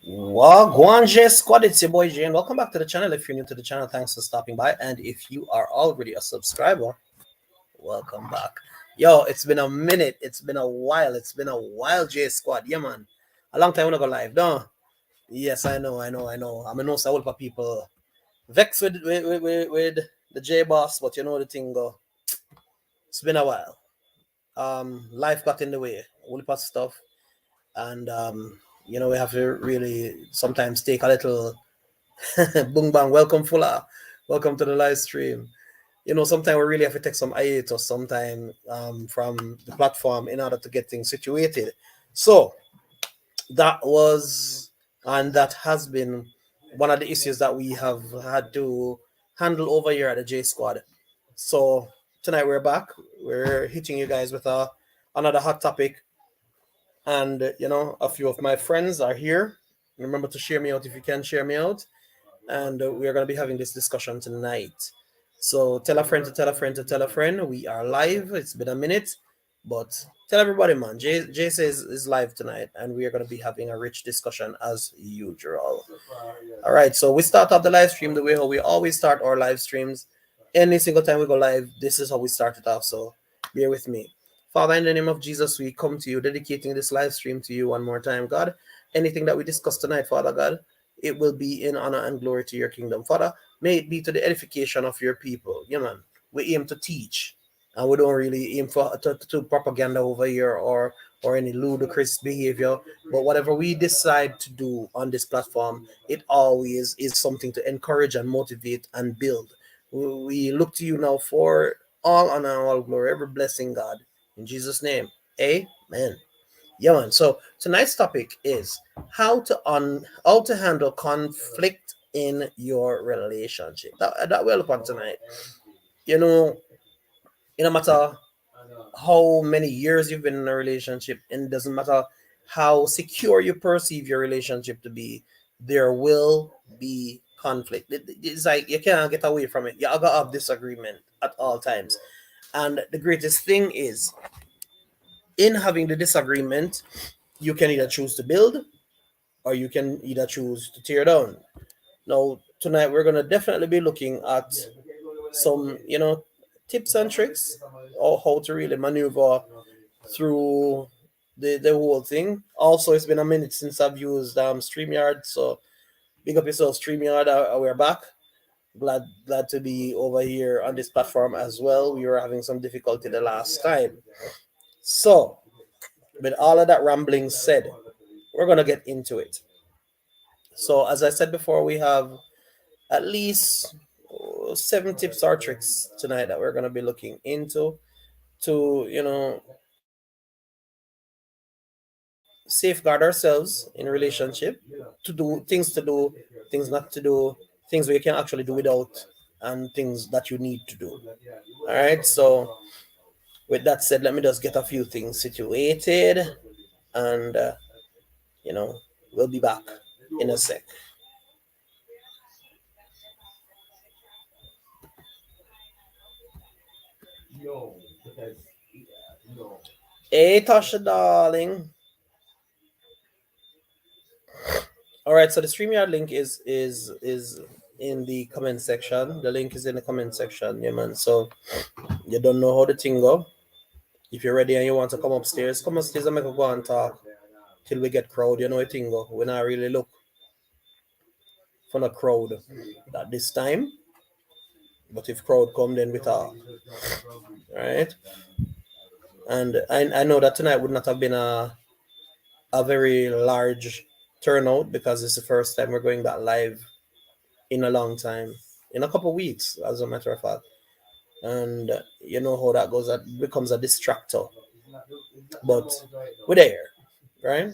Wagwan J Squad, it's your boy Jay, and welcome back to the channel. If you're new to the channel, thanks for stopping by. And if you are already a subscriber, welcome back. Yo, it's been a minute, it's been a while, J Squad. Yeah, man. A long time we not go live, no? Yes, I know. I know some of people vex with the J boss, but you know the thing go. It's been a while. Life got in the way, all the stuff, and we have to really sometimes take a little boom bang. Welcome, Fuller. Welcome to the live stream. Sometimes we really have to take some hiatus sometime from the platform in order to get things situated. So that was and that has been one of the issues that we have had to handle over here at the J Squad. So tonight we're back. We're hitting you guys with another hot topic, and a few of my friends are here. Remember to share me out if you can share me out, and we are going to be having this discussion tonight. So tell a friend to tell a friend to tell a friend. We are live. It's been a minute, but tell everybody, man. Jay says is live tonight, and we are going to be having a rich discussion as usual. All right, so we start off the live stream the way how we always start our live streams. Any single time we go live, this is how we start it off. So bear with me. Father, in the name of Jesus, we come to you, dedicating this live stream to you one more time, God. Anything that we discuss tonight, Father God, it will be in honor and glory to your kingdom. Father, may it be to the edification of your people. Yeah, man. We aim to teach, and we don't really aim for to propaganda over here or any ludicrous behavior. But whatever we decide to do on this platform, it always is something to encourage and motivate and build. We look to you now for all honor and all glory, every blessing, God. In Jesus' name, amen. Yeah, man. So tonight's topic is how to handle conflict in your relationship. That we're upon tonight. You know, it no matter how many years you've been in a relationship, and it doesn't matter how secure you perceive your relationship to be, there will be conflict. It's like you can't get away from it. You gotta have disagreement at all times. And the greatest thing is, in having the disagreement, you can either choose to build or you can either choose to tear down. Now, tonight we're gonna definitely be looking at some, tips and tricks or how to really maneuver through the whole thing. Also, it's been a minute since I've used StreamYard, so big up yourself, StreamYard. We're back. Glad to be over here on this platform as well. We were having some difficulty the last time. So, with all of that rambling said, we're gonna get into it. So, as I said before, we have at least 7 tips or tricks tonight that we're gonna be looking into to safeguard ourselves in a relationship, to do, things not to do, things where you can actually do without, and things that you need to do. All right. So, with that said, let me just get a few things situated, and we'll be back in a sec. Hey, Tasha, darling. All right, so the StreamYard link is in the comment section. The link is in the comment section, yeah, man. So you don't know how the thing go. If you're ready and you want to come upstairs and make a go and talk till we get crowd. You know the thing go. We not really look for a crowd at this time, but if crowd come, then we talk. All right, and I know that tonight would not have been a very large turnout because it's the first time we're going that live in a long time, in a couple of weeks, as a matter of fact. And you know how that goes, that becomes a distractor. But we're there, right?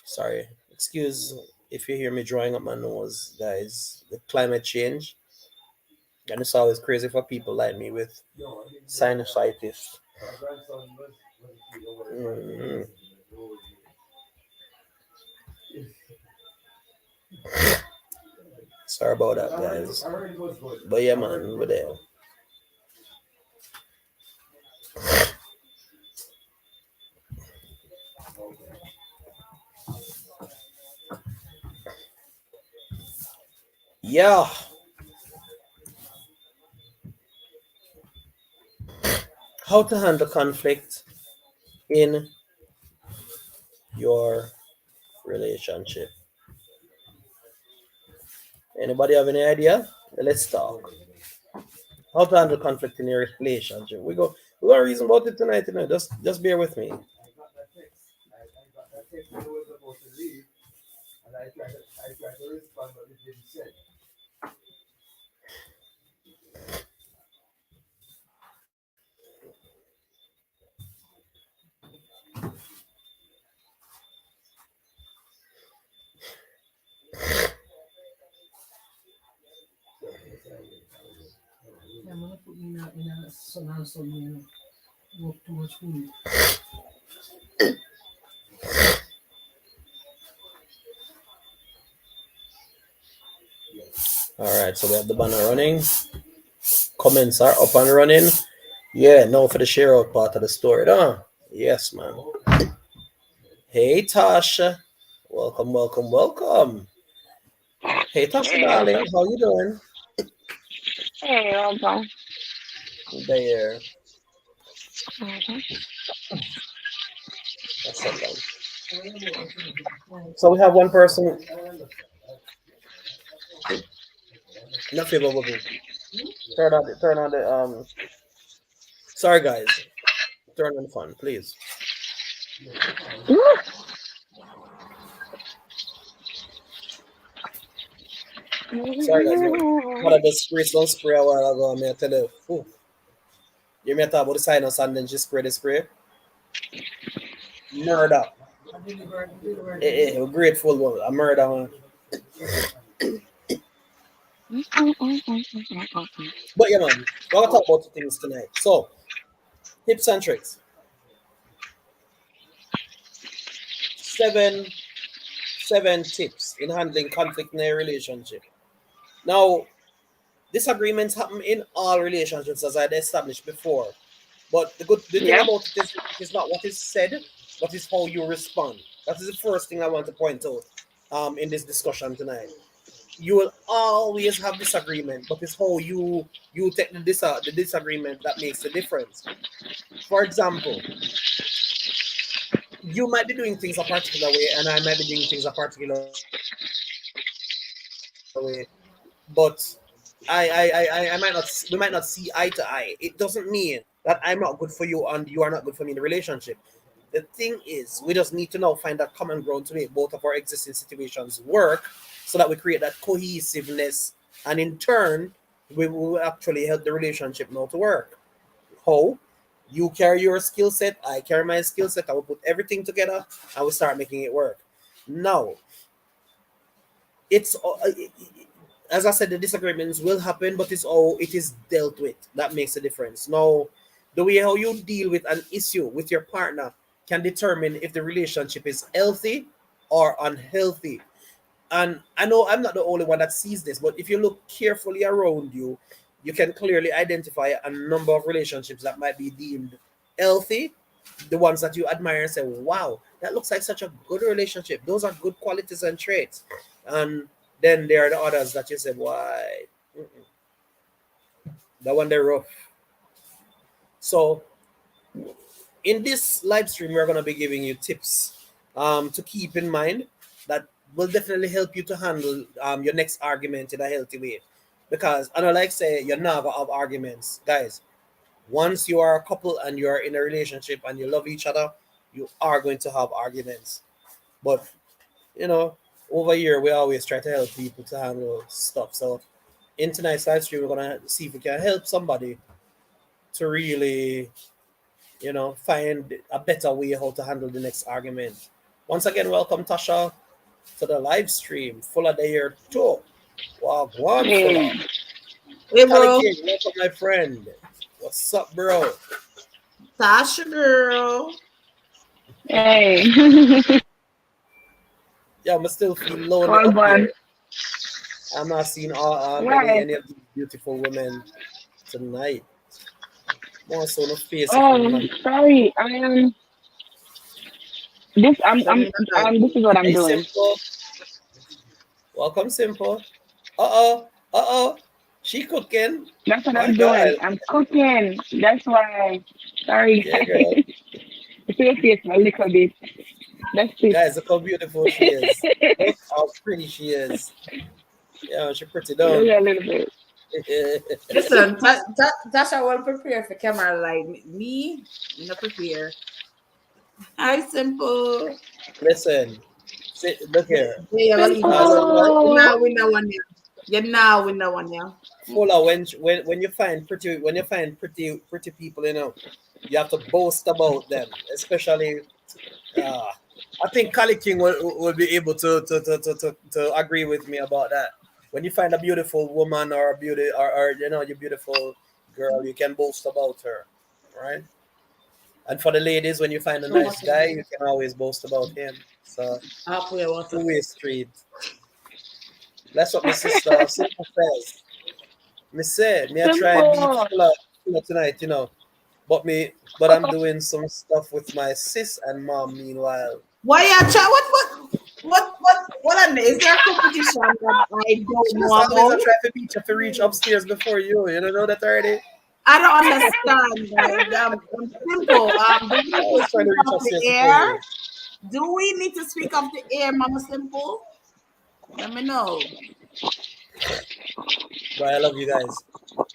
Sorry, excuse if you hear me drawing up my nose, guys. The climate change, and it's always crazy for people like me with sinusitis. Mm. Sorry about that, guys. But yeah, man, we're there. Yeah. How to handle conflict in your relationship. Anybody have any idea? Let's talk. How to handle conflict in your relationship. We're gonna reason about it tonight, Just bear with me. Alright, so we have the banner running. Comments are up and running. Yeah, now for the share out part of the story, huh? Yes, man. Hey, Tasha. Welcome, welcome, welcome. Hey, Tasha, darling. How you doing? Hey, welcome. There. Mm-hmm. That's up, man. So we have one person. Not favor bubble. Turn on the. Sorry, guys. Turn on the fun, please. Sorry, guys. No. What I just sprayed some spray a while ago. I tell you. Ooh, you may talk about the sinus and then she spray the spray. Murder. Grateful one. A murder one. But yeah, man. We're gonna talk about two things tonight. So, tips and tricks. Seven, seven tips in handling conflict in a relationship. Now, disagreements happen in all relationships, as I established before. But the thing Yeah. about it is not what is said, but is how you respond. That is the first thing I want to point out in this discussion tonight. You will always have disagreement, but it's how you take the disagreement that makes the difference. For example, you might be doing things a particular way, and I might be doing things a particular way, but I might not we might not see eye to eye. It doesn't mean that I'm not good for you and you are not good for me in the relationship. The thing is, we just need to now find that common ground to make both of our existing situations work, so that we create that cohesiveness, and in turn, we will actually help the relationship now to work. How? You carry your skill set, I carry my skill set. I will put everything together, and we start making it work. Now, it's as I said, the disagreements will happen, but it's all it is dealt with that makes a difference. Now, the way how you deal with an issue with your partner can determine if the relationship is healthy or unhealthy. And I know I'm not the only one that sees this, but if you look carefully around you, you can clearly identify a number of relationships that might be deemed healthy, the ones that you admire and say, wow, that looks like such a good relationship. Those are good qualities and traits. And then there are the others that you say, why? That one they're rough. So in this live stream, we're going to be giving you tips to keep in mind that will definitely help you to handle your next argument in a healthy way. Because I don't like say you're never have arguments, guys. Once you are a couple and you are in a relationship and you love each other, you are going to have arguments. But you know, over here we always try to help people to handle stuff. So in tonight's live stream, we're gonna see if we can help somebody to really, find a better way how to handle the next argument. Once again, welcome Tasha to the live stream. Fuller there too. Wow, one Fuller. Hey. Hey, Cali bro. King, welcome my friend. What's up, bro? Tasha, girl. Hey. Yeah, I'm still feel lonely Well up done. here. I'm not seeing all many Right. any of these beautiful women tonight. More so no face if Oh, man. sorry. I am. Send me the night. This is what I'm Hey doing. Simple. Welcome Simple. Uh-oh. She cooking. That's what My I'm doing. God. I'm cooking. That's why. Sorry, Yeah, girl. guys. I see your face a little bit. That's it. Guys, look how beautiful she is. Look how pretty she is. Yeah, she pretty Just done. a little bit. Listen, Tasha will prepare for camera like me. Not prepare. Hi, simple. Listen, look here. Yeah, well, you Uh, you Simple. now win that one. Yeah. You now win that one. Yeah. Fuller, when you find pretty people, you have to boast about them, especially. Uh, I think Kali King will be able to agree with me about that. When you find a beautiful woman or a beauty or your beautiful girl, you can boast about her, right? And for the ladies, when you find a So much nice of guy, it. you can always boast about him. So Halfway water. two-way street. That's what my sister Simple says. Me say, me I try beat Simple. fuller tonight, but I'm doing some stuff with my sis and mom meanwhile. Why you try? What? Is there a competition that I don't She know just always a about? try to beat you to reach upstairs before you. You don't know that already? I don't understand, guys. Simple. Do we need to Always trying speak to reach of the upstairs before air? you. Do we need to speak of the air, Mama Simple? Let me know. But I love you guys.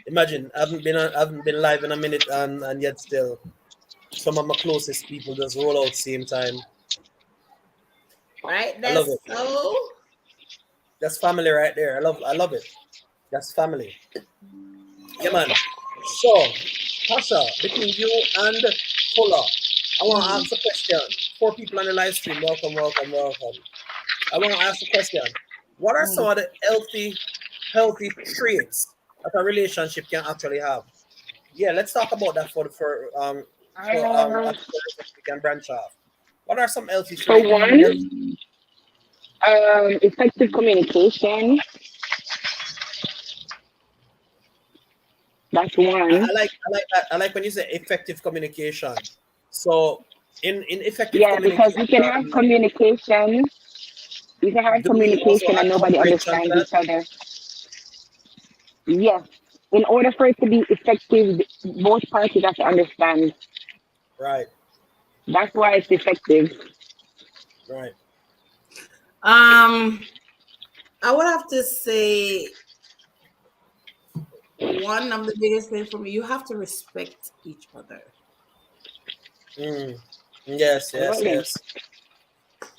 Imagine I haven't been live in a minute and yet still some of my closest people just roll out same time. Right? I love That's it. so. That's family right there. I love it. That's family. Yeah, man. So, Tasha, between you and Fuller, I want to Mm. ask a question. 4 people on the live stream, welcome. I want to ask a question. What are some Mm. of the healthy traits that a relationship can actually have? Yeah, let's talk about that Uh, after the rest we can branch off. What are some healthy for traits? one, effective communication. That's one. I like that. I like when you say effective communication. So in effective Yeah, because communication, you can have communication. You can have do we also communication add and nobody comprehension to understands that? each other. Yes. In order for it to be effective, both parties have to understand. Right, That's why it's effective. right. Um, I would have to say one of the biggest things for me, you have to respect each other Mm. Yes, yes, Absolutely. yes.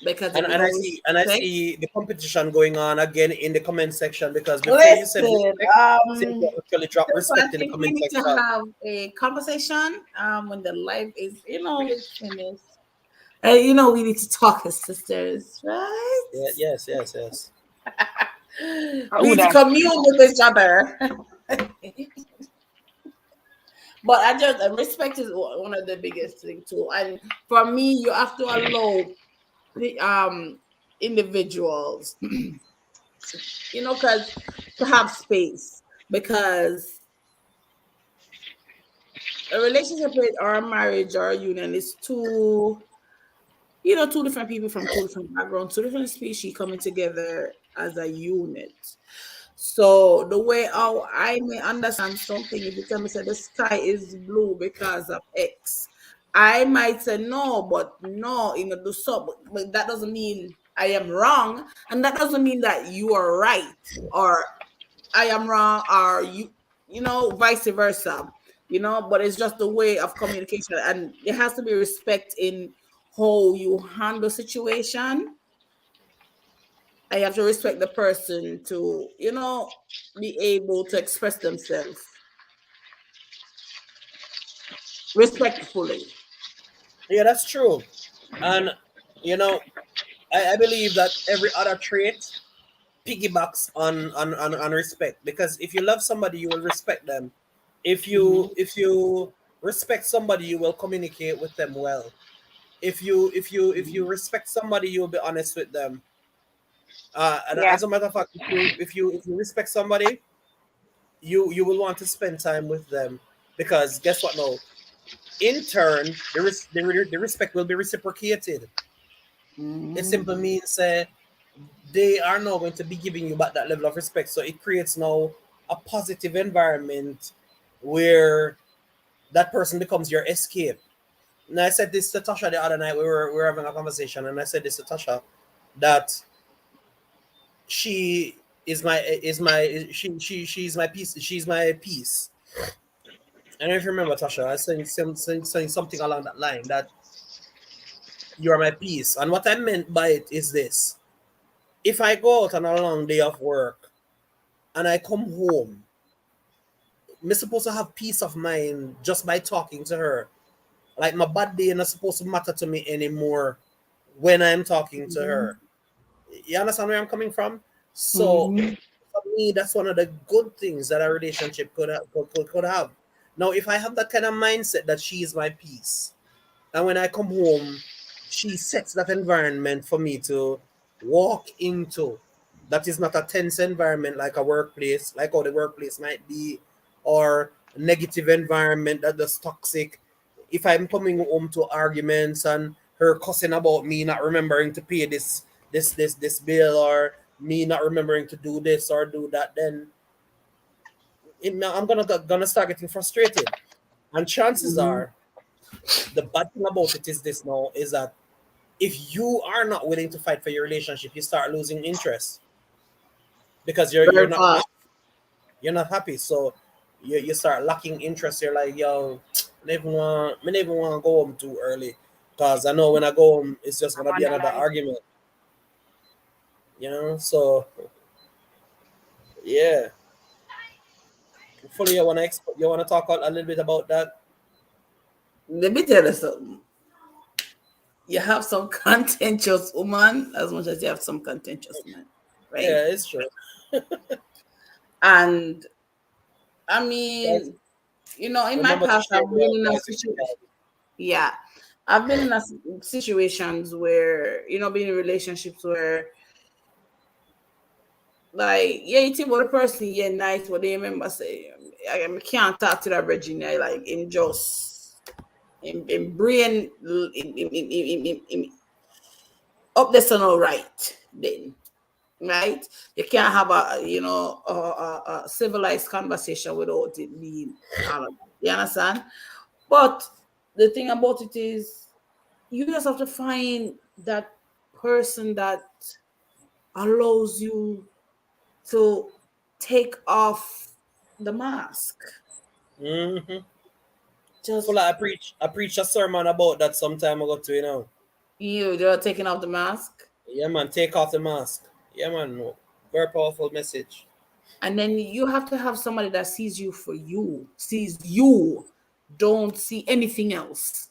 because if And you and I don't see and I respect, see the competition going on again in the comment section because before you said listen, respect, Cynthia actually dropped so I respect in the think we comment need to section. have a conversation when the live is, is finished. We need to talk as sisters, right? Yeah, yes. We Oh, need to that. commune with each other. But I just respect is one of the biggest thing too. And for me, you have to allow the individuals, because to have space because a relationship or a marriage or a union is two different people from two different backgrounds, two different species coming together as a unit. So the way how I may understand something, if you tell me say the sky is blue because of X, I might say no, but no, do so, but that doesn't mean I am wrong, and that doesn't mean that you are right or I am wrong or vice versa. But it's just the way of communication, and there has to be respect in how you handle situation. I have to respect the person to, be able to express themselves respectfully. Yeah, that's true. And you know, I believe that every other trait piggybacks on respect because if you love somebody you will respect them. Mhm. If you respect somebody you will communicate with them well. If you respect somebody you'll be honest with them. And Yeah. as a matter of fact, if you respect somebody, you will want to spend time with them because guess what now, in turn the respect will be reciprocated. It Mhm. simply means they are now going to be giving you back that level of respect. So it creates now a positive environment where that person becomes your escape. And I said this to Tasha the other night. We were having a conversation, and I said this to Tasha that she she's my piece. She's my piece. And if you remember, Tasha, I saying something along that line that you are my piece. And what I meant by it is this: if I go out on a long day of work and I come home, I'm supposed to have peace of mind just by talking to her. Like my bad day not supposed to matter to me anymore when I'm talking to her. You understand where I'm coming from? So Mm-hmm. for me, that's one of the good things that a relationship could have. Now, if I have that kind of mindset that she is my peace, and when I come home, she sets that environment for me to walk into. That is not a tense environment like a workplace, like how the workplace might be, or a negative environment that's toxic. If I'm coming home to arguments and her cussing about me not remembering to pay this bill, or me not remembering to do this or do that, then I'm gonna start getting frustrated. And chances Mm-hmm. are, the bad thing about it is this now is that if you are not willing to fight for your relationship, you start losing interest because Very fast. you're not happy. So you start lacking interest. You're like, yo, I never want to go home too early because I know when I go home, it's just gonna I'm be on the another line. argument. So yeah, fully you wanna talk a little bit about that? Let me tell you something. You have some contentious woman as much as you have some contentious man, right? Yeah, it's true. And I Guys, mean, in my remember to past, share I've the been in a advice with the situation. guys. Yeah, I've been in situations where being in relationships where, like, yeah, you think about the person, yeah, nice, but they remember say, I can't talk to that Virginia, like, in just in brain, in up there, so no right then. Right? You can't have a civilized conversation without it being all of that. You understand? But the thing about it is, you just have to find that person that allows you to take off the mask. Mm-hmm. Just Full I preached a sermon about that some time ago too, you're taking off the mask. Yeah, man, take off the mask. Yeah, man, very powerful message. And then you have to have somebody that sees you for you, sees you, don't see anything else.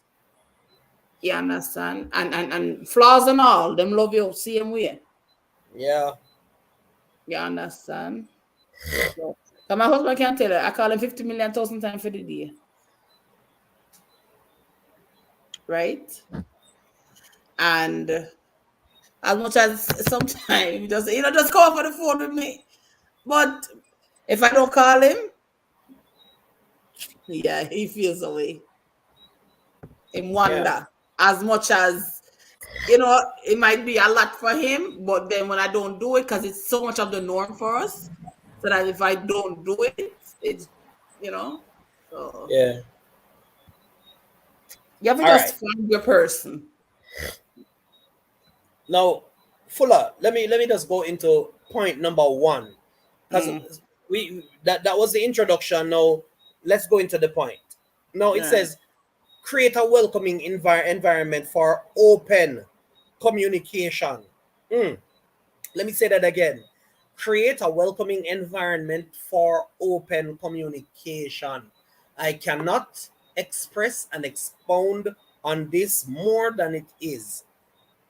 You understand? And flaws and all, them love you same way. Yeah, You understand? So, 'cause my husband can tell her, I call him 50 million thousand times for the day. Right? And as much as sometimes just just call for the phone with me. But if I don't call him, yeah, he feels away. In yeah, wonder. As much as it might be a lot for him, but then when I don't do it, because it's so much of the norm for us, so that if I don't do it, it's you know. So yeah. you have to All just right. find your person. Now, Fuller, let me just go into point number one, because Mm. that was the introduction. Now, let's go into the point. Now, it Yeah. says create a welcoming environment for open communication. Mm. Let me say that again. Create a welcoming environment for open communication. I cannot express and expound on this more than it is.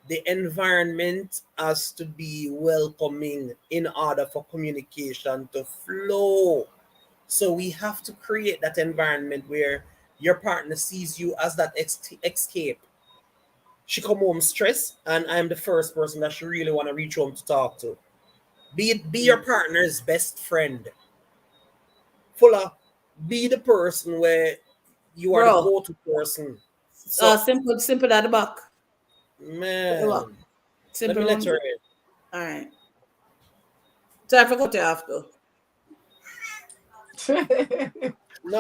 The environment has to be welcoming in order for communication to flow. So we have to create that environment where your partner sees you as that escape. She come home stressed, and I'm the first person that she really want to reach home to talk to. Be your partner's best friend. Fuller, be the person where you are the Bro, go-to person. So simple at the back. Put the back. man, let Simple me let run her back. in. All right. Time for cut it after. You No,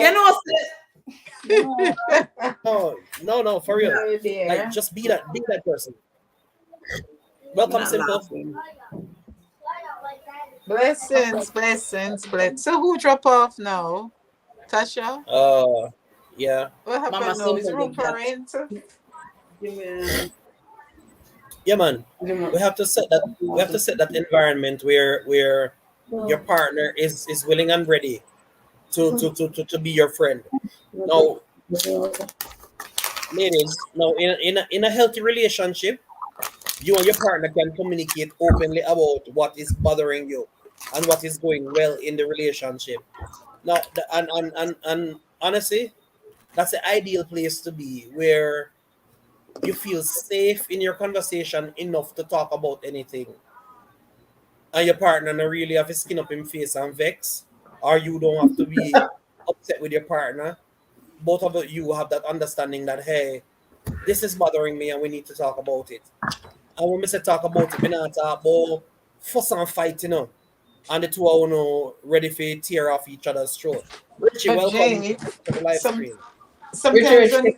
know, no. no, for real. Oh Like, dear. just be that person. I'm Welcome, not Simple. laughing. Blessings, blessings, bless. So who drop off now? Tasha? Yeah, What Mama happened now? Is Simple room did for that. rent? Give me, yeah, man. give me. We have to set that. We have to set that environment where your partner is willing and ready to be your friend. Now, ladies, now in a healthy relationship, you and your partner can communicate openly about what is bothering you and what is going well in the relationship. Now, and honestly, that's the ideal place to be, where you feel safe in your conversation enough to talk about anything, and your partner not really have his skin up in face and vex, or you don't have to be upset with your partner. Both of you have that understanding that, hey, this is bothering me and we need to talk about it. And when we say talk about it, we not talk about fuss and fight, and the two are ready for tear off each other's throat. Richie, But welcome Jay, to the live some stream. sometimes when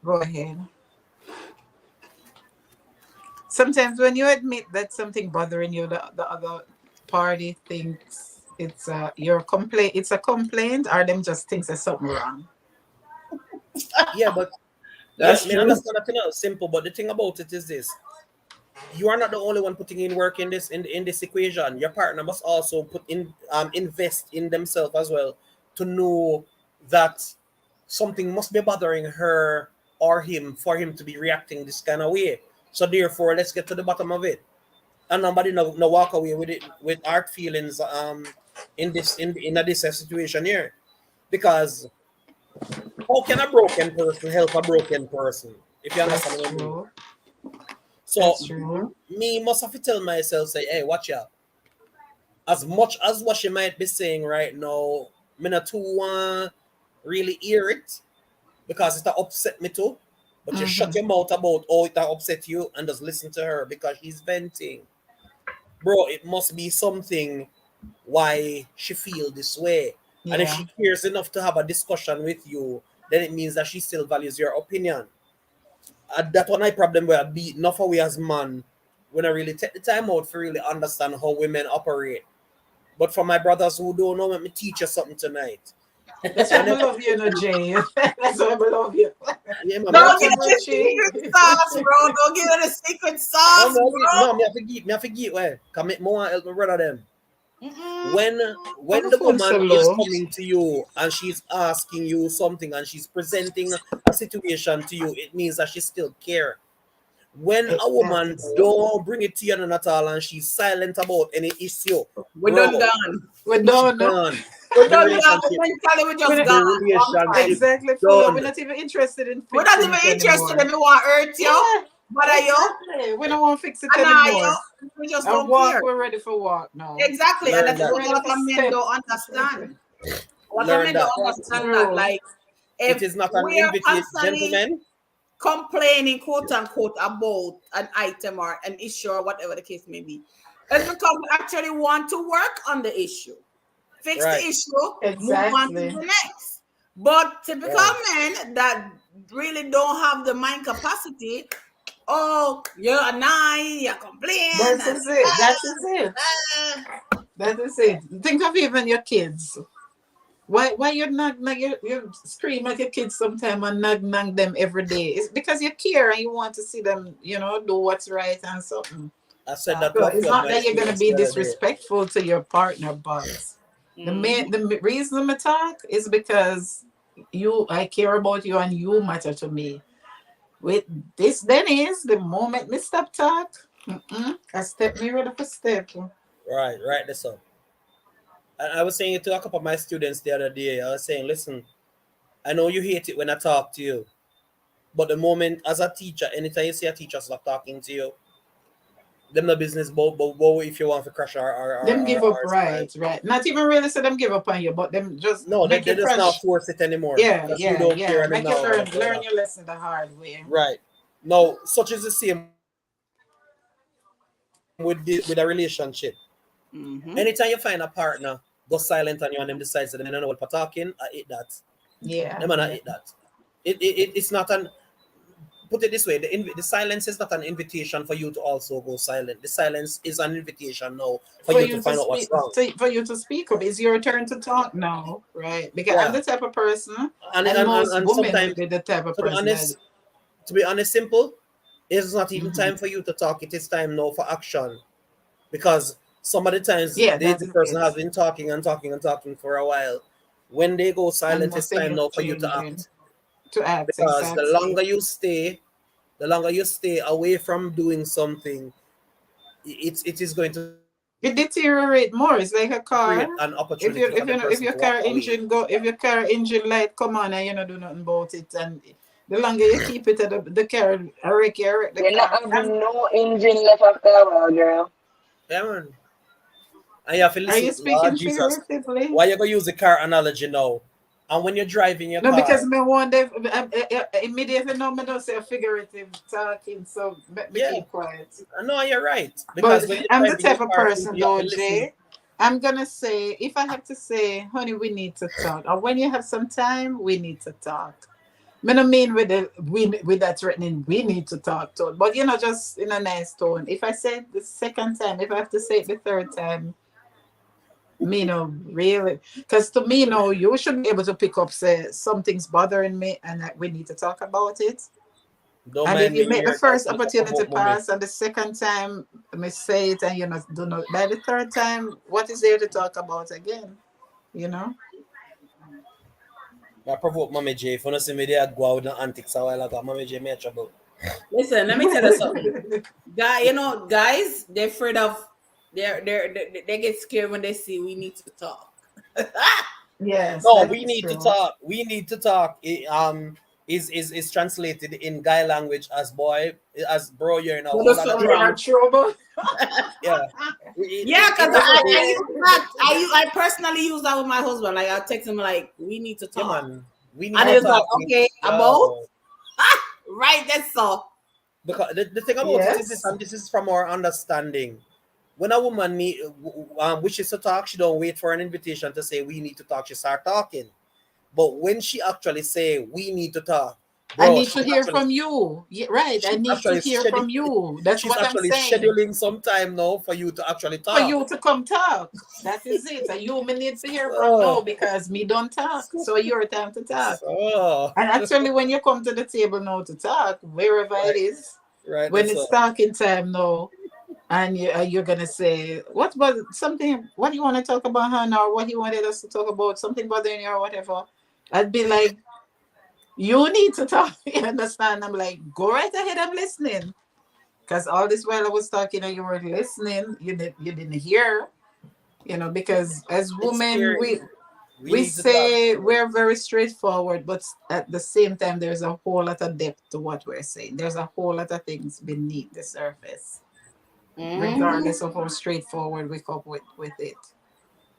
go ahead. Sometimes when you admit that something bothering you, the other party thinks it's your complaint. It's a complaint, or them just thinks there's something wrong. Yeah, but That's me true. understand that simple, but the thing about it is this: you are not the only one putting in work in this equation. Your partner must also put in invest in themselves as well, to know that something must be bothering her or him for him to be reacting this kind of way. So therefore, let's get to the bottom of it. And nobody no walk away with it with art feelings in this situation here. Because how can a broken person help a broken person? If you understand That's what I mean. true. So That's true. me must have to tell myself, say, hey, watch out. As much as what she might be saying right now, me not too really hear it, because it upset me too. But you shut Mm-hmm. your mouth about how it upset you and just listen to her because she's venting. Bro, it must be something why she feel this way. And if Yeah. she cares enough to have a discussion with you, then it means that she still values your opinion. And that's one I problem where I be enough of we as man when I really take the time out to really understand how women operate. But for my brothers who don't know, let me teach you something tonight. That's why I Whenever love you, no Jay. That's why I love you. yeah, man, me have Don't to give Welcome, it the Richie. secret sauce, bro. Don't give it the secret no, sauce, no, bro. me have to give way. Come me want help my brother them. Mm-mm. when Oh, when my the phone so woman is low. coming to you and she's asking you something and she's presenting a situation to you, it means that she still care. When a That woman is it. don't bring it to you none at all and she's silent about any issue, We done bro, done. We're she done. gone. We The done done. relationship, We mentally we just We're the gone. Long time. relationship exactly full of. We're done. not even interested in We're not fixing even it interested anymore. in me want hurt you. Yeah, Bother you. exactly. We don't want to fix it Annoy you. anymore. We just And don't walk, care. we're ready for walk now. Exactly. And Learn that is that. We're what a ready lot for of men step. don't understand. A lot of Learn men don't that. That's understand that. true. Like, It if is not an we are invitation, constantly gentlemen. complaining, quote unquote, about an item or an issue or whatever the case may be, it's because we actually want to work on the issue, fix the Right, issue, move on to Exactly. the next. But typical right. men that really don't have the mind capacity, oh, you're annoying, you're complaining, That is it. That is it. That is it. Think of even your kids. Why you you scream at your kids sometime and nag them every day? It's because you care and you want to see them, do what's right and something. I said that to So a it's few of not my that you're gonna students be the other day. disrespectful to your partner, but Mhm. the reason I talk is because I care about you and you matter to me. With this, then is the moment me stop talk. I step me ready for step. Right, this up. And I was saying it to a couple of my students the other day. I was saying, listen, I know you hate it when I talk to you, but the moment as a teacher, anytime you see a teacher stop talking to you, them no business, but if you want to crush Them give up, our smile. right. Not even really say them give up on you, but them just No, make they you just not crush. force it anymore Yeah, because you yeah, don't care yeah. and them Make you not want to learn further. your lesson the hard way. Right. Now, such is the same with a relationship. Mhm. Anytime you find a partner go silent on you and them decides that they don't know what for talking, I hate that. Yeah. Them and I hate that. It's not an put it this way, the silence is not an invitation for you to also go silent. The silence is an invitation now for you to find out what's wrong. For you to speak up. It's your turn to talk now, right? Because I'm Yeah. the type of person, And and most women will sometimes, be the type of to be person that honest, simple, it's not even Mhm. time for you to talk. It is time now for action. Because some of the times yeah, the that's person it. has been talking and talking and talking for a while. When they go And silent, it's nothing time is now for you to changing act. to act Because exactly. the longer you stay away from doing something, it is going to It deteriorate more. It's like a car. create an opportunity for the If person your to walk car away. engine go if your car engine light come on and you don't do nothing about it, and the longer you keep it at the car, you wreck the You're not car. having no engine left after a while, girl. Yeah, man. And you have to Are listen. you Lord speaking Jesus, figuratively? why you gonna use the car analogy now? And when you're driving your No, because car, me want immediately no, me don't say figurative talking, so me yeah, keep quiet. I know you're right. But Because when you're I'm the driving your type of car, too, person you have though, to listen. Jay. I'm gonna say if I have to say, honey, we need to talk, or when you have some time, we need to talk. I don't mean with with that threatening, we need to talk tone, but just in a nice tone. If I say it the second time, if I have to say it the third time, me no really, because to me no, you should be able to pick up say something's bothering me and that we need to talk about it. Don't And if mind you me make the here, guys. first I'm gonna opportunity provoke mommy. pass and the second time me say it and do not by the third time, what is there to talk about again? You know? I provoke mommy J. If you don't see me there, go out with the antics a while ago. Mommy J made trouble. Listen, let me tell you something. Guys, they're afraid of they get scared when they see we need to talk. Yes, No, that we is need to true. talk. We need to talk. Is translated in guy language as boy, as bro. You're in a But whole there's lot of something You're trouble. not wrong. trouble. Yeah. Yeah, because In every I day. use that. I personally use that with my husband. Like I'll text him like, we need to Yeah, talk. man. We need And to he was like, talk. okay, about Yo. right, that's all. Because the thing about it is this, Yes. and this is from our understanding. When a woman wishes to talk, she don't wait for an invitation to say we need to talk. She start talking. But when she actually say we need to talk, I bro, need to hear from you. Yeah, right. I need to hear from you. That's she's what I'm actually saying. scheduling some time now for you to actually For talk. you to come talk. That is it. And you me need to hear from So, now because me don't talk. So your time to talk. so And actually when you come to the table now to talk, wherever it right, is, right. when That's it's all. talking time now, and you're gonna say, what about something what do you want to talk about, Hannah, or what you wanted us to talk about, something bothering you or whatever. I'd be like, you need to talk. You understand? I'm like, go right ahead, I'm listening. Because all this while I was talking and you were listening, you didn't hear, because as It's women, scary. We we need to talk. say we're very straightforward, but at the same time, there's a whole lot of depth to what we're saying. There's a whole lot of things beneath the surface, Mhm. regardless of how straightforward we come with it.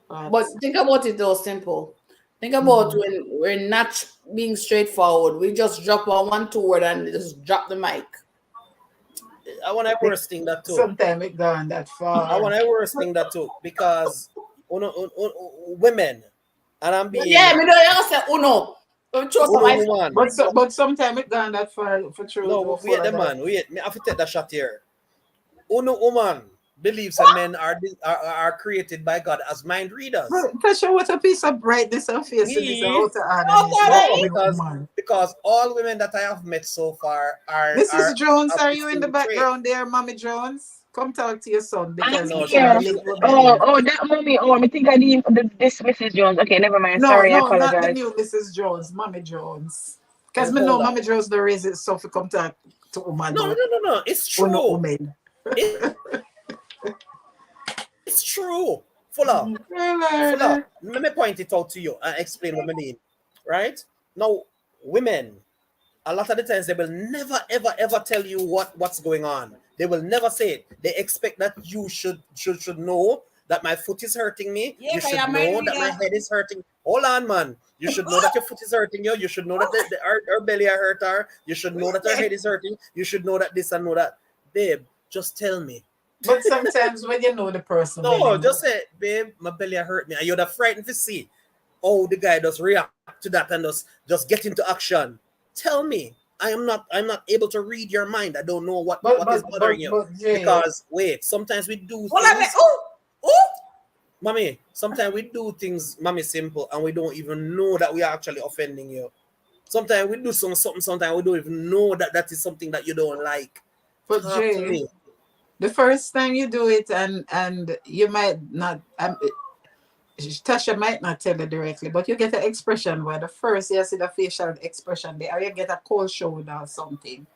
But But think about it though, simple. Think about mhm. when we're not being straightforward. We just drop on one two word and just drop the mic. I want to It, worst thing that too. sometime it gone that I want far. to worst thing that too because women, and I'm Yeah, being I mean, you say uno. Throw some ice. woman. But sometime it gone that far for true No, go wait, the further. man, wait. Me have to take that shot here. Woman believes that men are created by God as mind readers. But Tasha, what a piece of brightness of face in this Me, out of honest. What no, woman? because all women that I have met so far Mrs. are Jones, have are the you in the same trait. background there, Mommy Jones? Come talk to your son I'm because No, me she here. not. can't She live not. with me Oh, here. oh, that mommy. Oh, I think I need this Mrs. Jones. Okay, never mind. No, Sorry, I no, not the apologize. new Mrs. Jones, Mommy Jones. Because Oh, me know hold on. Mommy Jones the raise it so to come talk to woman No, no, no no, no, no. It's or no true. woman. It, it's true. Fuller, Well, Let me point it out to you and explain what I mean. Right now, women, a lot of the times they will never ever ever tell you what's going on. They will never say it. They expect that you should know that my foot is hurting me. Yeah, You because should you're mind know that my reader. head is hurting. Hold on, man. You should know that your foot is hurting you. You should know that her belly are hurt her. You should know that her head is hurting. You should know that this and know that. Babe, just tell me. But sometimes when you know the person well No, enough, just say, babe, my belly hurt me. And you'd have frightened to see how the guy does react to that and just get into action. Tell me. I'm not able to read your mind. I don't know what is bothering you. but Jay, Because wait, sometimes we do Well, I mean, things, oh, mommy. Sometimes we do things, mommy, simple, and we don't even know that we are actually offending you. Sometimes we do something. Sometimes we don't even know that that is something that you don't like. but Talk to Jay, me. the first time you do it, and you might not. Tasha might not tell you directly, but you get an expression where the first you see the facial expression there, or you get a cold shoulder or something.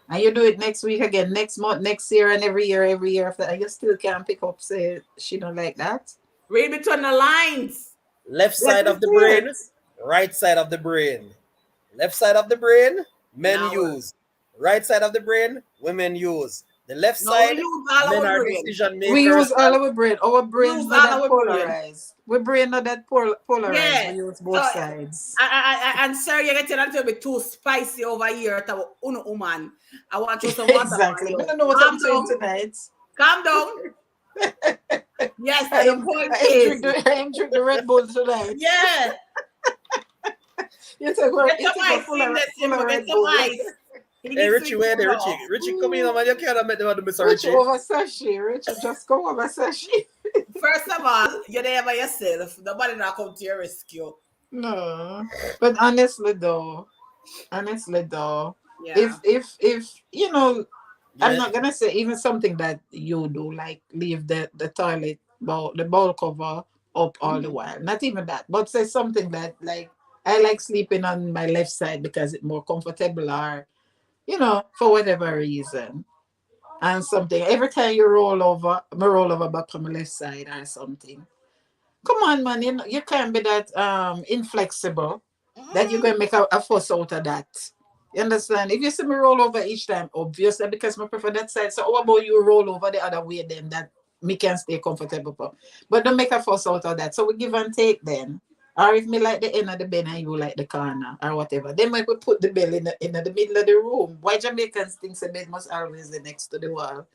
And you do it next week again, next month, next year, and every year after, and you still can't pick up, say, she don't like that. read between the lines. Left That side is of the it. brain, right side of the brain. Left side of the brain, men Now, use. Right side of the brain, women use. The left no, we side, use all men our are brain. decision We use makers. all our brain. Our brain's Use not all that our brain. polarized. We brain not that polarized. We Yeah. use So, both sides. and sir, you're getting a little bit too spicy over here to uno woman. I want you some water on Exactly. I you. don't know what Calm I'm doing down. tonight. Calm down. Yes, I the am point I am is, drink the Red Bull tonight. yeah, You get some take a ice in this, full of get Red some Bull. ice. He Hey, needs to Richie, be where cool there, now. Richie? Richie, come in, man. You can't make them Mr. Richie Richie. over Sashi. Richie just go over Sashi. First of all, you're there by yourself. Nobody not come to your rescue. No. But honestly though, Yeah. if you know, I'm Yeah. not gonna say even something that you do, like leave the toilet bowl, the bowl cover up all the while. Not even that, but say something that, like, I like sleeping on my left side because it's more comfortable, or for whatever reason. And something every time you roll over back on my left side or something. Come on, man, you can't be that inflexible that you're gonna make a fuss out of that. You understand? If you see me roll over each time, obviously because I prefer that side. So how about you roll over the other way then, that me can stay comfortable for. But don't make a fuss out of that. So we give and take then. Or if me like the end of the bed and you like the corner or whatever, then we could put the bed in the middle of the room. Why Jamaicans think the bed must always be next to the wall?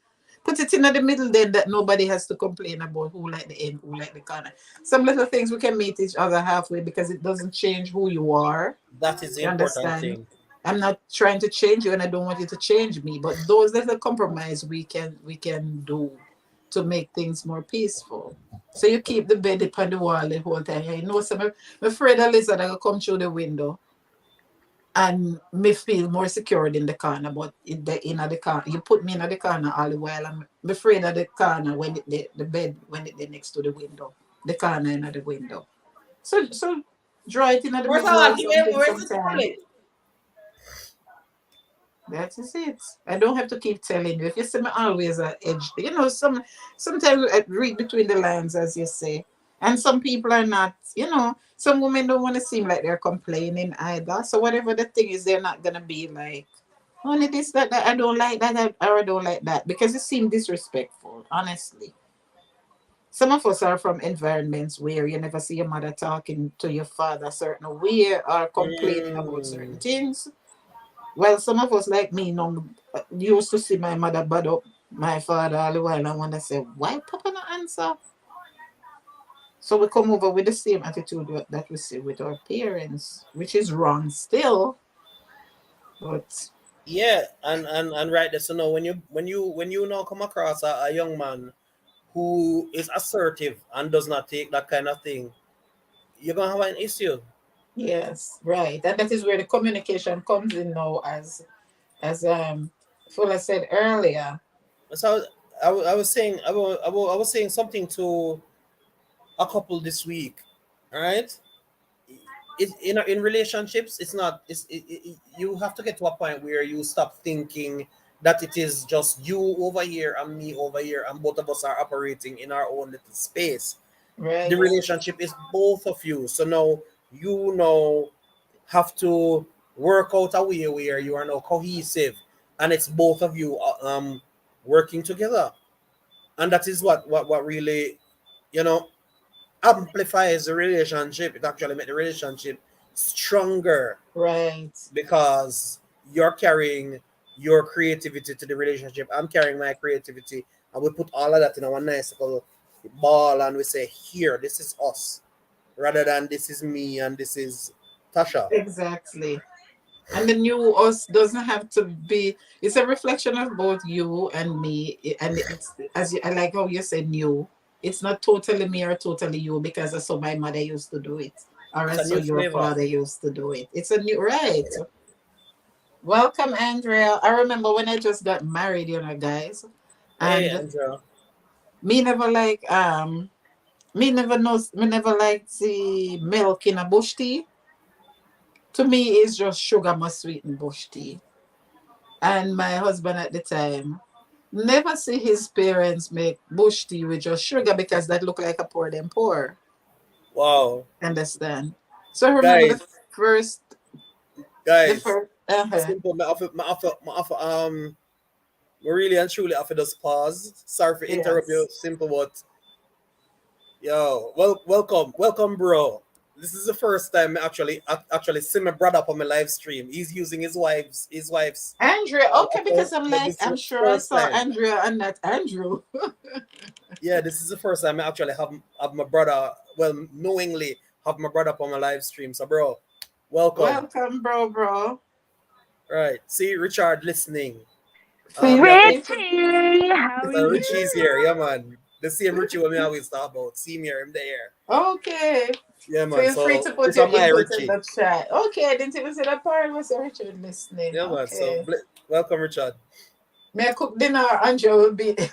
Put it in the middle then, that nobody has to complain about who like the end, who like the corner. Some little things we can meet each other halfway because it doesn't change who you are. That is the You important understand? thing. I'm not trying to change you and I don't want you to change me. But those little compromise we can do to make things more peaceful. So you keep the bed upon the wall the whole time. I know some, I'm afraid a lizard that will come through the window and me feel more secured in the corner, but in the corner, you put me in the corner all the while. I'm afraid of the corner when the bed when it next to the window, the corner in the window. So draw it in the First of middle all, or give me something where's the sometime. toilet? That is it. I don't have to keep telling you. If you see me always at edge, sometimes I read between the lines, as you say. And some people are not, some women don't want to seem like they're complaining either. So whatever the thing is, they're not gonna be like, only this, that, I don't like that, or I don't like that. Because it seems disrespectful, honestly. Some of us are from environments where you never see your mother talking to your father a certain way or complaining about certain Mm. things. Well, some of us like me, used to see my mother bad up my father all the while and wonder, say, why Papa not answer? So we come over with the same attitude that we see with our parents, which is wrong still, but Yeah, and right there. So now when you now come across a young man who is assertive and does not take that kind of thing, you're gonna have an issue. yes, right. And that is where the communication comes in now, as Fuller said earlier. So I was saying I was saying something to a couple this week, all right? In relationships, it's not you have to get to a point where you stop thinking that it is just you over here and me over here and both of us are operating in our own little space. The Right. relationship is both of you, so now you know have to work out a way where you are now cohesive and it's both of you working together, and that is what really you know amplifies the relationship. It actually makes the relationship stronger Right. because you're carrying your creativity to the relationship. I'm carrying my creativity, and we put all of that in our nice little ball, and we say, "Here, this is us," rather than "This is me" and "This is Tasha." Exactly. And the new us doesn't have to be, it's a reflection of both you and me. And it's, I like how you said new. It's not totally me or totally you, because I saw my mother used to do it, or It's I a saw new your flavor. father used to do it. It's a new, right. Welcome, Andrea. I remember when I just got married, guys. Hey, And Andrea. me never like, me never like the milk in a bush tea. To me, it's just sugar must sweeten bush tea. And my husband at the time never see his parents make bush tea with just sugar, because that look like a pour them pour. Wow, Understand? So I remember guys, first, the guys. first, Simple. We really and truly offer this pause. Sorry for interrupt you, yes. simple, but yo, welcome, bro. This is the first time I actually see my brother up on my live stream. He's using his wife's Andrea, okay, because account, I'm but like, this is I'm the sure I first saw time. Andrea and not Andrew. Yeah, this is the first time I actually have my brother. Well, knowingly have my brother up on my live stream. So, bro, welcome. Welcome, bro. Right. See Richard listening. Feel Yeah, free to, Richie, how are so Richie's you? here. Yeah, man. The same Richie what me always talk about. See me here, him there. okay. Yeah, man. Feel free So to put this your is my input in Richie. the chat. Okay, I didn't even see that part. Was Richard listening? Yeah, man. So Okay. welcome, Richard. May I cook dinner? Andrew will beat.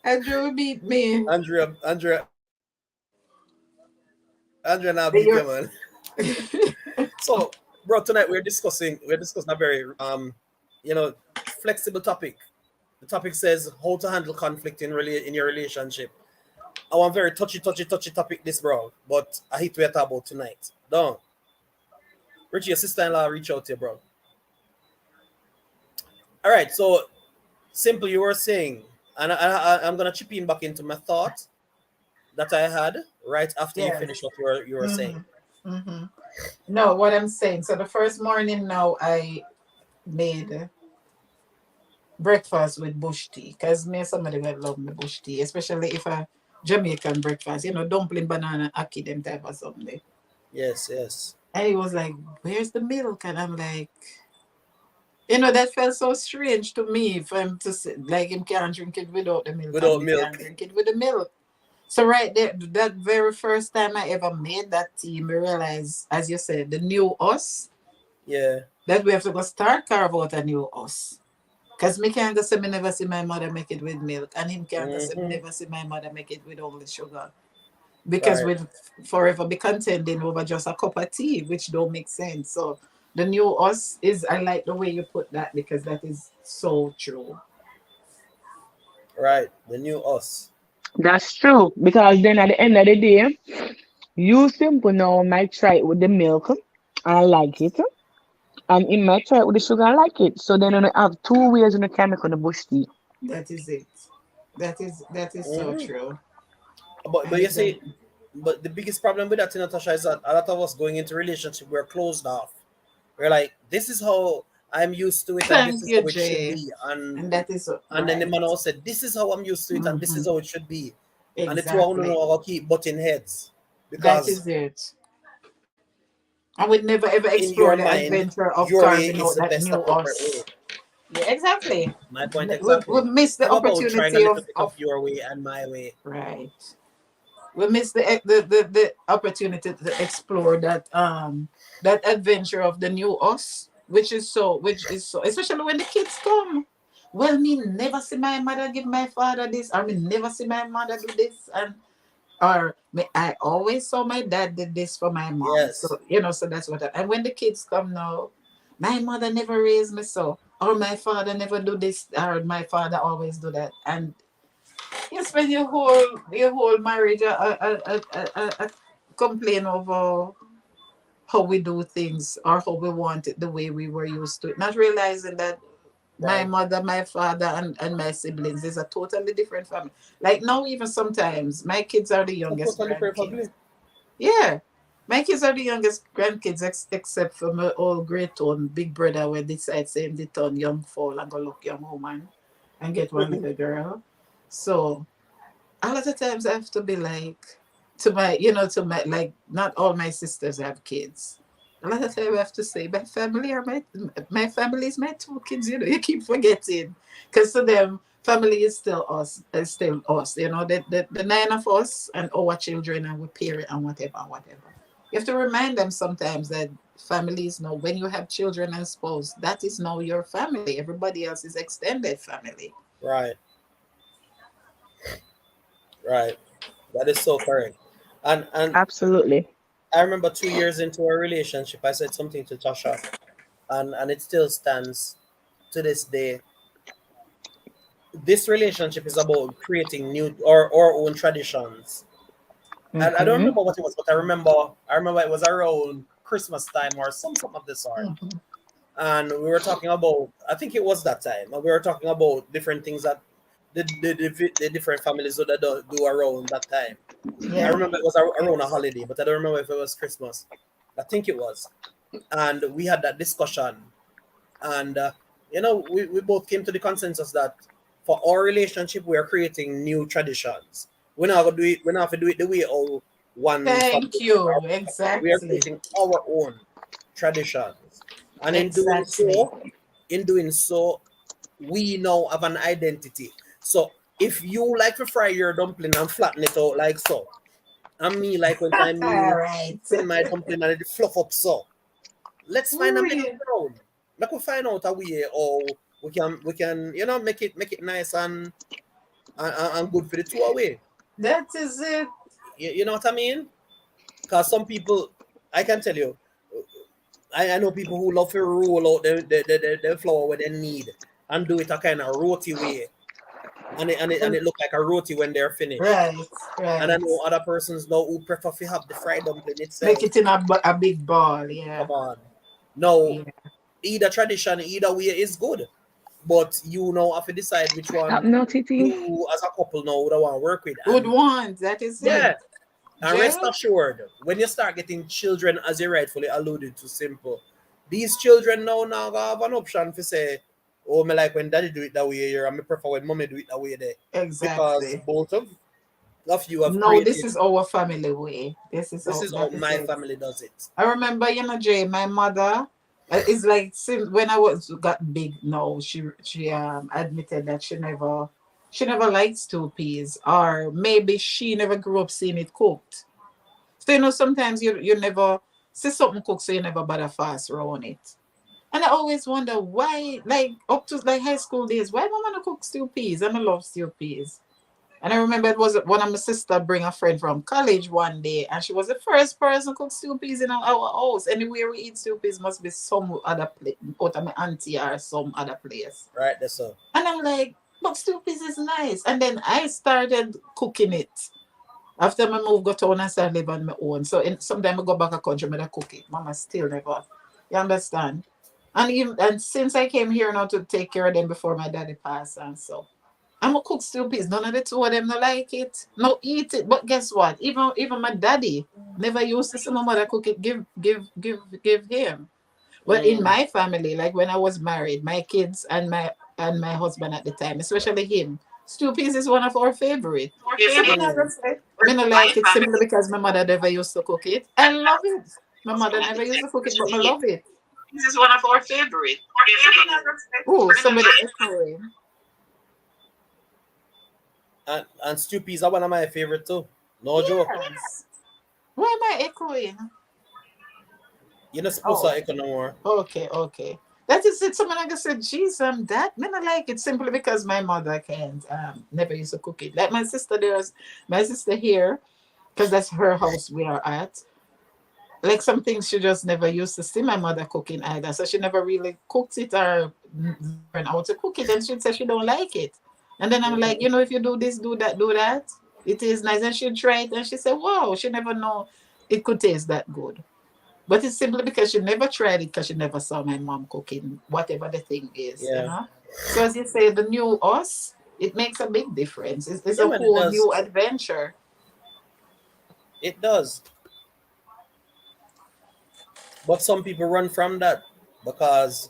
Andrew will beat me. Andrea now beat you, You're- man. So, bro, tonight we're discussing a very you know, flexible topic. The topic says how to handle conflict in your relationship. I want very touchy topic this, bro. But I hate to talk about tonight. Don't. Richie, your sister-in-law reach out to you, bro. All right, so simple, you were saying, and I'm gonna chip in back into my thought that I had right after you yes. finish what you were saying. Mm-hmm. No, what I'm saying. So the first morning now, I made breakfast with bush tea, because me somebody will love me bush tea, especially if a Jamaican breakfast, dumpling, banana, ackee, them type of something. Yes, yes. And he was like, "Where's the milk?" And I'm like, that felt so strange to me for him to say, like, him can't drink it without the milk and Without me can't milk. drink it with the milk. So right there, that very first time I ever made that tea, me realize, as you said, the new us, Yeah. that we have to go start carve out a new us. Because me can't go say me never see my mother make it with milk, and him can't go say me Mm-hmm. never see my mother make it with only sugar. Because Right. we'd forever be contending over just a cup of tea, which don't make sense. So the new us is, I like the way you put that, because that is so true. Right. The new us. That's true. Because then at the end of the day, you simple now might try it with the milk and like it. And it might try it with the sugar and like it. So then you have two ways in the can make on the bush tea. That is it. That is so Mm-hmm. true. But And you it's like, see, but the biggest problem with that, Natasha, is that a lot of us going into relationship, we're closed off. We're like, this is how I'm used to it, and this thank is you, how it should Jay. be. And And that is and then the right. man also said, this is how I'm used to it, and this Hmm. is how it should be. And the two of them Exactly. know how to keep butting heads That because is it. I would never ever in your explore the mind, adventure of your way carving is out the that best new appropriate way. us. Yeah, exactly. My point We exactly. miss the How about trying a opportunity little of, bit of your way and my way? right. We miss the opportunity to explore that adventure of the new us, which is so, especially when the kids come. Well, me never see my mother give my father this, or me never see my mother do this, and or me, I always saw my dad did this for my mom. Yes. So that's what. And when the kids come now, my mother never raised me so, or my father never do this, or my father always do that, and you spend your whole marriage complain over how we do things, or how we want it the way we were used to it, not realizing that my Right. mother, my father, and my siblings is a totally different family. Like now, even sometimes my kids are the It's a youngest totally different grandkids. family. Yeah. My kids are the youngest grandkids, except for my old great ton, big brother, when decide same the turn young fall and go look young woman. and get one little girl. So a lot of times I have to be like to my like not all my sisters have kids. A lot of times I have to say my family are my family is my two kids. You keep forgetting because to them family is still us. Is still us. The nine of us and our children and we parent and whatever. You have to remind them sometimes that families know when you have children and spouse that is now your family. Everybody else is extended family. Right, right. That is so correct. And Absolutely. I remember 2 years into a relationship, I said something to Tasha, and it still stands to this day. This relationship is about creating new or our own traditions. And I don't Mm-hmm. remember what it was, but I remember it was around Christmas time or something of the sort. Mhm. And we were talking about, I think it was that time, and we were talking about different things that the different families would do around that time. I Yeah. remember it was around a holiday, but I don't remember if it was Christmas. I think it was. And we had that discussion. And, we both came to the consensus that for our relationship, we are creating new traditions. We're not going to do it, we're not going to do it the way our one Thank family. you. We are Exactly. creating our own traditions. And Exactly. in doing so, we now have an identity. So if you like to fry your dumpling and flatten it out like so, and me like when I All me right. spin my dumpling and it fluff up so, let's find a Ooh, middle yeah. ground. Let we find out a way or we can make it nice and good for the two away. That is it. You know what I mean? Because some people, I can tell you, I know people who love to roll out the flour where they need and do it a kind of roti way, and it look like a roti when they're finished. Right. And I Right. know other persons now who prefer to have the fried dumpling Make itself. it in a big ball. Yeah. Come on. Now, Yeah. either tradition, either way is good. But you now have to decide which one No, Titi. you as a couple now would want to work with. Good And one. That is it. yeah, and rest Jay? assured, when you start getting children, as you rightfully alluded to, simple, these children now gonna have an option to say, oh, me like when daddy do it that way here, and me prefer when mommy do it that way there. Because Exactly. both of you have No, this created, is our family way. this is how That is my it. family does it. I remember, Jay, my mother is like since when I was got big. No, she admitted that she never liked stew peas, or maybe she never grew up seeing it cooked. So sometimes you never see something cooked, so you never bother fast around it. And I always wonder why, like up to like high school days, why mama not cook stew peas? And I love stew peas. And I remember it was one of my sister bring a friend from college one day, and she was the first person cook stew peas in our house. Anywhere we eat stew peas must be some other place, out of my auntie or some other place. Right, that's so. And I'm like, but stew peas is nice. And then I started cooking it. After my move got town and started live on my own. So sometimes I go back a country, I cook it. Mama still never. You understand? And since I came here now to take care of them before my daddy passed and so. I'm a cook stew peas. None of the two of them no like it. No eat it. But guess what? Even my daddy never used to see my mother cook it, give him. But in Mm, my family, like when I was married, my kids and my husband at the time, especially him, stew peas is one of our favorite. So me not mm. gonna say me not like it simply because my mother never used to cook it. I love it. My mother never used to cook it, but I love it. This is one of our favorite. Oh, somebody echoing. And stew peas are one of my favorite too. No joke. Yes. Why am I echoing? You're not supposed to Oh, echo no more. okay, okay. That is it. Someone like I said, geez, that me not like it simply because my mother can't never used to cook it. Like my sister here, because that's her house we are at. Like some things she just never used to see my mother cooking either. So she never really cooked it or learned how to cook it. And she'd say she don't like it. And then I'm like, Mhm. if you do this, do that, do that, it is nice. And she'd try it and she said, wow, she never know it could taste that good. But it's simply because she never tried it because she never saw my mom cooking, whatever the thing is. Yeah. So as you say, the new us, it makes a big difference. It's Yeah, a man, it whole does. new adventure. It does. But some people run from that because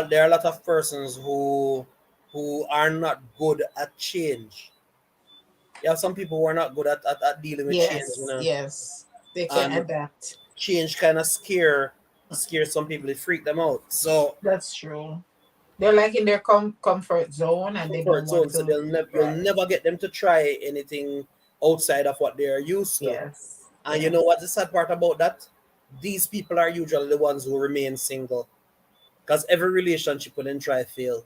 there are a lot of persons who who are not good at change. You have some people who are not good at dealing with change, you Yes, know, yes. They can and adapt. change kind of scare some people. It freak them out. So That's true. They're like in their comfort zone and they don't comfort want zone, so to. you'll Right. never get them to try anything outside of what they are used to. Yes. And you know Yes. what the sad part about that? These people are usually the ones who remain single, because every relationship will then try fail.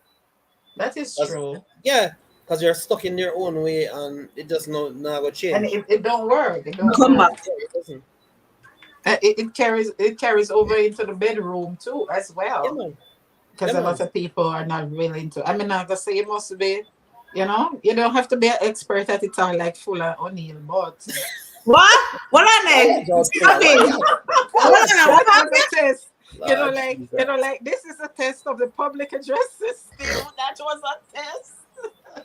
That is Because true. yeah, because you're stuck in their own way and it just not gonna And change. it don't work. It don't Come work. back. Yeah, it doesn't. It carries over into the bedroom too as Yeah, well. man. Yeah, Because a man. lot of people are not willing to. I mean, not gonna say you must be, you don't have to be an expert at it all like Fuller O'Neill, but What? What are Why they? you George Stop Fuller? Why it. you? Hold Why on. you? What that was happened? a test. Lord Jesus. Like this is a test of the public address system. That was a test.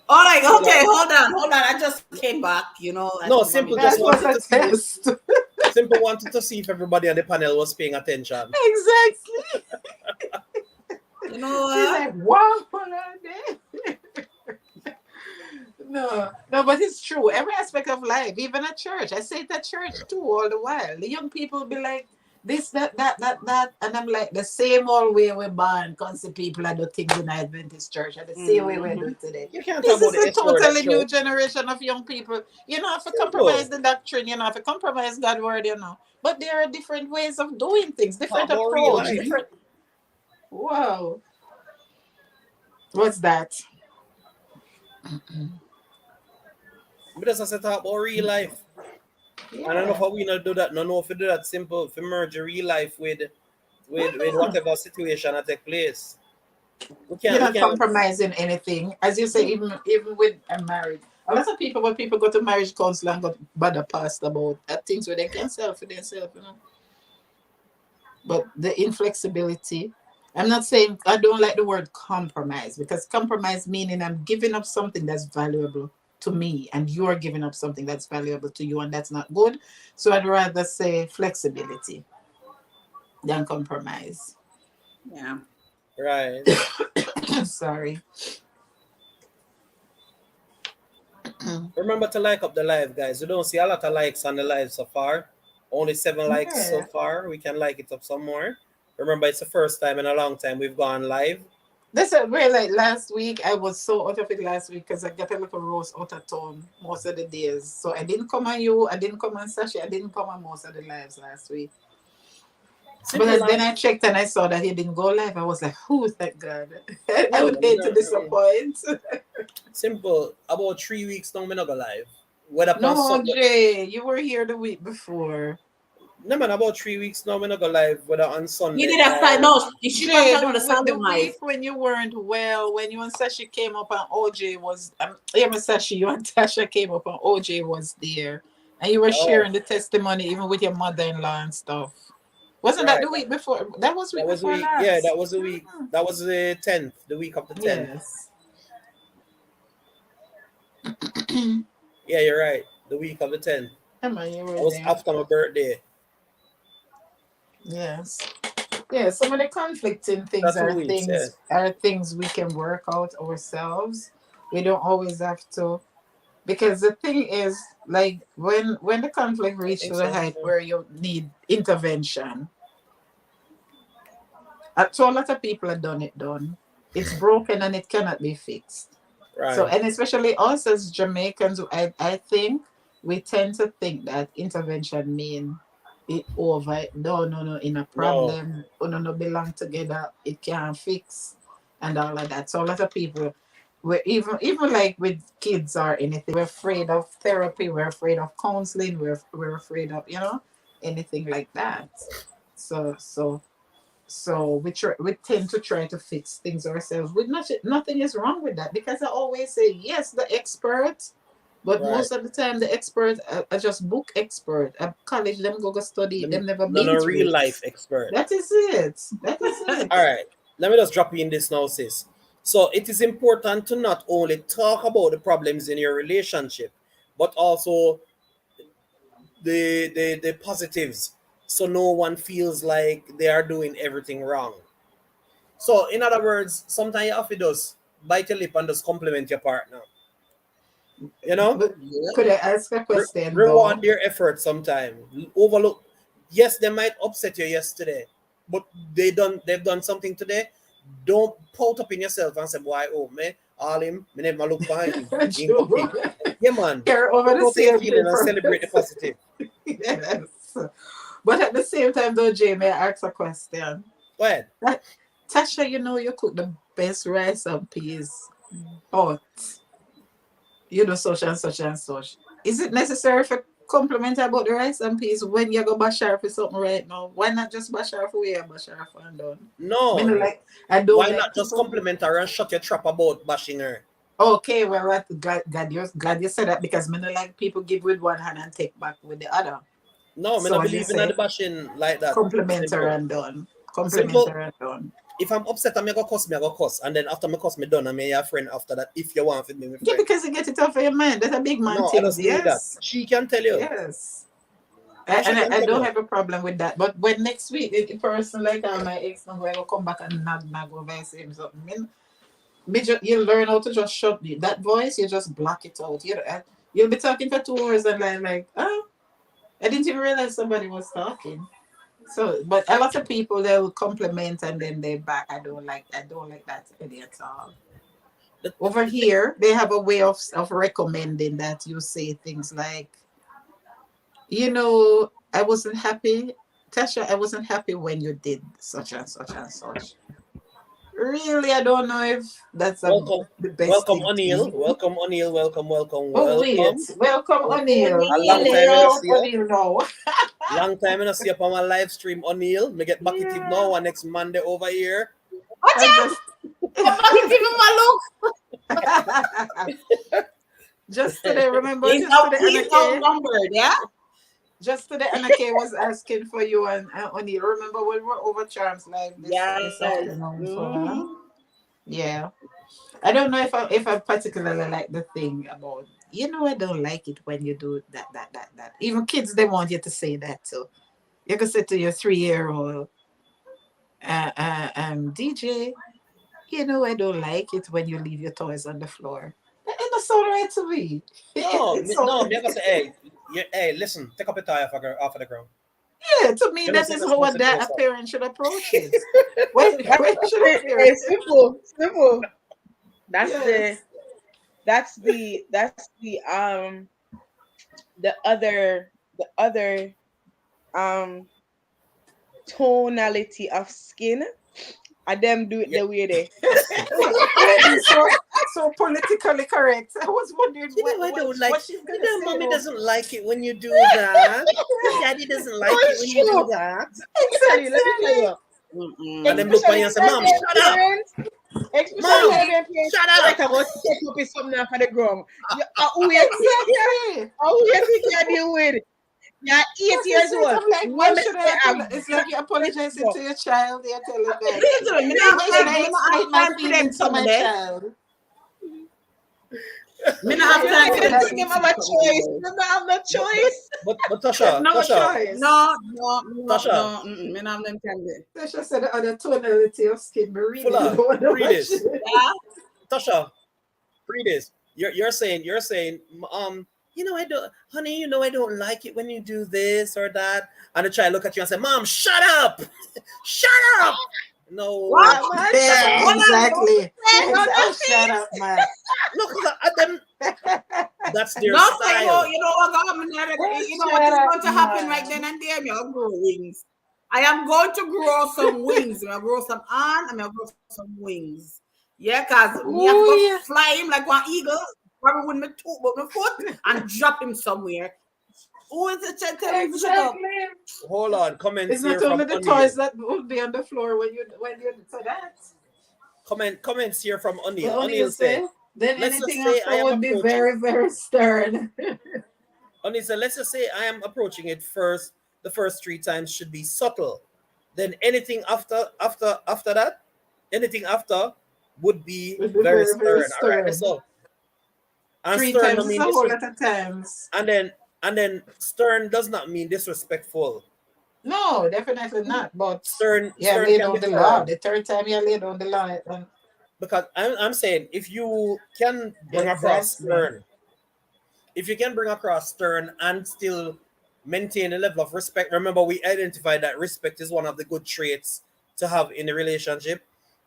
All right. Fuller. Okay. Hold on. I just came back. I No, think my Simple meeting. just That was wanted a to see if test. Simple wanted to see if everybody on the panel was paying attention. Exactly. You know She's what? like, wow, no, but it's true. Every aspect of life, even at church. I say it at church too all the while. The young people be like, this, that. And I'm like, the same old way we're born, constant people I do things in the Adventist church, and the same way we do Mm-hmm. it today. You can't talk This about is the a S word at totally new church. generation of young people. You know, if you compromise Simple. the doctrine, if you compromise God's word, But there are different ways of doing things, Talk different about real approach, life. different. Wow. What's that? But just as I talk about real life. And I know Yeah. how we not do that. No, no, if you do that simple, if you merge real life with whatever situation that take place. We You're can't we not can't compromising anything. As you say, even with a marriage. A lot of people, when people go to marriage counselor and got bother past about things where they can sell for themselves. But the inflexibility, I'm not saying I don't like the word compromise because compromise meaning I'm giving up something that's valuable to me and you're giving up something that's valuable to you and that's not good. So I'd rather say flexibility than compromise. Yeah. right. Sorry. Remember to like up the live, guys. We don't see a lot of likes on the live so far. Only 7 likes so Yeah. far. We can like it up some more. Remember, it's the first time in a long time we've gone live. That's a way like last week. I was so out of it last week because I got a little roast out of town most of the days. So I didn't come on you. I didn't come on Sashi. I didn't come on most of the lives last week. But Simple then last I checked and I saw that he didn't go live. I was like, "Who? Thank God." I yeah, would man, hate to disappoint. simple. About 3 weeks now, we not go live. Whether upon No, Sunday. Jay, you were here the week before. No man, about 3 weeks now, we not go live. Whether on You Sunday did a fight. or No, she was Jay, talking about the the salon week knife. when you weren't well, when you and Sashi came up and OJ was, yeah, Sashi, you and Tasha came up and OJ was there. And you were oh sharing the testimony even with your mother-in-law and stuff. Wasn't that right. the week before? That was That week was a before week. Yeah, last. that was a week. Mhm. That was the 10th, the week of the 10th. Yes. Yeah, you're right. The week of the 10th. Emma, you That were was there. after my birthday. Yes. Yeah, some of the conflicting things That's are 2 weeks, yeah. things we can work out ourselves. We don't always have to, because the thing is, like when the conflict I reaches think to the so. height Yeah. where you need intervention, so a lot of people have done. It's broken and it cannot be fixed. So, Right. and especially us as Jamaicans, I think we tend to think that intervention mean it over. No, in a No. problem, no belong together, it can't fix, and all of that. So a lot of people, we're even like with kids or anything, we're afraid of therapy, we're afraid of counseling, we're afraid of anything like that. So we tend to try to fix things ourselves. With nothing is wrong with that because I always say yes, the expert, but Right. most of the time the expert are just book expert. At college, them go study, No, them never no, been no through real it. life expert. That is it. That is All it. right. Let me just drop you in this now, sis. So it is important to not only talk about the problems in your relationship, but also the positives. So no one feels like they are doing everything wrong. So in other words, sometimes you have to do bite your lip and just compliment your partner. You know, But could I ask a question reward though? their effort sometime. Overlook. Yes, they might upset you yesterday, but they've done something today. Don't pout up in yourself and say, "Boy, oh man, all him, me never look behind him. He ain't True. okay." Yeah, man. Carry over Put the out your same feeling thing and for celebrate the positive. yes. But at the same time though, Jamie, I ask a question. Go ahead. Tasha, you know you cook the best rice and peas, but you know such and such and such. Is it necessary for compliment about the rice and peas when you go bashar for something right now? Why not just bashar for where bashar for and done? Me no No. like I don't Why like not just people. compliment her and shut your trap about bashing her? Okay, well, glad you said that because me no like people give with one hand and take back with the other. No, me So not as you believe in the say, bashing like that. compliment her Simple. and done. Compliment Simple. her and done. If I'm upset, I'm gonna cuss, me I go cuss. And then after me cuss, me done, I'm your friend after that. If you want to be my Yeah, friend. because you get it off of your mind. That's a big man No, I thing. just need that. Yes. She can tell you. Yes. Tasha And can I tell don't you. have a problem with that. But when next week, the person like my ex now will come back and nag over and say something, you learn how to just shut that voice, you just block it out. You'll be talking for 2 hours and like, oh, I didn't even realize somebody was talking. So, but a lot of people they will compliment and then they back. I don't like that really at all. Over The thing, here, they have a way of recommending that you say things like, I wasn't happy, Tasha. I wasn't happy when you did such and such and such. Really, I don't know if that's welcome, the best welcome thing to O'Neill. do. Welcome O'Neill. Welcome, welcome, Oh wait, welcome. welcome O'Neill. A long time I don't Hello, see you. O'Neill. No. Long time I don't see you on my live stream, O'Neill. Me get back at it Yeah. now and next Monday over here. I just just today, remember, He's just today, he's Anake. outnumbered, yeah? Just today, Anake was asking for you and O'Neill. Remember when we were over Charms Live this Yes. afternoon? So, Mm-hmm. yeah. I don't know if I particularly like the thing about I don't like it when you do that. Even kids they want you to say that. So you can say to your 3-year-old, DJ, I don't like it when you leave your toys on the floor. It doesn't sound right to me. No, It's so me gonna say, hey, listen, take up your tie off of the ground. yeah, to me You know, that say is that's how supposed to do a so. parent should approach it. When should a Hey, parent? simple. That's Yes. the other um tonality of skin. And them do it Yeah. the way they. Why be so politically correct? I was wondering I don't like. what she's gonna say. Mommy Though. doesn't like it when you do that. Daddy doesn't like it when you do True. that. Let me tell you. Mm-mm. And then look by you and say, "Mom, shut up, Especially Mom, Caribbean parents, shut right up." about set up with something off of the ground. Exactly. How you think you deal with? You're 8 That's years just it. old. I'm like, why Let me should say I I'm apologize? It's like you're apologizing to your child. You're telling them, Listen, why should I explain my for them feelings to my someday. child? Me not you have don't time for think that. him have a choice. You don't have no choice. But There's Tasha, no Tasha, choice. No, Tasha, Me not have them time there. Tasha said the other tonality of skin, but really Fuller, don't want to read watch this. it. Yeah. Tasha, read this. You're saying, I don't, honey, I don't like it when you do this or that. And the child look at you and say, Mom, shut up, shut up. No, What? Man, Yeah, Hold on, exactly. don't Oh, shut up, man. no, because them, that's their no, say, style. you know what, you know what is going to happen right then and there. Me, I'll grow wings. I am going to grow some wings. I'm going to grow some arms. I'm going to grow some wings. Yeah, because me have to go fly him like one eagle, probably with my foot, and drop him somewhere. Who is it? Tell me to shut up. Exactly. Hold on, comments It's here not only from the O'Neill. toys that will be on the floor when you so that. Comments here from O'Neill. What O'Neill said, then let's just anything say I after am would be approaching. very, very stern. O'Neill said, let's just say I am approaching it first. The first 3 times should be subtle. Then anything after that, anything after would be Would be very very, very stern. All right, stern. so and 3 stern times don't is mean a whole disrespect. lot of times. And then stern does not mean disrespectful. No, definitely not. But Stern lay can be down the law. firm. The third time you lay down the law. because I'm saying if you can bring across Exactly. stern, if you can bring across stern and still maintain a level of respect. Remember, we identified that respect is one of the good traits to have in a relationship.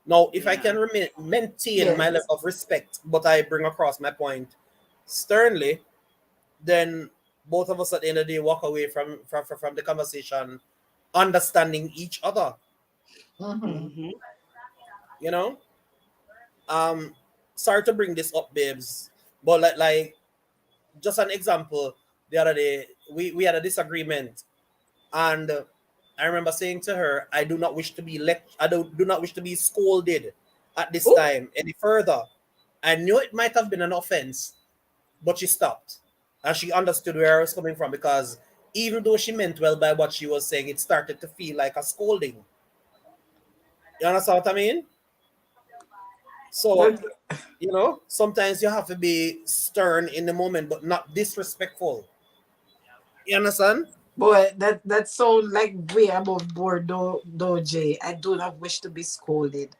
Now, if I Yeah. can maintain my Yes. level of respect, but I bring across my point sternly, then both of us at the end of the day walk away from the conversation understanding each other. Mm-hmm. Mm-hmm. You know, um, sorry to bring this up, babes, but just an example. The other day, we had a disagreement, and I remember saying to her, "I do not wish to be I do not wish to be scolded at this Oh, time any further." I knew it might have been an offense, but she stopped, and she understood where I was coming from because even though she meant well by what she was saying, it started to feel like a scolding. You understand what I mean? So, but sometimes you have to be stern in the moment, but not disrespectful. You understand? boy, that sounds like way above board, though, Jay. I do not wish to be scolded.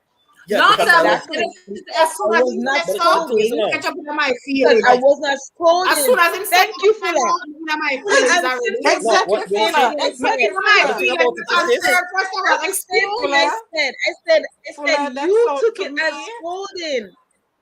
Yeah, No, because sir, I was. but Exactly. as I soon as was he not said But so, the thing is, you scolding catch up with my because feelings. I was not As soon scolding. as him said Thank you, I'm Fuller. in my Fuller, feelings I'm already. simply no, Exactly, what you saying see. Fuller. what I Make Exactly, it said. my But the Fuller. thing feelings about it is because this. first of I'm all, saying what excuse I me. Fuller. said. I said Fuller, that you sound took to it as me. scolding.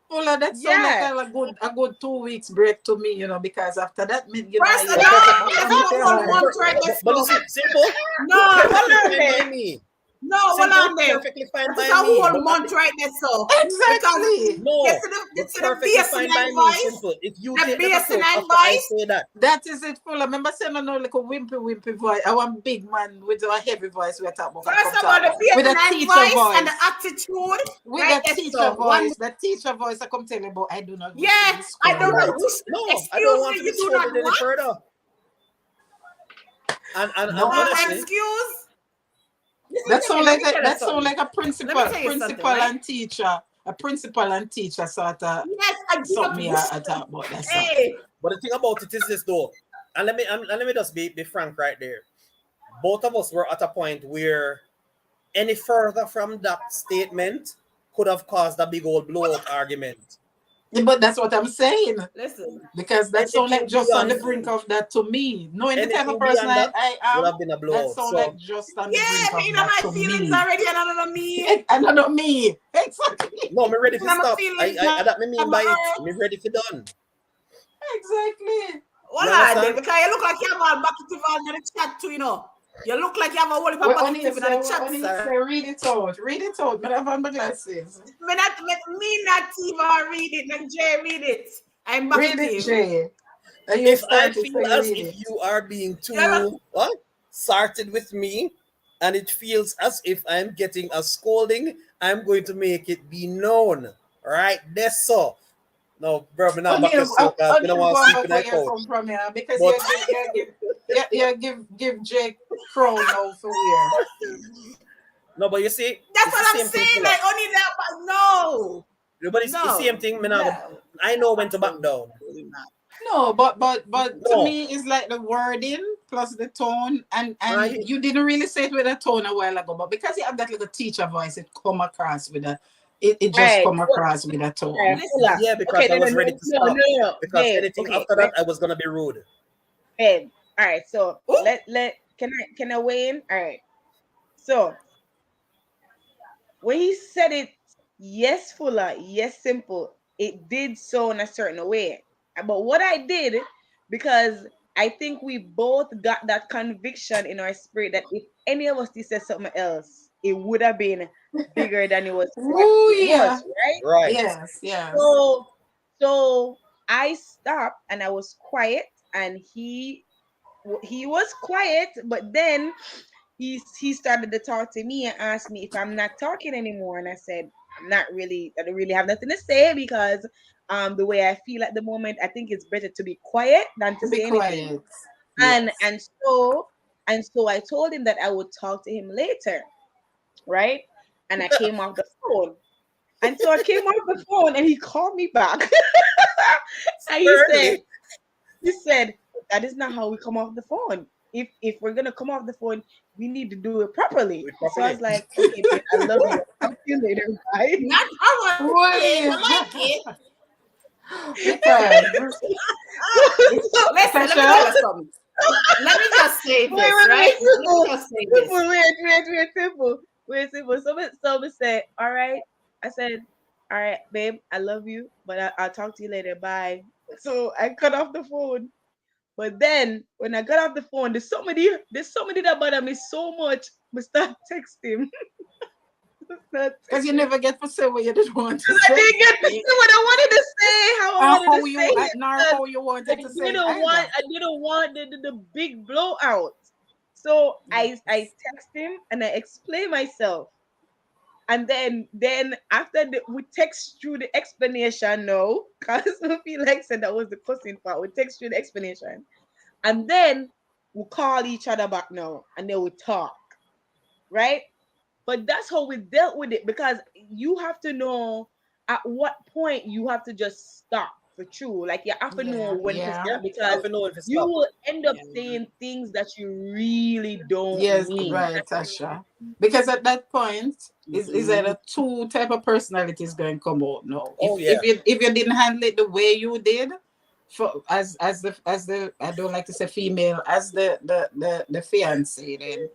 Fuller, that sound like Yeah. a good 2 weeks break to me, because after that, First, you no, have to come back that's on not the one line. month right there, But you so. see, simple, No, hold perfectly on fine by there. me. No, hold Simple, on there. perfectly fine That is by a me. whole But month right there, so. Because Exactly. no, it's but the perfectly fine by baseline me. voice. Simple. If you The take that approach baseline after I voice. say that, That is it, Fuller. Remember saying no like a wimpy voice. I want big man with a heavy voice we're talking about. I First come of all, talk the about. With a baseline teacher voice and the voice. attitude With right the there, teacher so. voice. The teacher voice I come tell you about. I do not wish to Yeah, be I do not scolded. wish. no, I don't Excuse want me, to be you do not scolded any what? further. And No. honestly, Excuse. Listen That to me. sound Let like me tell you something. a Let me tell you something, principal right? and teacher. A principal and teacher sort of Yes, I do not something wish. I talk about that stuff. Hey, but the thing about it is this though, and let me just be frank right there. Both of us were at a point where any further from that statement could have caused a big old blowout argument. Yeah, but that's what I'm saying. listen, Because that sound like Anything just on the beyond brink listen. of that to me. Knowing the type of anything person beyond that I would am, have been a that blowout. sound like So just on the Yeah, brink me of know that my to feelings me. already, and I don't know me. And not me. Exactly. no, me ready Me to know my stop. feelings. That me mean I'm by it. hurt. Me ready for done. Exactly. You Hold on there, understand? because you look like you have all bucket on the chat too, you know. You look like you have a whole heap of What bucket do you in the say? chat, What do you sir. say? Read it out. Read it out. But I have my glasses. Me not even read it. Let Jay read it. I'm Read bucket it, him. Jay. And you If I started, so feel you as read if it. you are being Yeah, too what sarted with me, and it feels as if I'm getting a scolding, I'm going to make it be known. Right? That's so. No, bro, me not back your soul because me don't O'Neill want to going sleep back in where that you're couch. from here because But give Jake crown now for wear. no, but you see, that's it's the what I'm same thing, saying. fella. Like only that, but no, But it's the same no, thing. no. I know when to back down. Absolutely not. No, but to No, me it's like the wording plus the tone and I you didn't really say it with a tone a while ago, but because you have that little teacher voice, it come across with a it All just right. come across with a All right. tone. Fuller. Listen, yeah, Okay. because I No. No. was No. ready to No. stop. No. No. Because Babe. anything Okay. after that, I was gonna be rude. Babe. All right. So oh, let can I weigh in? All right. So when he said it, yes, Fuller, yes, simple, it did sound a certain way. But what I did, because I think we both got that conviction in our spirit that if any of us did say something else, it would have been bigger than it was what Oh it yeah. was, right? Right. Yes. So I stopped and I was quiet, and he was quiet, but then he started to talk to me and asked me if I'm not talking anymore, and I said I'm not really. I don't really have nothing to say because the way I feel at the moment, I think it's better to be quiet than to Be say anything. quiet. And Yes. and so and so I told him that I would talk to him later, right? And I came off the phone. And so I came off the phone and he called me back. And Thirdly, he said, that is not how we come off the phone. If we're gonna come off the phone, we need to do it properly. do it So I was properly. like, okay, babe, I love you. I'm you later. Bye. Not our kid. I like it. Because Listen, let me tell you something. Let me just say this, right? Let me just say this. Simple. Somebody said, all right. I said, all right, babe, I love you, but I'll talk to you later. Bye. So I cut off the phone. But then when I got off the phone, there's somebody that bother me so much. We start texting. because you never get to say what you didn't want to I say. didn't get to say what I wanted to say, how I wanted to say it. Nor how you wanted to say it either. I didn't want the big blowout. So I text him and I explain myself. And then after we text through the explanation now, because Felix said that was the cussing part. We text through the explanation. And then we call each other back now and then we talk. Right? But that's how we dealt with it, because you have to know at what point you have to just stop for true. Like you have to know when to stop, because you will end up saying things that you really don't mean. Right, Tasha. Because at that point, is there a two type of personalities going to come out now? If you didn't handle it the way you did, for as the I don't like to say female, as the fiance, then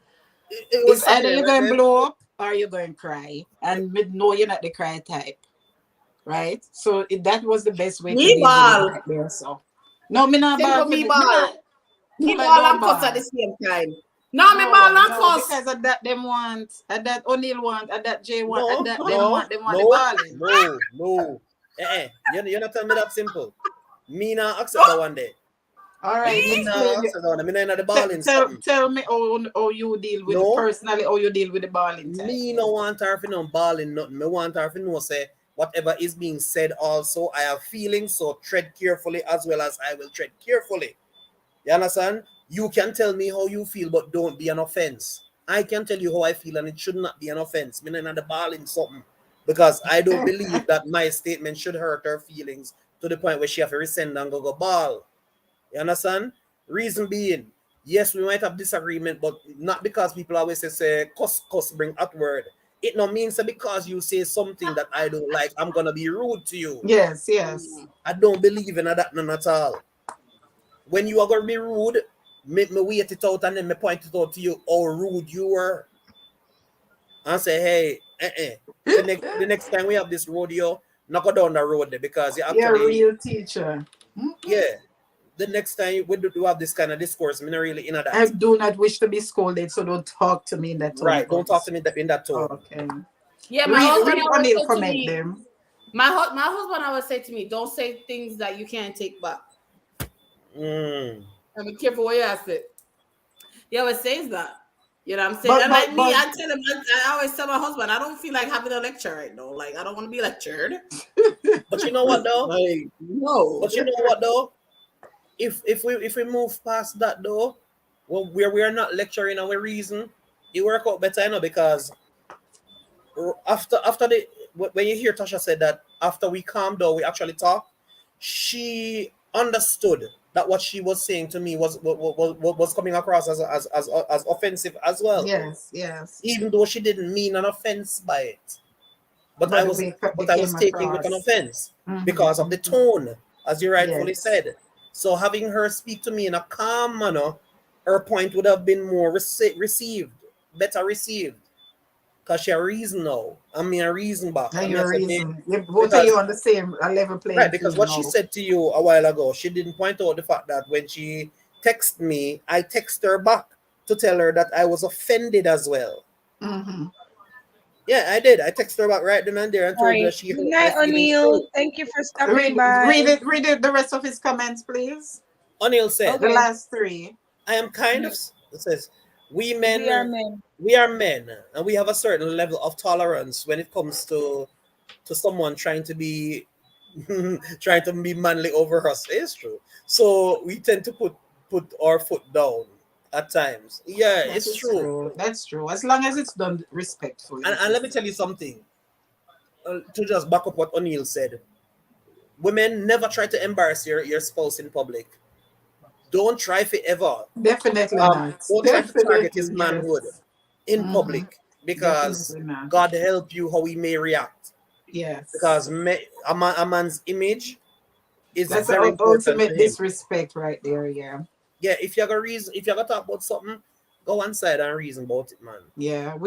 it's either you're going to blow up or you're going to cry, and no, you're not the cry type, right? So that was the best way to deal with it right there. So no, me not ball. Me ball and cuss at the same time. No, me ball and cuss. Because at that them want, at that O'Neil want, at that Jay want, at that them want the balling. No. You're not telling me that simple. Me not accept that one day. All right, tell me how you deal with personally, how you deal with the balling time. Me no want her for no balling nothing. Me want her for no say whatever is being said also. I have feelings, so tread carefully as well as I will tread carefully. You understand? You can tell me how you feel, but don't be an offense. I can tell you how I feel, and it should not be an offense. Me not the balling something, because I don't believe that my statement should hurt her feelings to the point where she have to resend and go ball. You understand? Reason being, yes, we might have disagreement, but not because people always say cuss bring outward. It no means that because you say something that I don't like, I'm gonna be rude to you. Yes. I don't believe in that none at all. When you are gonna be rude, me wait it out and then me point it out to you how rude you were. And say, hey, the next time we have this rodeo, not go down the road there, because you're a real teacher. Yeah. The next time we do have this kind of discourse, I'm not really in that. I do not wish to be scolded, so don't talk to me in that tone. Right, don't talk to me in that tone. Okay. Yeah, my husband always say to me, them. My husband always say to me, don't say things that you can't take back. And be careful what you ask it. He always says that. You know what I'm saying? I tell him, I always tell my husband, I don't feel like having a lecture right now. Like, I don't want to be lectured. But you know what though? No. But you know what though? If we move past that though, well, we are not lecturing our reason, it work out better, you know, because after when you hear Tasha said that after we calmed down, we actually talked, she understood that what she was saying to me was coming across as offensive as well. Yes. Even though she didn't mean an offense by it, but I was taking it an offense because of the tone, as you rightfully said. So having her speak to me in a calm manner, her point would have been more better received. Because she a reason now. I mean a reason back. And your reason. Both of you on the same level playing. Right, because what she said to you a while ago, she didn't point out the fact that when she texted me, I text her back to tell her that I was offended as well. Yeah, I did. I texted her back right then and there and told her she. Good night, O'Neil. Thank you for stopping by. Read the rest of his comments, please. O'Neil said, the last three. I am kind of. It says, we are men, and we have a certain level of tolerance when it comes to someone trying to be manly over us. It's true. So we tend to put our foot down at times. Yeah, it's true. That's true. As long as it's done respectfully. And let me tell you something. To just back up what O'Neil said. Women never try to embarrass your spouse in public. Don't try for ever. Definitely not. Don't try to target his manhood in public. because Definitely not. God help you how he may react. Yes. Because a man's image is That's the very important to ultimate him. disrespect right there, yeah. Yeah, if you got reason, if you got to talk about something, go one side and reason about it, man. Yeah. And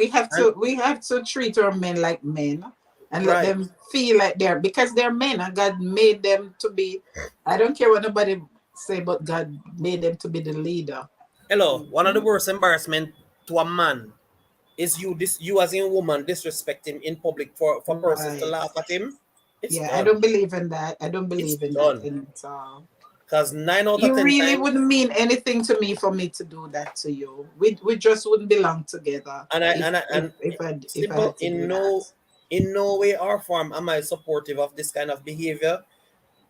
We have to treat our men like men and let right, them feel like they're because they're men and God made them to be, I don't care what nobody say, but God made them to be the leader. hello. One of the worst embarrassment to a man is you as a woman disrespect him in public for persons to Right. laugh at him. It's Yeah, I done. don't believe in that. I don't It's believe in that done. in all. Because 9 out of 10 You really times, wouldn't mean anything to me for me to do that to you. We just wouldn't belong together and I and I, and if I simple had to do that. in no way or form am I supportive of this kind of behavior.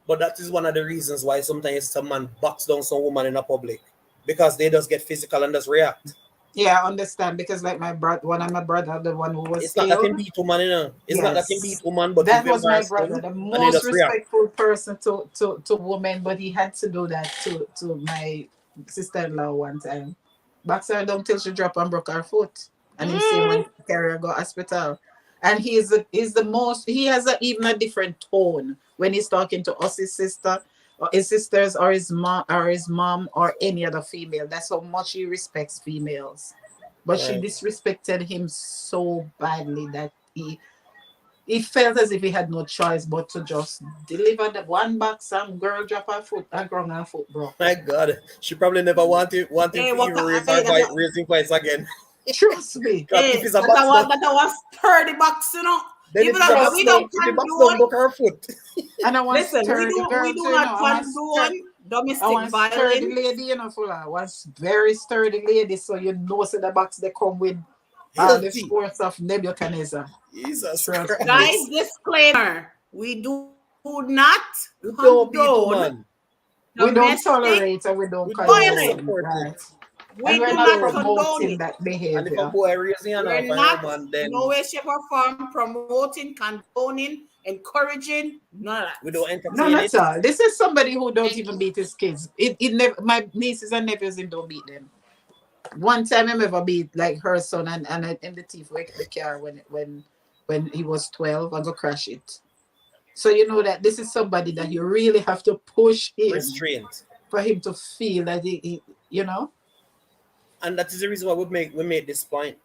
But that is one of the reasons why sometimes some man backs down some woman in a public because they just get physical and just react. Yeah, I understand because like my brother, one of my brother, the one who was It's not that him killed. beat woman, It's not that him beat Yes, woman, but that you've was my embarrassed brother, him the and he most just react. respectful person to women, but he had to do that to my sister-in-law one time. Box her down till she dropped and broke her foot, and him same Mm. one carry her go hospital. And he's the most. He has even a different tone when he's talking to us, his sister, or his sisters, or his mom, or any other female. That's how much he respects females. But she Right. disrespected him so badly that he felt as if he had no choice but to just deliver the one back. Some girl drop her foot, her ground her foot broke. My God, she probably never want him Hey, to what? even raise him voice again. Trust me. Because if Hey, it's a box down, that was 30 bucks, you know. then if Even it's a though box we Trust down, don't me. if the box down condone, broke her foot. And I want listen, sturdy we girl do too, you know. not I want condone I domestic want sturdy violence. lady, you know, full of was very sturdy lady. So you know, so the box they come with the Healthy. force of Nebuchadnezzar. Jesus Trust me. Guys, Christ. disclaimer: we do not We don't beat condone woman. We don't domestic tolerate and we don't We don't violence. condone, support it. right? And We we're do We not not don't. condone promoting it. that And if a behavior. boy raising hand We're off a not, woman, no then way, shape, or form promoting, condoning, encouraging, none of we don't that. None entertain at it. all. This is somebody who don't Thank even you. beat his kids. It never my nieces and nephews him don't beat them. One time him ever beat like her son and in the thief wrecked the car when he was 12 and go crash it. So you know that this is somebody that you really have to push him Restraint. for him to feel that he you know. And that is the reason why we make this point.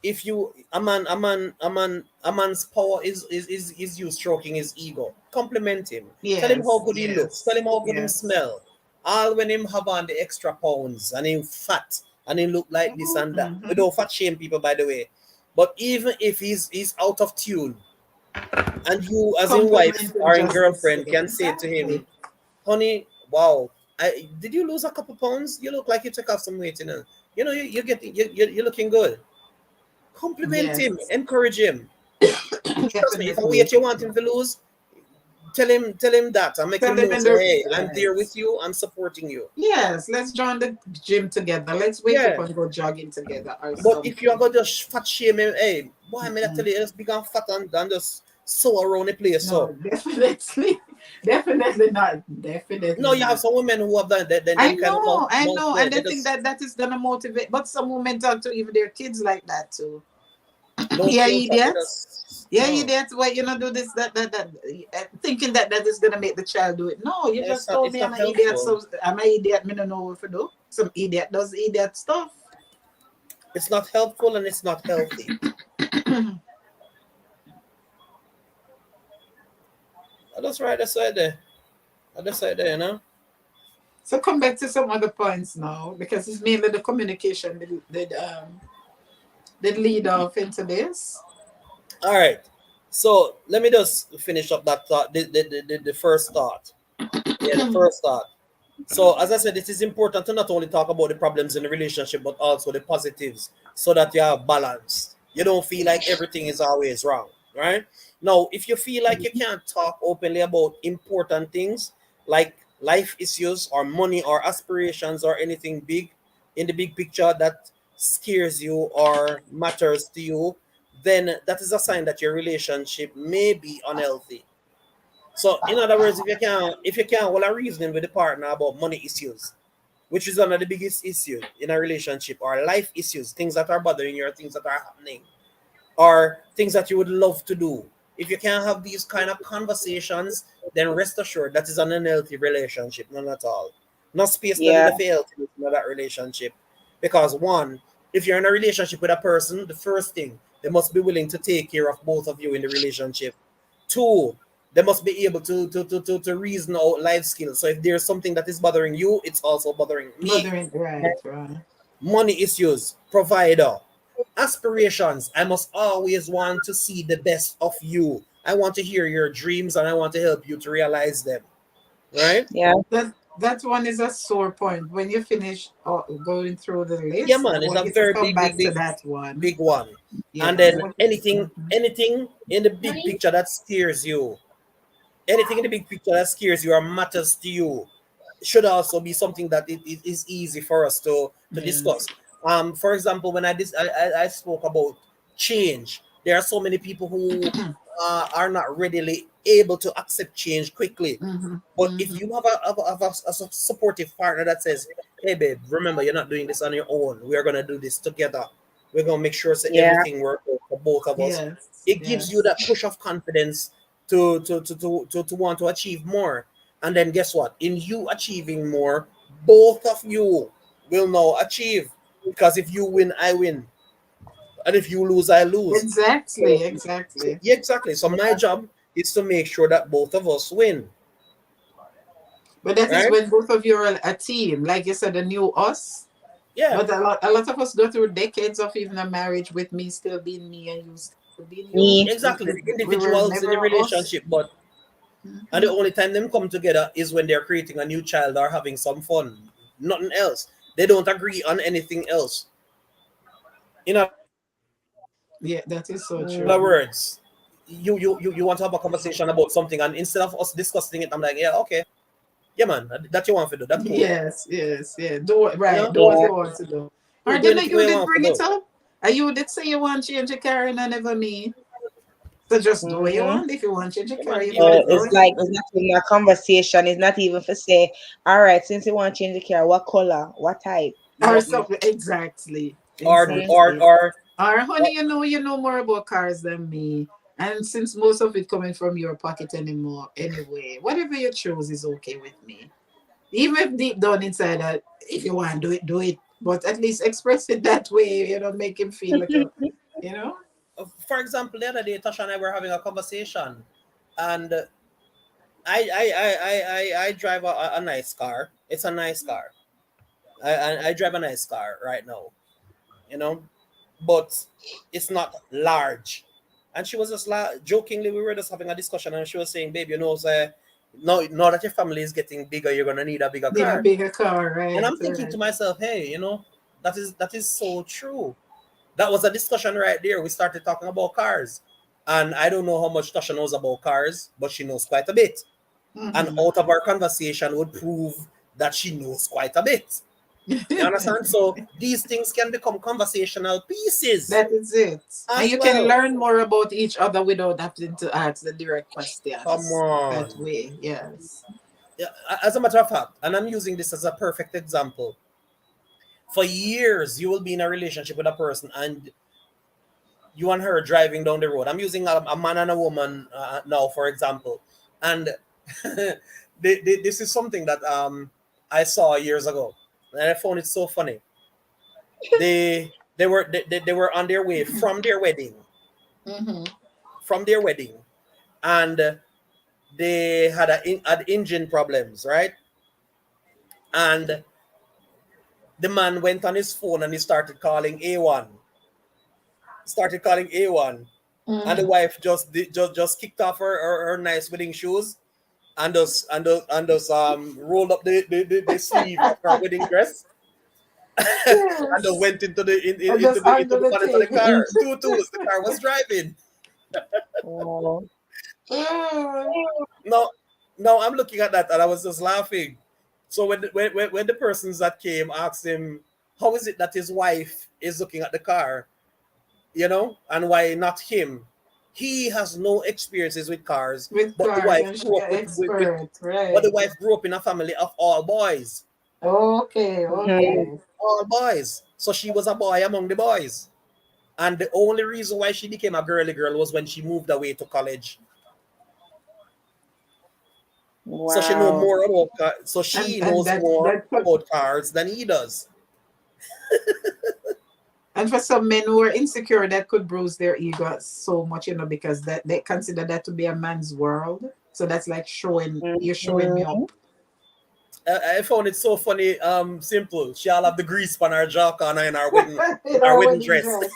If you a man's power is you stroking his ego. Compliment him. Tell him how Yes, good he looks. Tell yes, him how good him yes. smell. All when him have on the extra pounds and him fat and he look like this and that. We Mm-hmm. don't fat shame people, by the way. But even if he's out of tune, and you as in wife Compliment him or in just the girlfriend same. can say to him, Exactly. honey, wow, did you lose a couple pounds? You look like you took off some weight, you're getting you're looking good. Compliment him, Yes, encourage him. Trust me, if a definitely. weight you want him to lose, tell him that and make Tell him them know, in say, the hey, I'm there right. with you, I'm supporting you. Yes, let's join the gym together. Let's wake up Yeah. and go jogging together or But if you are something. gonna just fat shame him, hey, boy, I'm gonna tell Mm-mm. you, just become fat and just so around the place. No, So definitely, definitely not. no, Definitely you have not. some women who have done that, then them kind of I mouth know, there. and They they think just that that is gonna motivate. But some women talk to even their kids like that too. don't Yeah, feel fat, they idiots. just Yeah, no. idiots. Why you not do this, that, thinking that that is gonna make the child do it? No, you It's just not told it's me I'm not an idiot, helpful. so I'm an idiot. Me don't know what to do. Some idiot does idiot stuff. It's not helpful and it's not healthy. I just right aside there. I just right there. So come back to some other points now, because it's mainly the communication that lead off into this. All right. So let me just finish up that thought. The first thought. Yeah, the first thought. So as I said, it is important to not only talk about the problems in the relationship, but also the positives, so that you have balance. You don't feel like everything is always wrong, right? Now, if you feel like you can't talk openly about important things like life issues or money or aspirations or anything big in the big picture that scares you or matters to you, then that is a sign that your relationship may be unhealthy. So, in other words, if you can't hold a reasoning with the partner about money issues, which is one of the biggest issues in a relationship, or life issues, things that are bothering you, or things that are happening, or things that you would love to do. If you can't have these kind of conversations, then rest assured that is an unhealthy relationship, none at all. No space to do Yeah. the fail in that relationship. Because one, if you're in a relationship with a person, the first thing, they must be willing to take care of both of you in the relationship. Two, they must be able to reason out life skills. So if there's something that is bothering you, it's also bothering me. Mothering, right, right. Money issues, provider, aspirations. I must always want to see the best of you. I want to hear your dreams and I want to help you to realize them. Right? Yeah. That one is a sore point. When you finish going through the Yeah, list, I man, it's want a you to very come big, back big, to big, that one. big one. And Yes. then anything in the big picture that scares you, anything in the big picture that scares you or matters to you, should also be something that it is easy for us to Yes. discuss. For example, when I spoke about change, there are so many people who are not readily able to accept change quickly. Mm-hmm. But if Mm-hmm. you have a supportive partner that says, "Hey, babe, remember you're not doing this on your own. We are gonna do this together. We're gonna make sure so Yeah. everything works out for both of us." Yes. It gives you Yes. that push of confidence to want to achieve more. And then guess what? In you achieving more, both of you will now achieve. Because if you win, I win. And if you lose, I lose. Exactly. So, Exactly. yeah, exactly. So my job is to make sure that both of us win. But that is Right? when both of you are a team. Like you said, a new us. Yeah. But a lot of us go through decades of even a marriage with me still being me and you still being you. Me. Exactly. The We were individuals in the never us. relationship, but and the Mhm. only time them come together is when they're creating a new child or having some fun. Nothing else. They don't agree on anything else. In other Yeah, that is so Mm. true. words, you want to have a conversation about something, and instead of us discussing it, I'm like, yeah, okay, yeah, man, that you want to do, that's cool. Yes, yes, yeah. Do it You right. know, Do what Yeah. you want to do. Or do then anything you we did want to bring it do. up. Are you did say you want to change your car and I never me. So just do what you Mm-hmm. want. If you want to change your Yeah, car, man, you deal with gotta it, do It's bro. it. like it's not even a conversation. It's not even for say, all right, since you want to change the car, what color, what type? Or Nothing. something. Exactly. Or Mm-hmm. Exactly. or Or honey, you know more about cars than me. And since most of it coming from your pocket anymore, anyway, whatever you choose is okay with me. Even if deep down inside that, if you want to do it, do it. But at least express it that way, make him feel like a, you know? for example, the other day, Tasha and I were having a conversation, and I drive a nice car. It's a nice car. I drive a nice car right now, you know, but it's not large. And she was just jokingly, we were just having a discussion, and she was saying, "Babe, say, now that your family is getting bigger, you're gonna need a bigger Need a car." bigger car, And right? I'm thinking to Right. myself, hey, that is so true. That was a discussion right there. We started talking about cars, and I don't know how much Tasha knows about cars, but she knows quite a bit. And Mm-hmm. out of our conversation would prove that she knows quite a bit. You understand? So these things can become conversational pieces That is it. And as you can well. learn more about each other without having to ask the direct Come questions. That on. way, yes. Yeah, as a matter of fact, and I'm using this as a perfect example. For years, you will be in a relationship with a person, and you and her driving down the road. I'm using a man and a woman now, for example, and this is something that I saw years ago, and I found it so funny. They were on their way Mm-hmm. from their wedding, and they had engine problems, right? And the man went on his phone and he started calling A1, and the Mm. wife just kicked off her nice wedding shoes, and just rolled up the sleeve of her wedding dress, and then Yes. went into the in, in- I into just the into under the the bonnet of the thing. car. Tutus, the car was driving. Oh. Mm. Now, now I'm looking at that and I was just laughing. So when the persons that came asked him, how is it that his wife is looking at the car, and why not him? He has no experiences with cars, With but the cars, wife and she grew up an expert, but the right? wife grew up in a family of all boys. Okay, Mhm. okay. all boys. So she was a boy among the boys. And the only reason why she became a girly girl was when she moved away to college. So she know Wow. more about so she And knows more that about cards than he does. and for some men who are insecure, that could bruise their ego so much, because that they consider that to be a man's world. So that's like you're showing me Mhm. up. I found it so funny, simple. She all have the grease on her jaw corner in In our our wedding wedding dress. dress.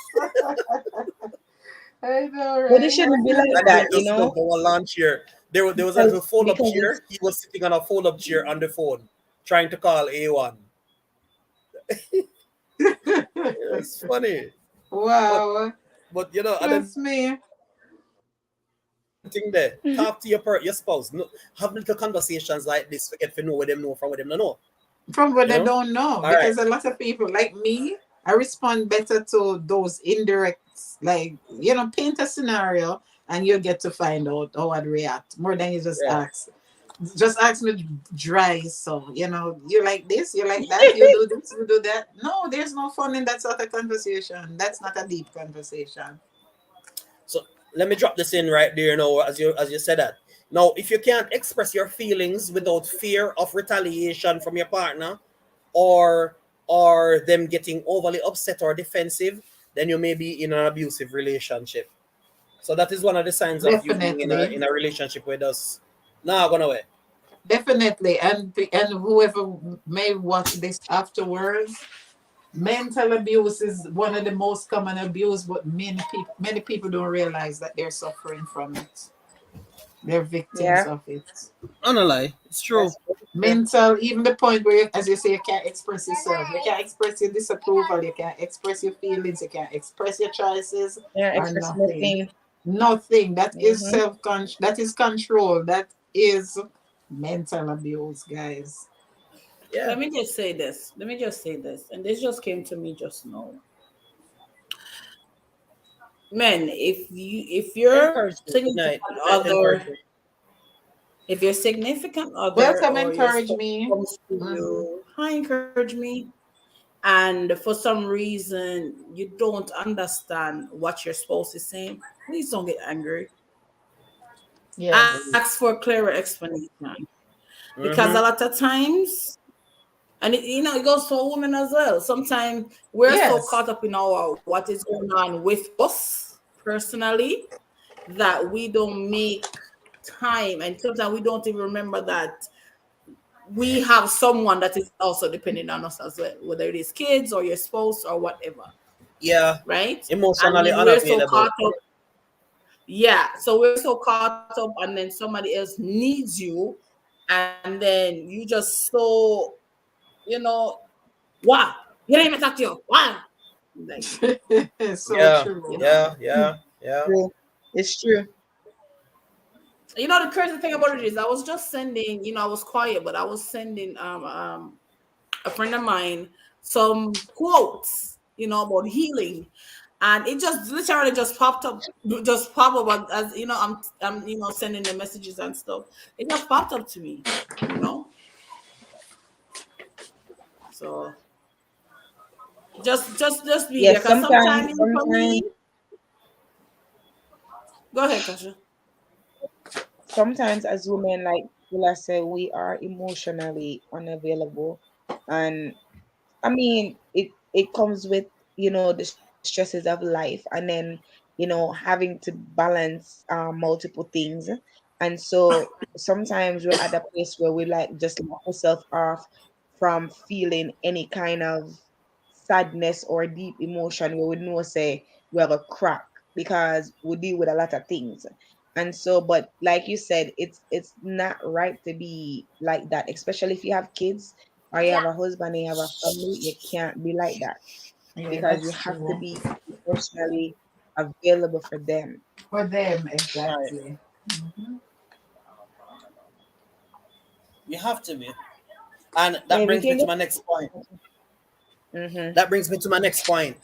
I know, But it right? shouldn't be like And that, then just go a launch chair. There was a little fold up because it's chair. He was sitting on a fold up chair on the phone, trying to call A1. It's funny. But Wow. and then Trust me. thing there, talk to your spouse. No, have little conversations like this to get to know what them know from what them don't know. From what You I know? don't know, All right. because a lot of people like me, I respond better to those indirect, like, paint a scenario and you get to find out how I'd react more than you just Yeah. ask. Just ask me dry. So, you like this, you like that, you do this, you do that. No, there's no fun in that sort of conversation. That's not a deep conversation. So let me drop this in right there now as you said that. Now, if you can't express your feelings without fear of retaliation from your partner or them getting overly upset or defensive, then you may be in an abusive relationship. So that is one of the signs of you being in a Definitely. relationship with us. Nah, gonna away. Definitely. And whoever may watch this afterwards, mental abuse is one of the most common abuse, but many people don't realize that they're suffering from it. They're victims yeah, of it. On a lie, it's true. that's very true. Mental, even the point where, as you say, you can't express yourself. You can't express your disapproval. You can't express your feelings. You can't express your choices Yeah, or express nothing. nothing. Nothing. That is Mm-hmm. self-con. That is control. That is mental abuse, guys. Yeah. Let me just say this. Let me just say this. And this just came to me just now. Men, if your Encourage me. Good night. significant Encourage other, me. if your significant other Welcome, or your encourage spouse me. comes to Hmm. you, hi, encourage me, and for some reason you don't understand what your spouse is saying, please don't get angry. Yes. Ask for clearer explanation. Because a Mm-hmm. lot of times, and it goes for women as well. Sometimes we're so Yes. caught up in our what is going on with us personally that we don't make time, and sometimes we don't even remember that we have someone that is also depending on us as well, whether it is kids or your spouse or whatever, Yeah. right? And Emotionally we're so unavailable. caught up, yeah. So we're so caught up, and then somebody else needs you, and then you just so, you know, why? You didn't even talk to you. Why? Like, So Yeah. you true. know. Yeah. Yeah. Yeah. True. It's true. The crazy thing about it is I was just sending, I was quiet, but I was sending a friend of mine some quotes, about healing. And it just literally just popped up as I'm sending the messages and stuff. It just popped up to me, you know. So just be there, Yes, because sometimes for sometimes, me, go ahead, Kasha. sometimes as women, like Willa said, we are emotionally unavailable, and I mean, it comes with, the stresses of life, and then, having to balance multiple things. And so sometimes we're at a place where we like just lock ourselves off from feeling any kind of sadness or deep emotion where we know say we have a crack because we deal with a lot of things. And so, but like you said, it's not right to be like that, especially if you have kids or you have a husband and you have a family. You can't be like that Yeah, because you that's have to true. be emotionally available for them. For them, Right. exactly. Mhm. You have to be. And Yeah, that we brings me can to get. my next point. Mm-hmm. That brings me to my next point.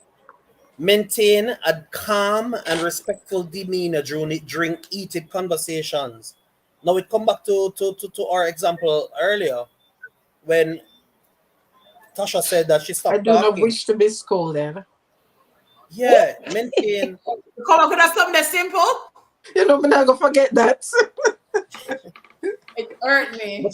Maintain a calm and respectful demeanor during heated conversations. Now we come back to our example earlier when Tasha said that she I stopped do not talking. wish to be scolded. Yeah, maintain. Come on, could have something that's simple? You know, I'm not gonna forget that. It hurt me.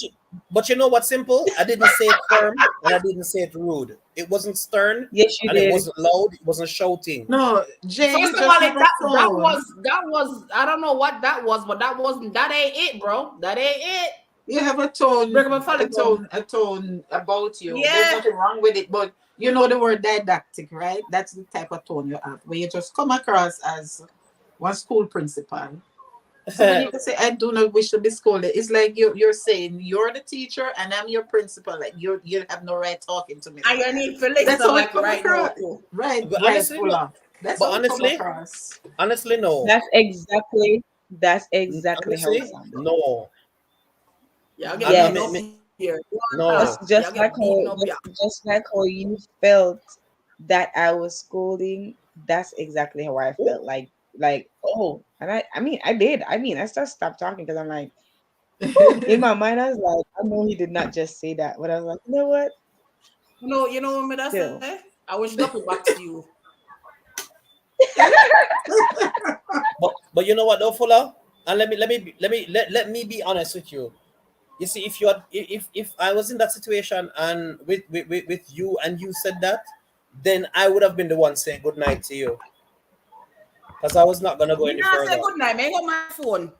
But you know what's simple? I didn't say it firm and I didn't say it rude. It wasn't stern Yes, you and it did. wasn't loud. It wasn't shouting. No, Jay, you First of just all, have a that tone. was I don't know what that was, but that ain't it, bro. That ain't it. You have a tone, Break up and a tone about you. There's Yeah. nothing wrong with it, but you know the word didactic, right? That's the type of tone you have, where you just come across as one school principal. So when you say, "I do not wish to be scolded," it's like you're saying you're the teacher and I'm your principal. Like you have no right talking to me. And you need to listen That's how it like come right now across. too. Right, But right, honestly, full no. on. That's But how it come across. honestly, no. That's exactly how it Honestly, sounded. no. Y'all get I'm not. beaten Yes. up here. Go on, No. Tara. Just Y'all just like get beaten how up here. just like how you felt that I was scolding, that's exactly how I felt. Like, oh, and I mean I did. I mean I just stopped talking because I'm like, in my mind I was like, I know he did not just say that, but I was like, you know what? You know what me that Still. say? I wish double box you. But you know what though, Fuller? And let me be honest with you. You see, if you had, if I was in that situation and with you and you said that, then I would have been the one saying good night to you. Because I was not gonna go Me any not say further. good night. Me got my phone.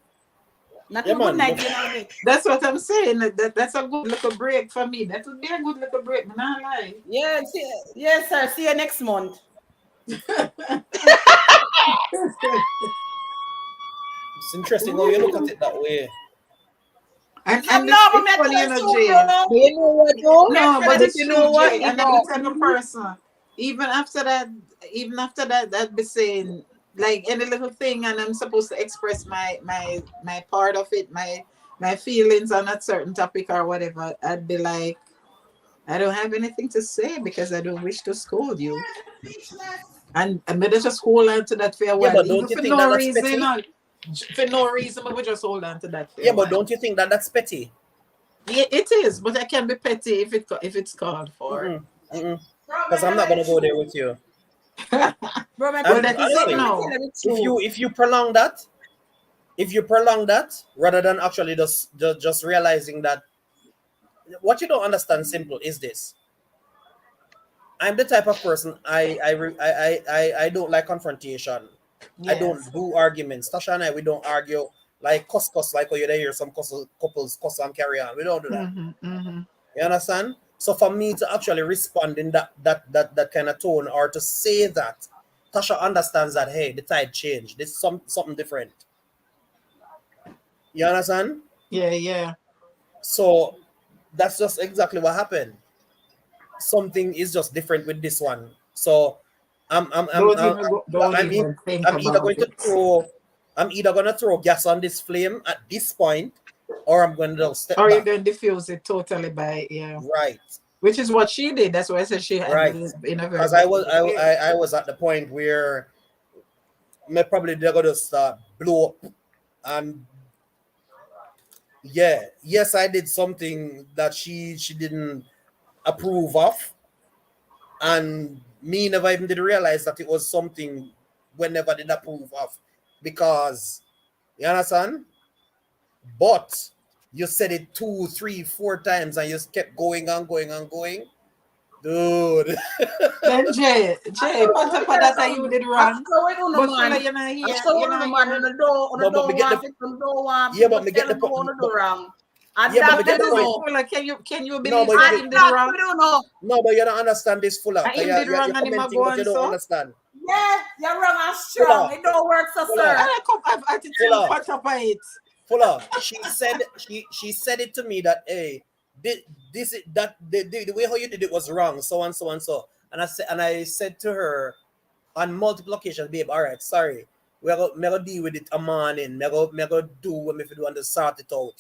Not Yeah, no good man. night. You know it. That's what I'm saying. That's a good little break for me. That would be a good little break. Not lie. Yes, sir. See you next month. It's interesting how you look at it that way. And Yeah, and no, this but it's me funny, tell you the know, truth, Jay. But you know what though? No, but But it's you true, know what? Jay. You And I'm the know, type of person. Even after that, that be saying like any little thing, and I'm supposed to express my part of it, my feelings on a certain topic or whatever. I'd be like, I don't have anything to say because I don't wish to scold you. And I better just hold on to that for a Yeah, while, but even don't you for think no that that's reason. petty? For no reason, I would just hold on to that for Yeah, a but while. don't you think that that's petty? Yeah, it is, but I can be petty if it's called for. Mm-mm, mm-mm. Because I'm not gonna go there with you. Bro, me Well, And tell that is it honestly, me now. tell you the if truth. you prolong that, rather than actually just realizing that what you don't understand simple is this. I'm the type of person I don't like confrontation. I Yes. don't do arguments. Tasha and I, we don't argue like cuss like how you hear some couples cuss and carry on. We don't do that. Mm-hmm, mm-hmm. You understand? So for me to actually respond in that kind of tone or to say that, Tasha understands that hey, the tide changed. This is something different. You understand? Yeah, yeah. So that's just exactly what happened. Something is just different with this one. So I'm I'm I'm Don't I'm, even don't I'm, even think I'm either about going to it. throw I'm either gonna throw gas on this flame at this point, or I'm going to step Or you're back. going to diffuse it totally by Right, which is what she did. That's why I said she right. handled it in a very Because I was mature way. I was at the point where me probably they're gonna start blow up, and yeah, yes, I did something that she didn't approve of, and me never even did realize that it was something we never did approve of, because you understand. But you said it two, three, four times, and you just kept going on, going on, going, dude. Then Jay, put up for that you did wrong. After we do no But fella, man. After we you're do no not man here. on the door, But me get one the fix the door one yeah, people but me get tell the them do on the door wrong. And yeah, but that me we get the do point. know. Fella, can you No, believe but that you, him And did that wrong? we do know. no, but you don't understand this fuller. And Cause him did wrong you're and him a commenting, go but you on don't so. understand. Yeah, you're wrong and strong. Fuller, It don't work so, fuller, And sir. I come have attitude fuller, put up on it. fuller. She said it to me that hey, this is that the way how you did it was wrong, so and so and so. And I said to her on multiple occasions, babe, all right, sorry. Me go deal with it a morning. Me go do what me fi do and just sort it out.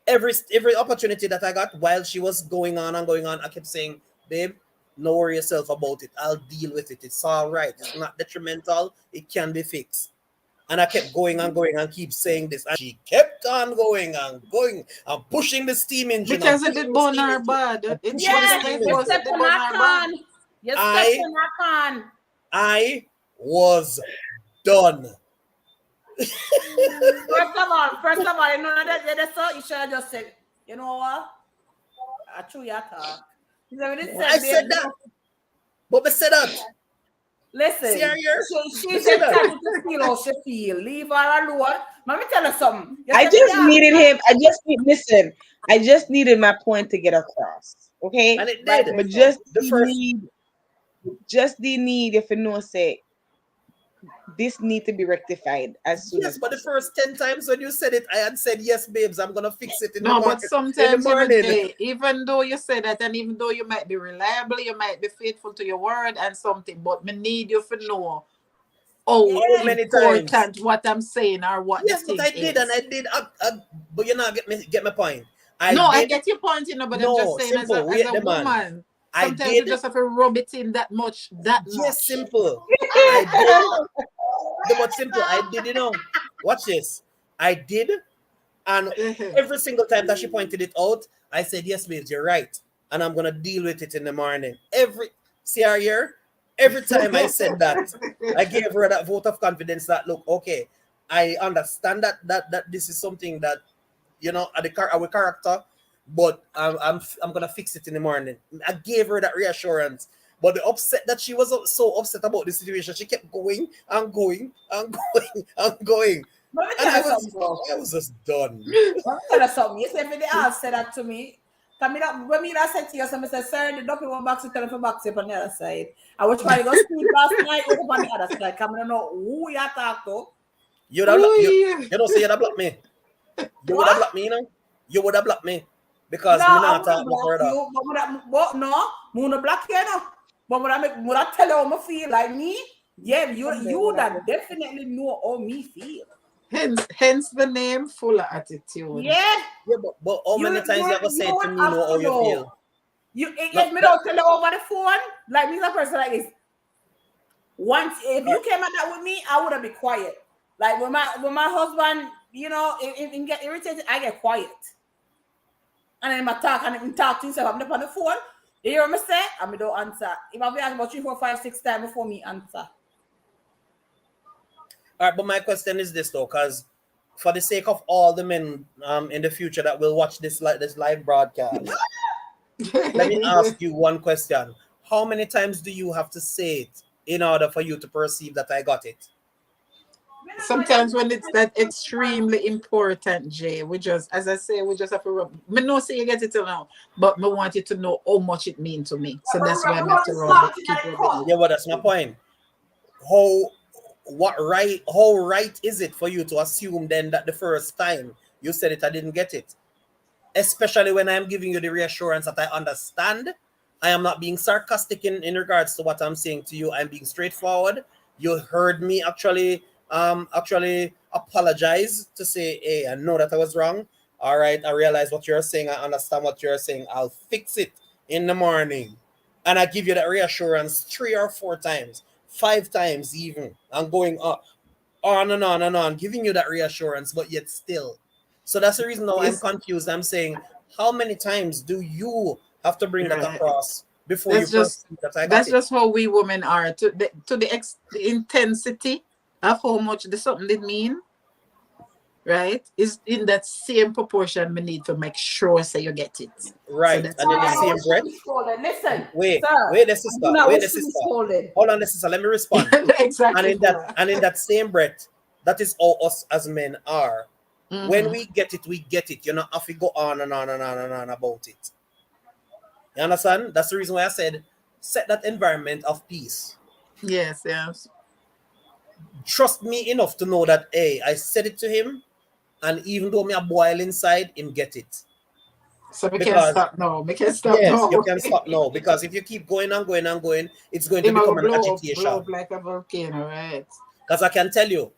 Every opportunity that I got while she was going on and going on, I kept saying, babe, no worry yourself about it. I'll deal with it. It's all right. It's not detrimental. It can be fixed. And I kept going and going and keep saying this. And she kept on going and going and pushing the steam engine. Because it did burn her bad. Yes, you step on a can. You step on a can. I was done. First of all, you know that so you should have just said, you know what? I chew your talk. I said that. But I said that. Listen, she's said that. entitled to feel how she feel. Leave her alone. Let me tell her something. I just needed him. I just needed my point to get across. Okay? And it did. But just the need if you know say this need to be rectified as soon as but the possible. first 10 times when you said it, I had said, yes, babes, I'm going to fix it in the No, morning. but sometimes even though you say that, and even though you might be reliable, you might be faithful to your word and something, but me need you to know how many important times what I'm saying or what yes, the but thing I did, is. and I did. But you not get my point. I get your point, but I'm just saying simple. as a woman, sometimes you just have to rub it in that much. Yes, simple. I did. But simple. I did, Watch this. I did. And every single time that she pointed it out, I said, yes, babes, you're right. And I'm going to deal with it in the morning. See her here? Every time I said that, I gave her that vote of confidence that, look, okay, I understand that this is something that, our character, but I'm going to fix it in the morning. I gave her that reassurance. But the upset that she was so upset about the situation, she kept going and going and going and going. And I was just done. Tell us something. You said they all said that to me. When I said to you, I said, sir, the dopey one box, tell for box up on the other side. I was trying to go sleep last night up on the other side. Come on, know who you talk to. You don't say you'd block me. You would have blocked me, You would have blocked me. Because no, me not talk no further. But no, I'm not block you, But when I tell you how I feel like me, yeah, you that definitely know how me feel. Hence the name Full of Attitude. Yeah, but how many times you ever said to me know how you feel? If me don't tell you over the phone, like me, a person like this. Once if you came at that with me, I would have been quiet. Like when my husband, if get irritated, I get quiet. And then I talk to himself. I'm up on the phone. You hear me say? I don't answer. If I've been asked about 3, 4, 5, 6 times before me answer. All right, but my question is this though, because for the sake of all the men in the future that will watch this live broadcast, let me ask you one question. How many times do you have to say it in order for you to perceive that I got it? Sometimes when it's that extremely important, Jay, we just have to rub. Me know say you get it now, but me want you to know how much it means to me. So that's why I have to rub it, keep rubbing it. Yeah, well, that's my point. How right is it for you to assume then that the first time you said it, I didn't get it? Especially when I'm giving you the reassurance that I understand. I am not being sarcastic in regards to what I'm saying to you. I'm being straightforward. You heard me actually apologize to say, hey, I know that I was wrong. All right, I realize what you're saying. I understand what you're saying. I'll fix it in the morning. And I give you that reassurance 3 or 4 times, 5 times even. I'm going up on and on and on, giving you that reassurance, but yet still. So that's the reason now I'm confused. I'm saying, how many times do you have to bring that across before that's you just that I got that's it? just how we women are to the intensity of how much the something did mean, right? Is in that same proportion we need to make sure say you get it. Right. So And in the same breath. Listen. Wait, sir, the sister. Wait, the sister. Scolded. Hold on, the sister. Let me respond. Exactly. And in that same breath, that is all us as men are. Mm-hmm. When we get it, we get it. You know, have to go on and on and on and on about it. You understand? That's the reason why I said set that environment of peace. Yes. Trust me enough to know that, hey, I said it to him, and even though me a boil inside, him get it. So we can't stop now. We can't stop yes, now. You can stop now, because if you keep going and going and going, it's going to become an agitation. Blow up like a volcano, right? Because I can tell you,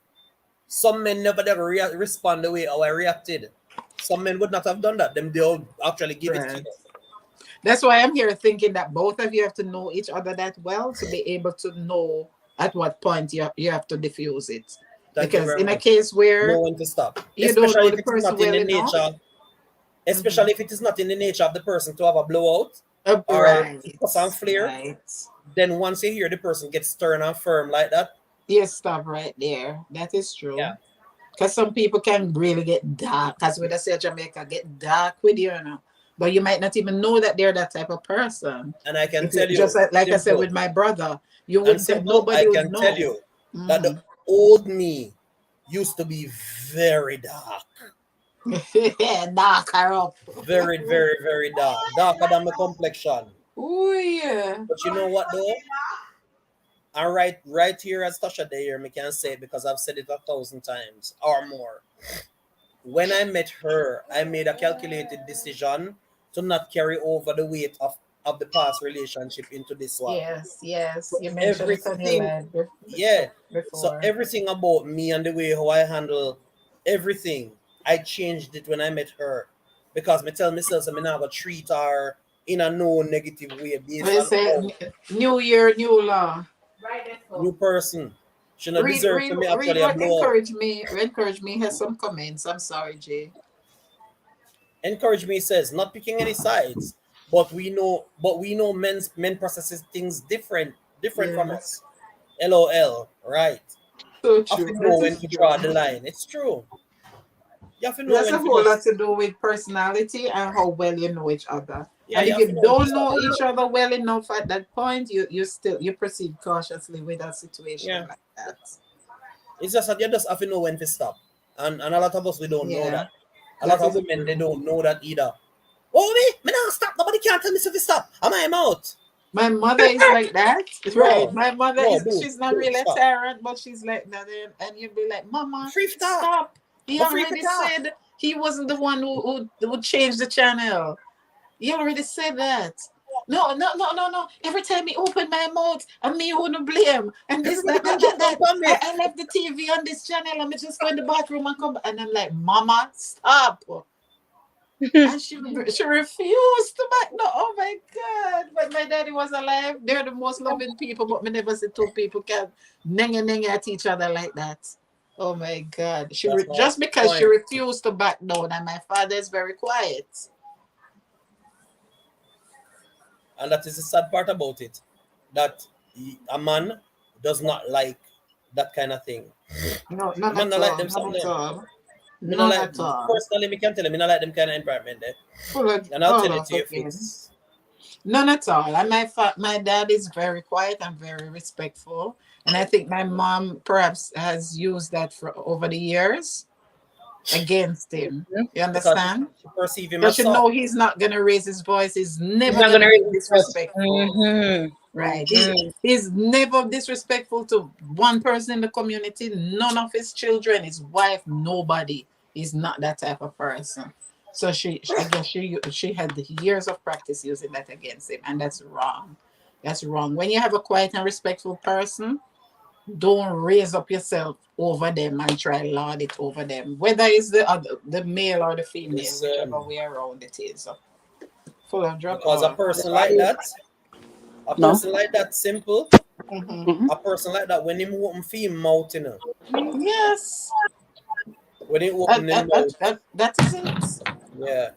some men never respond the way how I reacted. Some men would not have done that. They'll actually give it to you. That's why I'm here thinking that both of you have to know each other that well to be able to know at what point you have to diffuse it. Thank you Because very in a much. case where Know when to stop. you don't Especially know if the it is person not in well the enough. nature, especially if it is not in the nature of the person to have a blowout or Right. fuss and flare, Right. then once you hear the person get stern and firm like that, Yes, stop right there. That is yeah. true. Because some people can really get dark. As when I say Jamaica, get dark with you, you know. But you might not even know that they're that type of person. And I can If you tell just you, like I said with simple my brother, you and would simple, I nobody would can tell know. you that the old me used to be very dark. Darker up. Very, very, very dark. Darker than my complexion. Oh yeah. But you know what though? And right here as Tasha there, me can say it because I've said it 1,000 times or more. When I met her, I made a calculated decision to not carry over the weight of the past relationship into this one. Yes, yes. So You mentioned it on your everything, live yeah. So before. everything about me and the way how I handle everything, I changed it when I met her. Because me tell myself I'm not gonna treat her in a no negative way based They on say how new year, new law. new person. She not deserve for me Read actually a what blow up. encourage me. Has some comments. I'm sorry, Jay. Encourage me says not picking any sides, but we know men processes things different from Yes. us. LOL, right? So You have true. to know That when is to true. draw the line. It's true. You have to know That's when a to whole lot just to do with personality and how well you know each other. yeah, And you if have to you know when to don't stop. know each other well enough at that point, you proceed cautiously with a situation Yeah. like that. It's just that you just have to know when to stop. And a lot of us we don't know Yeah, that. A lot that of is women they true. don't know that either. Oh me not stop. Nobody can't tell me to stop. Am I out? My mother is like that. Right. No. My mother No, is boo. she's not Boo. really a Stop. tyrant, but she's like that. And you'd be like, Mama, Free to talk. stop. He But free to already talk. said he wasn't the one who would change the channel. He already said that. No, no, no, no, no. Every time he opened my mouth, and me wouldn't blame. And this, Everybody that, can that, that, jump down that. on me. I left the TV on this channel. I'm just going to the bathroom and come back. And I'm like, Mama, stop. And she refused to back. No, oh my God. But my daddy was alive. They're the most loving people, but me never see two people can nenge at each other like that. Oh my God. That's my Just because she point. refused to back down, and my father is very quiet. And that is the sad part about it. That a man does not like that kind of thing. No, A none man at not like all. them None something at there. all. Me not None like at all. personally me can tell you, me not like them kind of environment there. And I'll Full tell it of to your again. face. None at all. And my dad is very quiet and very respectful. And I think my mom perhaps has used that for over the years against him. You Because understand? she perceive him Because as you soft. know he's not gonna raise his voice. He's He's never not gonna gonna be read his books. disrespectful. Right. He's never disrespectful to one person in the community, none of his children, his wife, nobody. He's not that type of person. So I guess she had the years of practice using that against him, and that's wrong. That's wrong. When you have a quiet and respectful person, don't raise up yourself over them and try lord it over them, whether it's the male or the female, whichever Listen, way around it is. So, full of drop because a all. person like that, No. simple, Mm-hmm. Mm-hmm. a person like that, when him open for him mouth, you know, Yes. when he open him mouth, That is it. yeah,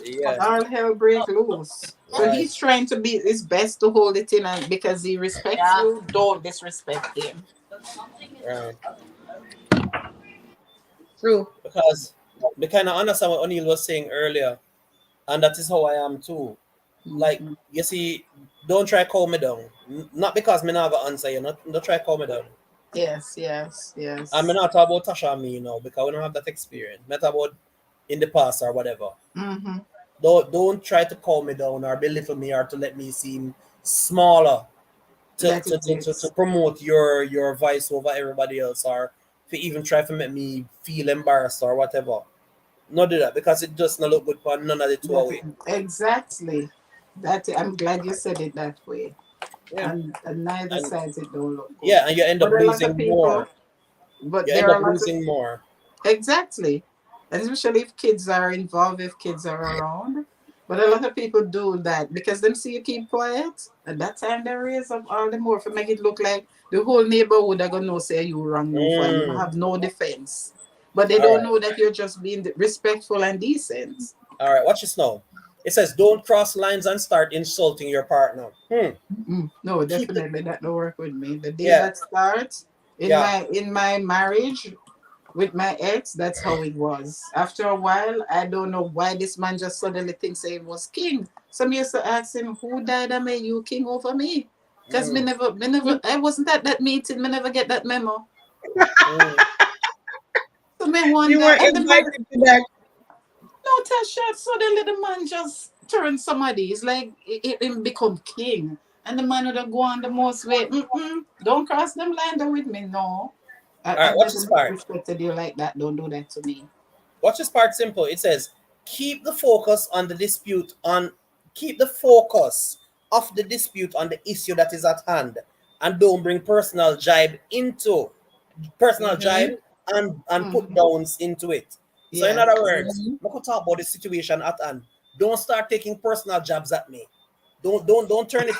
yeah, All hell break loose. So right. he's trying to be his best to hold it in, and because he respects you, don't disrespect him. Right. True. Because we kind of understand what O'Neill was saying earlier, and that is how I am too. Like, Mhm. you see, don't try call me down. Not because me not gonna answer you, not don't try call me down. Yes, yes, I'm yes. not talking about Tasha and me, because we don't have that experience. I'm talking about in the past or whatever. Mm-hmm. Don't try to call me down or belittle me or to let me seem smaller That is to it. promote your voice over everybody else or to even try to make me feel embarrassed or whatever. Not do that because it just not look good for none of the two That away. exactly. I'm glad you said it that way. Yeah. And neither And sides it don't look good. yeah, and you end up But a lot of losing people, more. but You there end up are a lot of losing more. exactly. And especially if kids are involved, if kids are around. But a lot of people do that because them see you keep quiet. At that time, they raise up all the more for make it look like the whole neighborhood are gonna know say you wrong you for you Mm. have no defense. But they All don't right. know that you're just being respectful and decent. All right. Watch this now. It says, "Don't cross lines and start insulting your partner." No, Keep the definitely that don't work with me. The day yeah, that starts yeah. in my marriage with my ex, that's how it was. After a while, I don't know why this man just suddenly thinks he was king. Some used to ask him, "Who died and made you king over me?" Because Mm, I wasn't at that meeting. Me never get that memo. mm. So me You wonder, were and the man, invited to that. no, Tasha, suddenly the man just turned somebody. It's like it become king. And the man would go on the most way. Don't cross them line there with me. No. All right. I've Watch never this part. respected you like that. Don't do that to me. Watch this part. Simple. It says, "Keep the focus on the dispute on keep the focus of the dispute on the issue that is at hand, and don't bring personal Mm-hmm. jibe and put Mm-hmm. downs into it." So in Yes. other words, Mm-hmm. we could talk about the situation at hand. Don't start taking personal jabs at me. Don't turn it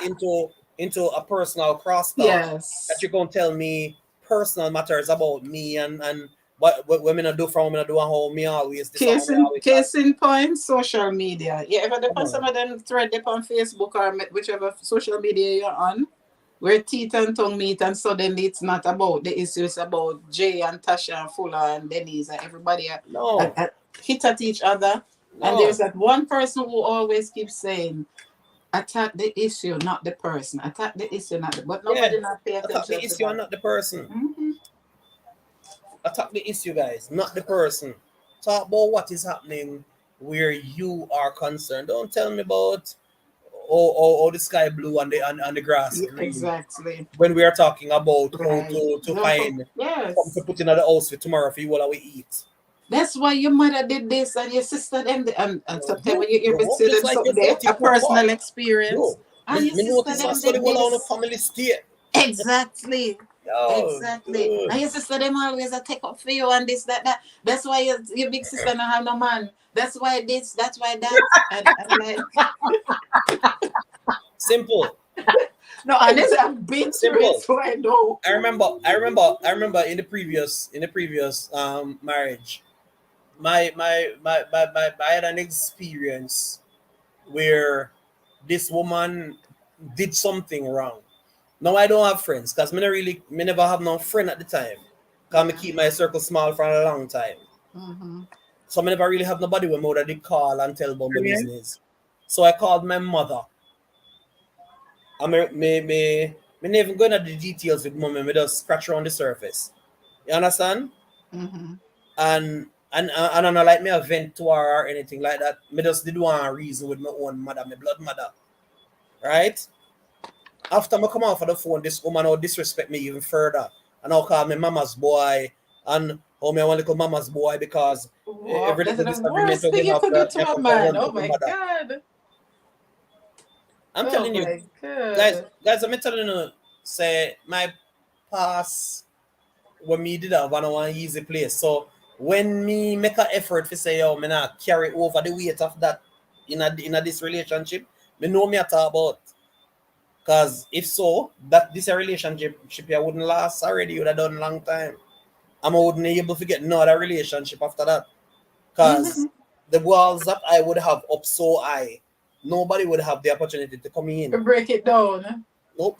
into a personal crosstalk that Yes. you're gonna tell me personal matters about me and what me not do from me not do and how me always this and how me always that. Case in point, social media. You ever Come depend some on. of them thread up on Facebook or whichever social media you're on, where teeth and tongue meet, and suddenly it's not about the issue, it's about Jay and Tasha and Fuller and Denise and everybody No, hit at each other. And there's no. that one person who always keeps saying, attack the issue, not the person. Attack the issue, not the. But Yeah. nobody not pay Attack the attention to issue and that. not the person. Mm-hmm. Attack the issue, guys, not the person. Talk about what is happening where you are concerned. Don't tell me about the sky blue and the grass Yeah, green exactly. when we are talking about how Right. to find something to Yes. put in the house for tomorrow for you while we eat. That's why your mother did this and your sister them and sometimes when you hear me say Just them like your something there, dirty a papa. personal experience. Yo, And your me sister notice I them study did well on the this. family state. Exactly. Yo, Exactly. And good. your sister them always a take up for you and this, that, that. That's why your big sister not have no man. That's why this, that's why that. And I'm like, Simple. no, honestly, I've been through it, Simple. so I know. I remember in the previous marriage, I had an experience where this woman did something wrong. Now I don't have friends because me never have no friend at the time. Cause me Yeah. keep my circle small for a long time. Mm-hmm. So I never really have nobody when mother did call and tell about my Yes. business. So I called my mother. I me not even going into the details with mommy, me just scratch around the surface. You understand? Mm-hmm. And I don't like me a vent to her or anything like that. Me just did one reason with my own mother, my blood mother. Right? After I come off of the phone, this woman will disrespect me even further. And I'll call me mama's boy and how me I want to call mama's boy because Wow, every that's little the disagreement worst we thing you have could do me to have a to man. run Oh to my my mother. god. I'm Oh telling you, my god. I'm telling you, say my past when me did have one easy place. So when me make an effort to say, yo, me not carry over the weight of that in a this relationship, me know me at talk about. Cause if so, that this a relationship here wouldn't last already, would have done long time. And I wouldn't be able to get no other relationship after that. Cause Mm-hmm. the walls that I would have up so high, nobody would have the opportunity to come in. Break it down. Nope.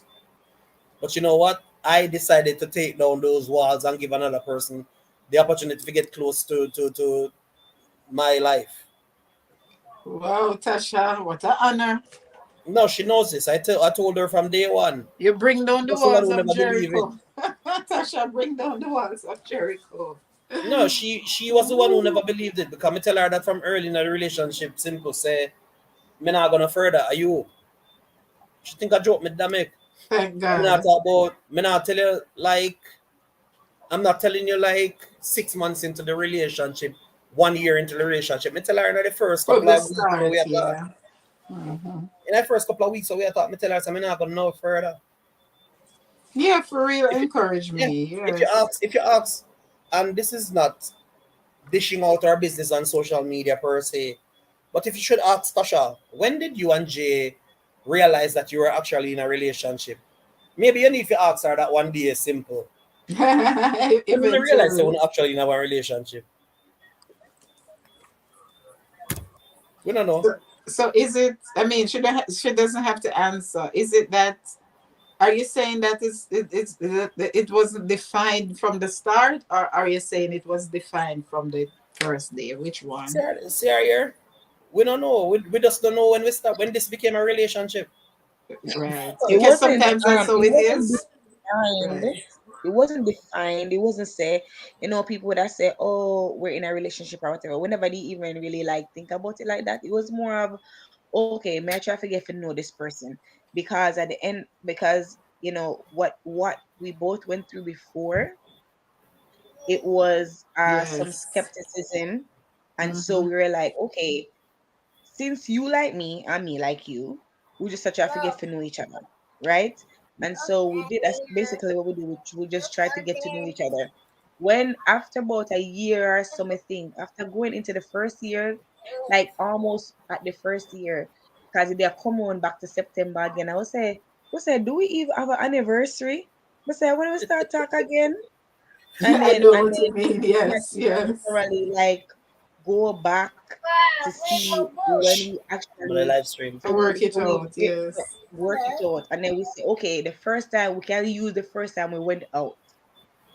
But you know what? I decided to take down those walls and give another person the opportunity to get close to my life. Wow, Tasha, what an honor. No, she knows this. I told her from day one. You bring down the Just the one walls who of never believed it. Jericho. Tasha, bring down the walls of Jericho. No, she was the one who never Ooh, believed it because I tell her that from early in the relationship, simple say, me not gonna further. Are you? She think I joke me damn it. thank Me not God. talk about me not tell you like I'm not telling you like 6 months into the relationship, 1 year into the relationship. Me tell her in the first From couple the of weeks so we start, are talk. yeah. Mhm. In the first couple of weeks so we are talk, me tell her so me not gonna know further. Yeah, for real, If you, encourage yeah, me. Yes. if you ask, and this is not dishing out our business on social media per se, But if you should ask Tasha, when did you and Jay realize that you were actually in a relationship? Maybe you need to ask her that one day is simple. When did you realize you Eventually. were actually in a relationship? We don't know. So is it? I mean, she doesn't have to answer. Is it that? Are you saying that it wasn't defined from the start, or are you saying it was defined from the first day? Which one? See her here? We don't know. We just don't know when we start, when this became a relationship. Right. It Because wasn't sometimes that's how it it wasn't is. defined. Right. It wasn't defined. It wasn't say, people that say, "Oh, we're in a relationship" or whatever. We never did even really like think about it like that. It was more of, okay, may I try to get to know this person, because at the end, because what we both went through before, it was some Yes. skepticism, and so Mm-hmm. we were like, okay, since you like me and me like you, we just try to get to know each other, right? And so we did. That's basically what we did. We just tried to get to know each other. When after about a year or so, I think after going into the first year, like almost at the first year, because they are coming on back to September again. We say, do we even have an anniversary? We say, when we start talk again, and I then know and what you then mean. we had Yes. to Yes. literally like go back to see when Shh. we I'm on the actually live stream. To work it when we out. Yes. work it out, and then we say, okay, the first time we can use the first time we went out,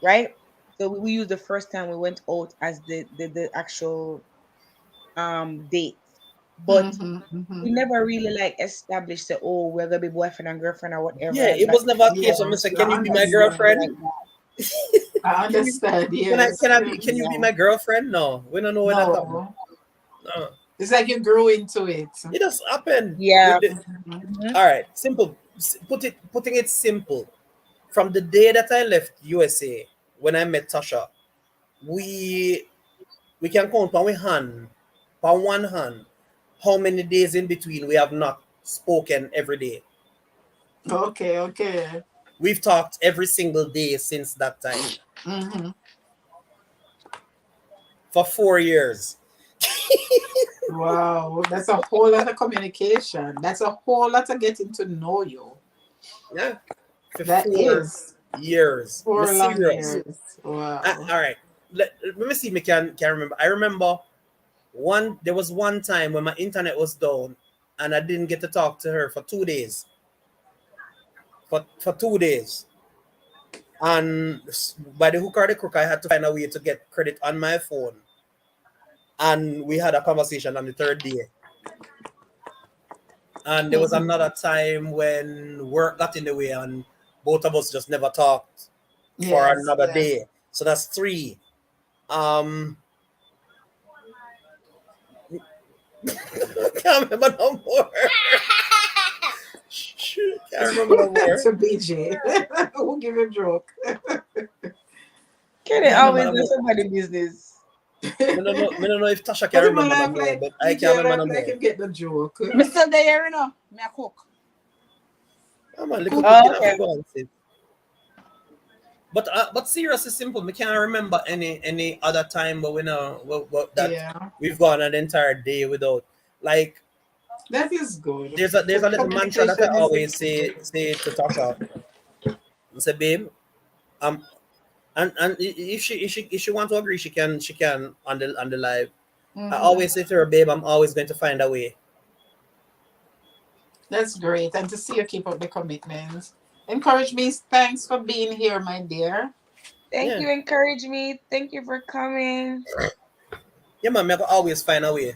right? So we use the first time we went out as the actual date, but Mm-hmm. Mm-hmm. we never really like established that, oh, we're gonna be boyfriend and girlfriend or whatever, Yeah, and it but was never a case of me Yes. say, "Can I you be my we didn't understand. do girlfriend? like that. I Can you? understand. Can I? Yes. Can I be? Can Yes. you be Yeah. my girlfriend?" No, we don't know when that happened. No. No, It's like you grew into it. it just happened. Yeah. With the, Mhm. Mhm. all right, simple. Putting it simple. From the day that I left USA, when I met Tasha, we we can count on one hand, how many days in between we have not spoken every day. Okay. Okay. We've talked every single day since that time Mm-hmm. for 4 years. Wow, that's a whole lot of communication. That's a whole lot of getting to know you. Yeah, for That four is years. I'm 4 long serious. years. Wow. All right. Let me see if I can remember. I remember there was one time when my internet was down and I didn't get to talk to her for 2 days. For 2 days. And by the hook or the crook, I had to find a way to get credit on my phone. And we had a conversation on the third day. And there was another time when work got in the way and both of us just never talked for Yes, another yes. day. So that's three. Um, can't remember no more. Can't remember no more. To BJ. We'll give you a joke. Can they Can't remember always no do more. somebody business? Me don't know if Tasha can But him remember no laugh more, like but I can't BJ remember laugh no like more. him get the joke. Mr. There, you know, me a cook. Come on, little Cook. cooking Oh, off okay. go on, sis. But seriously simple. Me can't remember any other time, but we know that Yeah, we've gone an entire day without, like, that is good. there's a little mantra that I Communication is the always key. say to Tasha. I say, babe, um, and if she want to agree, she can on the live. I Hmm. always say to her, babe, I'm always going to find a way. That's great. And to see you keep up the commitment. Encourage me. Thanks for being here, my dear. Thank Yeah, you, encourage me. Thank you for coming. yeah, man. I can always find a way.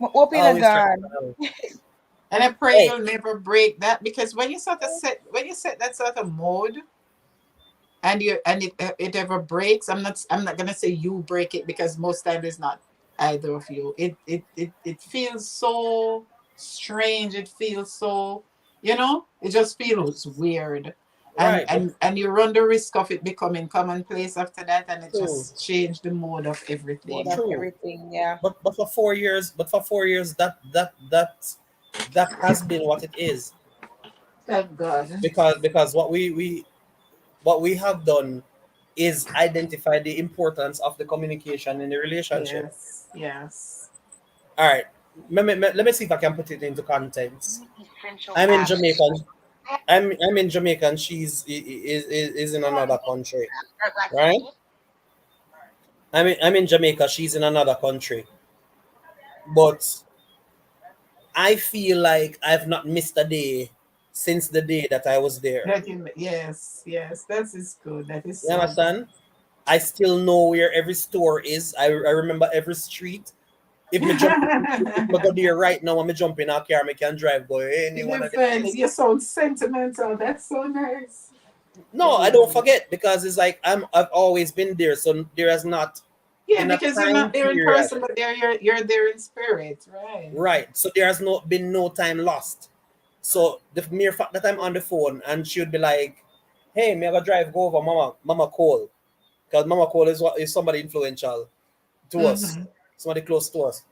I Open a always try to God. find a way. And I pray Hey, you'll never break that, because when you set that sort of mode, and it ever breaks, I'm not gonna say you break it, because most times it's not either of you. It feels so strange. It feels so, it just feels weird. And right, but and and you run the risk of it becoming commonplace after that, and it true, just changed the mode of More everything. of true. everything, yeah. But for 4 years, that has been what it is. Thank God. Because what we have done is identify the importance of the communication in the relationship. Yes, yes. All right. let me see if I can put it into context. I'm in Jamaica. I'm in Jamaica, and is in another country, right? I'm in Jamaica. She's in another country, but I feel like I've not missed a day since the day that I was there. Yes, yes, that is good. That is You so good. understand? I still know where every store is. I remember every street. If me jump, if me go there right now, when me jump in a car, me can drive go any one of the Different. place. You sound sentimental. That's so nice. No, I don't forget because it's like I've always been there, so there has not Yeah, been a because you're time not there in period, person, but you're there in spirit, right? right? So there has not been no time lost. So the mere fact that I'm on the phone and she would be like, "Hey, me I go drive go over Mama Cole," because Mama Cole is somebody influential to us, Mm-hmm. somebody close to us.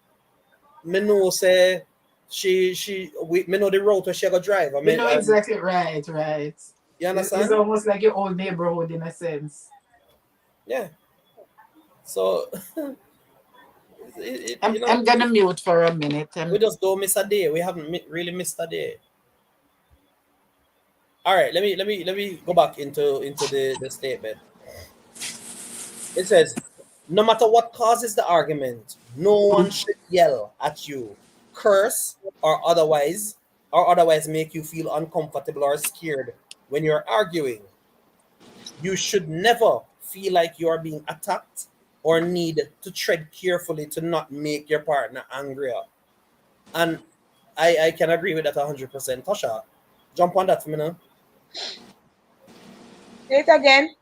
Me know say me know the route where she go drive. I You mean, know exactly right, right. you It's understand? almost like your old neighborhood in a sense. Yeah. So I'm I'm gonna mute for a minute. we just don't miss a day. We haven't really missed a day. All right, let me go back into the statement. It says, no matter what causes the argument, no one should yell at you, curse, or otherwise make you feel uncomfortable or scared when you're arguing. You should never feel like you are being attacked or need to tread carefully to not make your partner angrier. And I can agree with that 100%. Tasha, jump on that for me now. Say it again.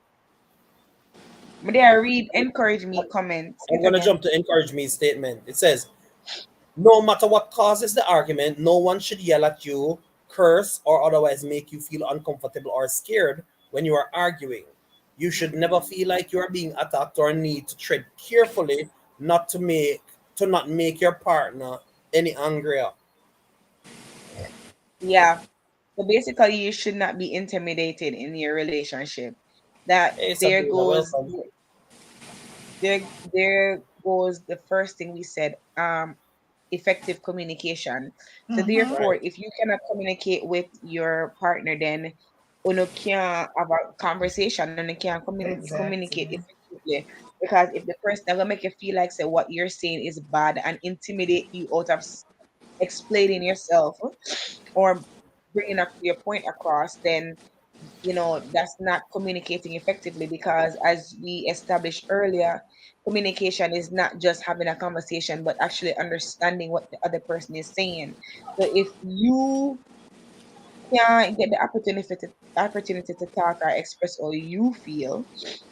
There, read, encourage me, comment. Say I'm it going to again. jump to encourage me statement. It says, no matter what causes the argument, no one should yell at you, curse, or otherwise make you feel uncomfortable or scared when you are arguing. You should never feel like you are being attacked or need to tread carefully not to not make your partner any angrier. Yeah. So basically, you should not be intimidated in your relationship. That Hey there Sabrina, goes welcome. there goes the first thing we said. Effective communication. So Mm-hmm. therefore, Right. if you cannot communicate with your partner, then you can't have a conversation and you can't communicate Exactly. effectively. Because if the person is gonna make you feel like say what you're saying is bad and intimidate you out of explaining yourself or bringing up your point across, then that's not communicating effectively, because as we established earlier, communication is not just having a conversation but actually understanding what the other person is saying. So if you can't get the opportunity to talk or express how you feel,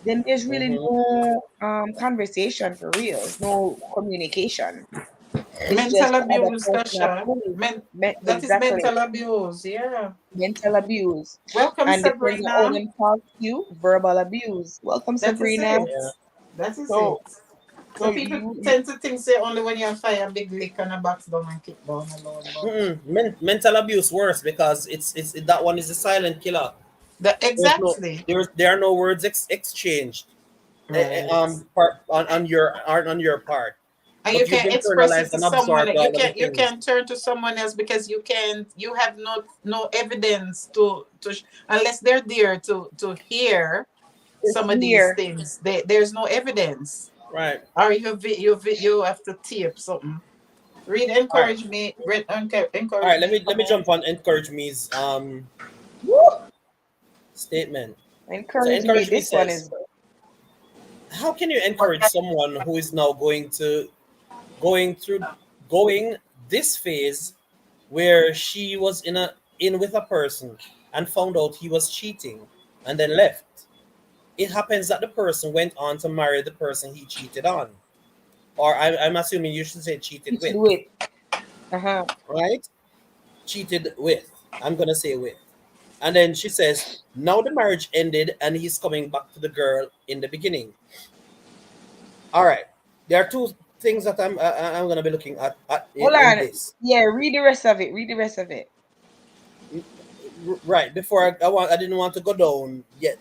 then there's really Mm-hmm. no conversation for real. It's no communication. It's just Mental the other abuse, person Tasha. approved. That is Exactly. mental abuse. Yeah. Mental abuse. Welcome, And depending on how Sabrina. them talk to you, verbal abuse. Welcome, That is Sabrina. it. Yeah. That is So, it. so So people tend to think say only when you fire a big lick and a box down and kick down alone, but Mental abuse worse because it's that one is a silent killer. There's no exactly there are no words exchanged right. on your part, And you but you've can express it internalized to and someone. absorbed You all of the can things. turn to someone else because you have no evidence to unless they're there to hear it's some of these here. things. There's no evidence, Right. or you have to tape something. Read, All right. encourage me. Read, All encourage right. me. Let me Comment. jump on encourage me's Woo! statement. So Encourage me. encourage me This one says, is how can you encourage someone who is now going through going this phase where she was in with a person and found out he was cheating and then left? It happens that the person went on to marry the person he cheated on, or I'm assuming you should say cheated to with, do it. Uh-huh. right? Cheated with. I'm gonna say with. And then she says, now the marriage ended and he's coming back to the girl in the beginning. All right. There are two things that I'm gonna be looking at Hold in on. this. Yeah, read the rest of it. Read the rest of it. Right before I didn't want to go down yet,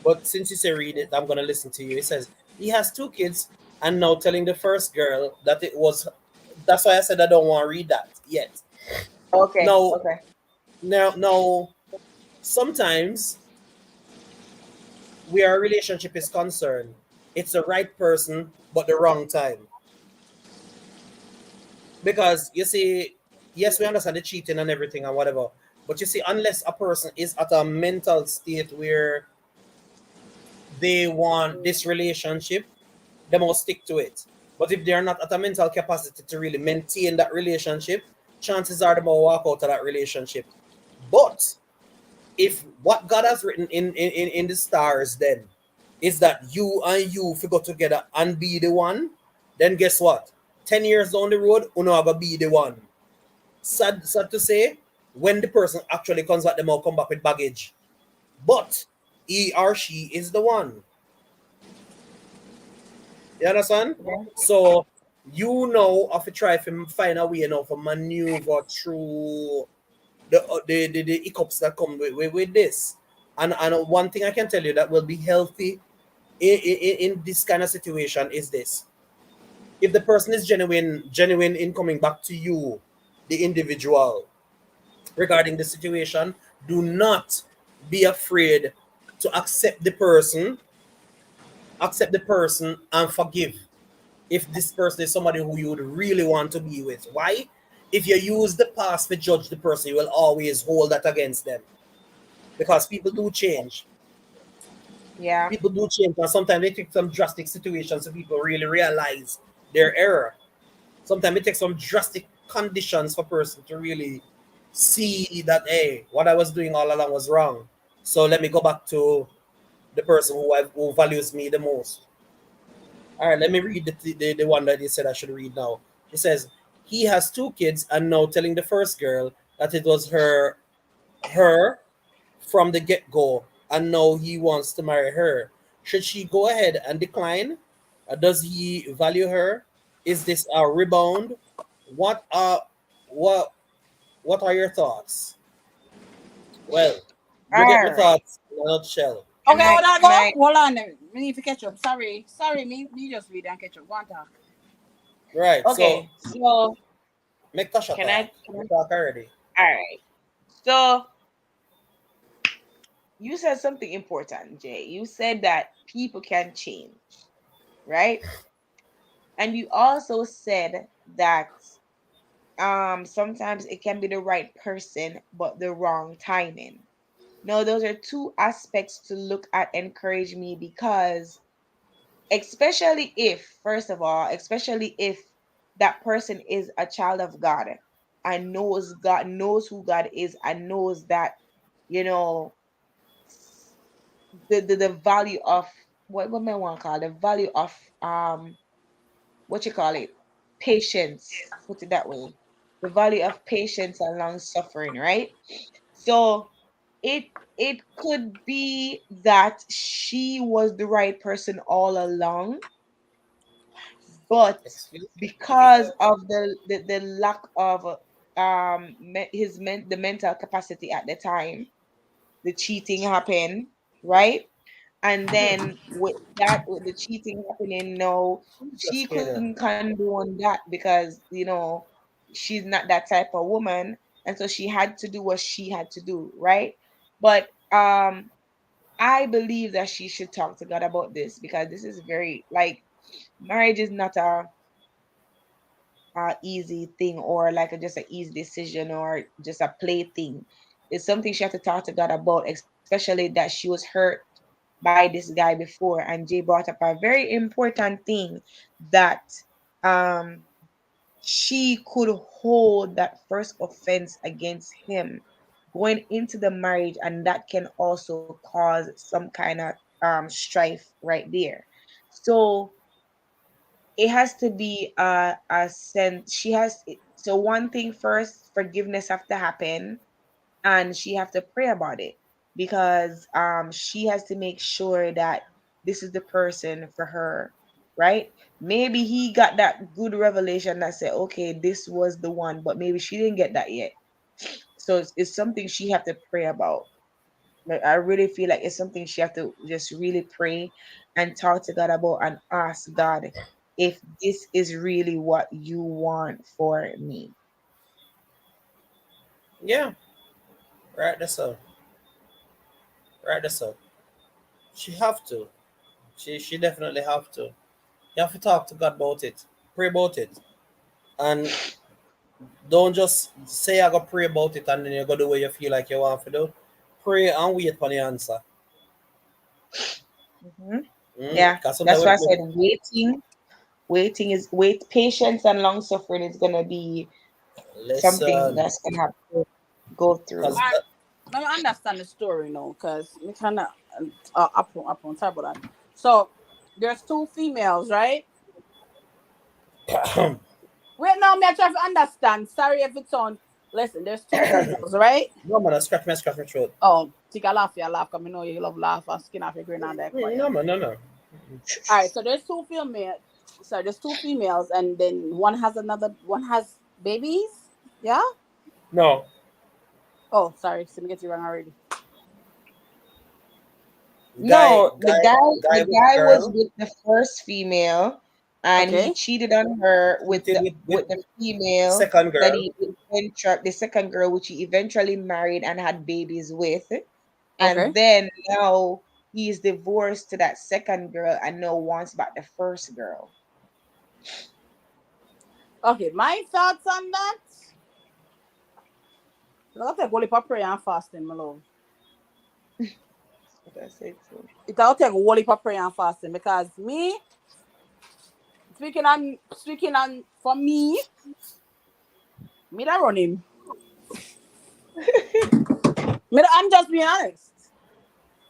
but since you say read it, I'm gonna listen to you. It says he has two kids and now telling the first girl That's why I said I don't want to read that yet. Okay, Now, okay. now, sometimes where a relationship is concerned, it's the right person but the wrong time. Because you see, yes, we understand the cheating and everything and whatever, but you see, unless a person is at a mental state where they want this relationship, they must stick to it. But if they're not at a mental capacity to really maintain that relationship, chances are they will walk out of that relationship. But if what God has written in the stars then is that you and you figure together and be the one, then guess what? 10 years down the road, you know gonna be the one. Sad to say, when the person actually comes back, they will come back with baggage. But he or she is the one. You understand? Yeah. So you know have to try to find a way now for maneuver through the hiccups that come with this. And one thing I can tell you that will be healthy in this kind of situation is this. If the person is genuine in coming back to you, the individual, regarding the situation, do not be afraid to accept the person and forgive if this person is somebody who you would really want to be with. Why? If you use the past to judge the person, you will always hold that against them. Because people do change. Yeah. People do change, and sometimes they take some drastic situations so people really realize their error. Sometimes it takes some drastic conditions for a person to really see that, hey, what I was doing all along was wrong. So let me go back to the person who values me the most. All right, let me read the one that you said I should read now. It says, he has two kids and now telling the first girl that it was her from the get go, and now he wants to marry her. Should she go ahead and decline? Does he value her? Is this a rebound? What uh what what are your thoughts? Well, you get my All right. thoughts in a nutshell. Okay, hold on, go. My Hold on. Me need to catch up. Sorry, me just read and catch up. Go on talk. Right, so okay. So make Tasha can talk. I? Can You I talk already. all right. So you said something important, Jay. You said that people can change, right? And you also said that sometimes it can be the right person but the wrong timing. No, those are two aspects to look at encourage me because especially if first of all, especially if that person is a child of God and knows who God is and knows that you know the value of what may I want to call the value of what you call it patience, put it that way, the value of patience and long suffering, right? So it it could be that she was the right person all along, but Excuse me. because of the lack of the mental capacity at the time, the cheating happened, right? And then with the cheating happening, no, Just she kidding. couldn't condone that because she's not that type of woman, and so she had to do what she had to do, right? But I believe that she should talk to God about this because this is very like marriage is not a easy thing or like just an easy decision or just a play thing. It's something she had to talk to God about, especially that she was hurt by this guy before. And Jay brought up a very important thing that um she could hold that first offense against him going into the marriage, and that can also cause some kind of strife right there. So it has to be a sense she has so one thing first, forgiveness have to happen, and she have to pray about it because she has to make sure that this is the person for her, right? Maybe he got that good revelation that said okay, this was the one, but maybe she didn't get that yet. So it's something she have to pray about. Like I really feel like it's something she have to just really pray and talk to God about and ask God if this is really what you want for me. Yeah, right. That's so. Right. That's so. She have to. She definitely have to. You have to talk to God about it. Pray about it. And don't just say I go pray about it and then you go do what you feel like you want to do. Pray and wait for the answer. Mhm. Mm? Yeah, Because sometimes that's why I said wait, patience and long suffering is gonna be something listen. that's gonna have to go through. Because Alright, let me understand the story now, because we kind of up on top of that. So there's two females, right? Wait, no, me I try to understand. Sorry if it's on. Listen, there's two females, right? no man, I scratch my throat. Oh, take a laugh, you laugh, because I know you love laugh and skin off your grin and that quiet. No man, no. All right, so there's two female. So there's two females, and then one has babies. Yeah. No. Oh, sorry, so me get you wrong already. Guy No, the guy guy guy the with the guy was girl, with the first female and he Okay. cheated on her with cheated with the female second that girl. he eventually the second girl which he eventually married and had babies with. And Okay. then now he's divorced to that second girl and now wants back the first girl. Okay. My thoughts on that. I'll take holy prayer and fasting, my love. That's what I said so. It'll take holy prayer and fasting, because me speaking on for me that run him. I'm just being honest. Yeah,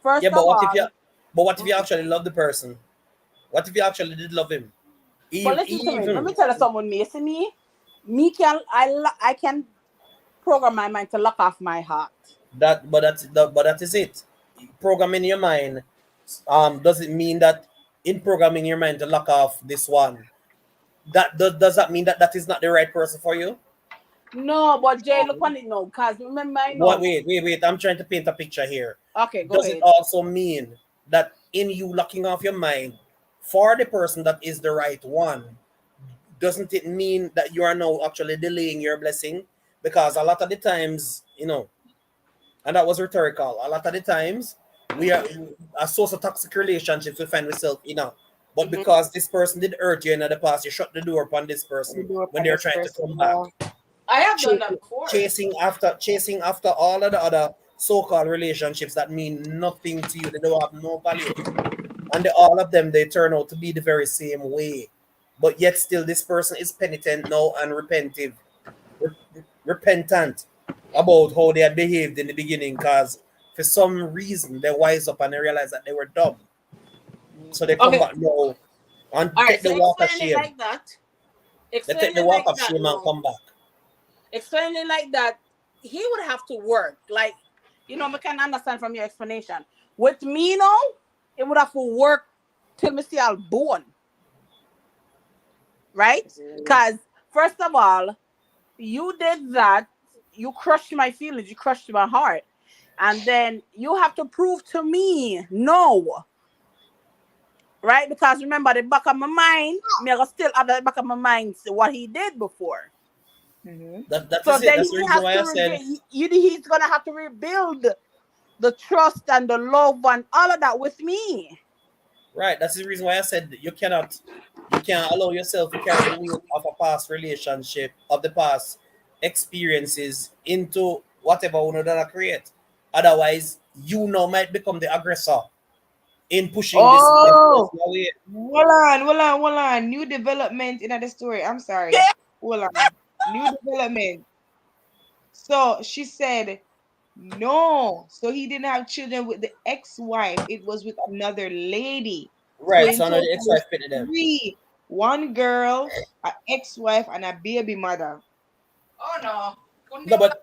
First of all, but what if you actually love the person? What if you actually did love him? but listen to me. Let Even me tell you someone me. See me. I can program my mind to lock off my heart. but that is it. Programming your mind does it mean that in programming your mind to lock off this one, does that mean that that is not the right person for you? No, but Jay, look on it now, cause remember I What? know. Wait. I'm trying to paint a picture here. Okay, go Does it ahead. also mean that in you locking off your mind for the person that is the right one, doesn't it mean that you are now actually delaying your blessing? Because a lot of the times, and that was rhetorical. A lot of the times, we are a source of toxic relationships we find ourselves but Mm-hmm. because this person did hurt you in the past, you shut the door upon this The person door when for they're this trying to person. come back. Yeah. I have done Ch- that before. chasing after all of the other so-called relationships that mean nothing to you. They don't have no value, and all of them they turn out to be the very same way. But yet still, this person is penitent now and repentant about how they had behaved in the beginning, because for some reason they wise up and they realize that they were dumb. So they come Okay. back now and All right. take So the walk of explain it shame. like that. They Explain take the it walk like of that shame and now. come back. Explain it like that. He would have to work. Like, I can understand from your explanation. With me now, it would have to work till me see all born. Right? Because first of all, you did that. You crushed my feelings. You crushed my heart. And then you have to prove to me no. Right? Because remember, the back of my mind, me I go still have the back of my mind what he did before. Mm-hmm. That So is it. then That's the he reason has why to I said he's gonna have to rebuild the trust and the love and all of that with me. right. That's the reason why I said that you can't allow yourself to carry the weight of a past relationship, of the past experiences into whatever you gonna create. Otherwise, you now might become the aggressor in pushing this Oh, person away. hold on. New development in the story. I'm sorry. Yeah. Hold on. New development. So she said no. So he didn't have children with the ex-wife. It was with another lady. So Right. in So now total, the it's ex-wife pitted them. three. One girl, an ex-wife, and a baby mother. Oh no. No, but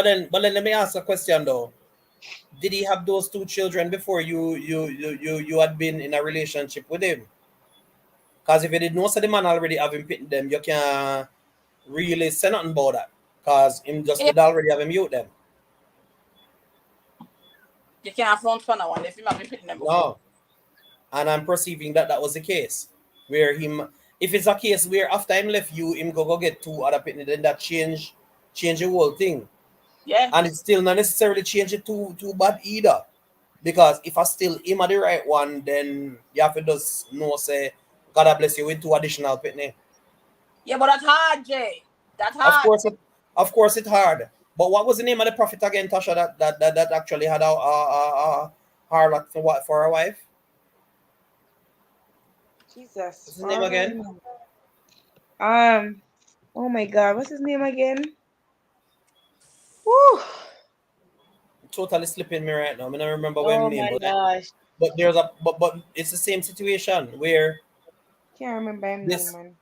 then let me ask a question though. Did he have those two children before you had been in a relationship with him? Because if you did know so the man already having pitted them, you can't really say nothing about that. Because him just If did already have him mute them. you can't front for no one if you have been pitting them before. No. And I'm perceiving that that was the case. Where him, if it's a case where after him left you, him go get two other pitney, then that change the whole thing. Yeah. And it still not necessarily change it too bad either. Because if I still him are the right one, then you have to just know say God bless you with two additional pitney. Yeah, but that's hard, Jay. That's hard. Of course it's hard. But what was the name of the prophet again, Tasha, that actually had a harlot for a wife? Jesus. What's his name again? Oh my God, what's his name again? Woo. Totally slipping me right now. I don't remember what Oh his name, my gosh. but it's the same situation where Can't remember him name, this man.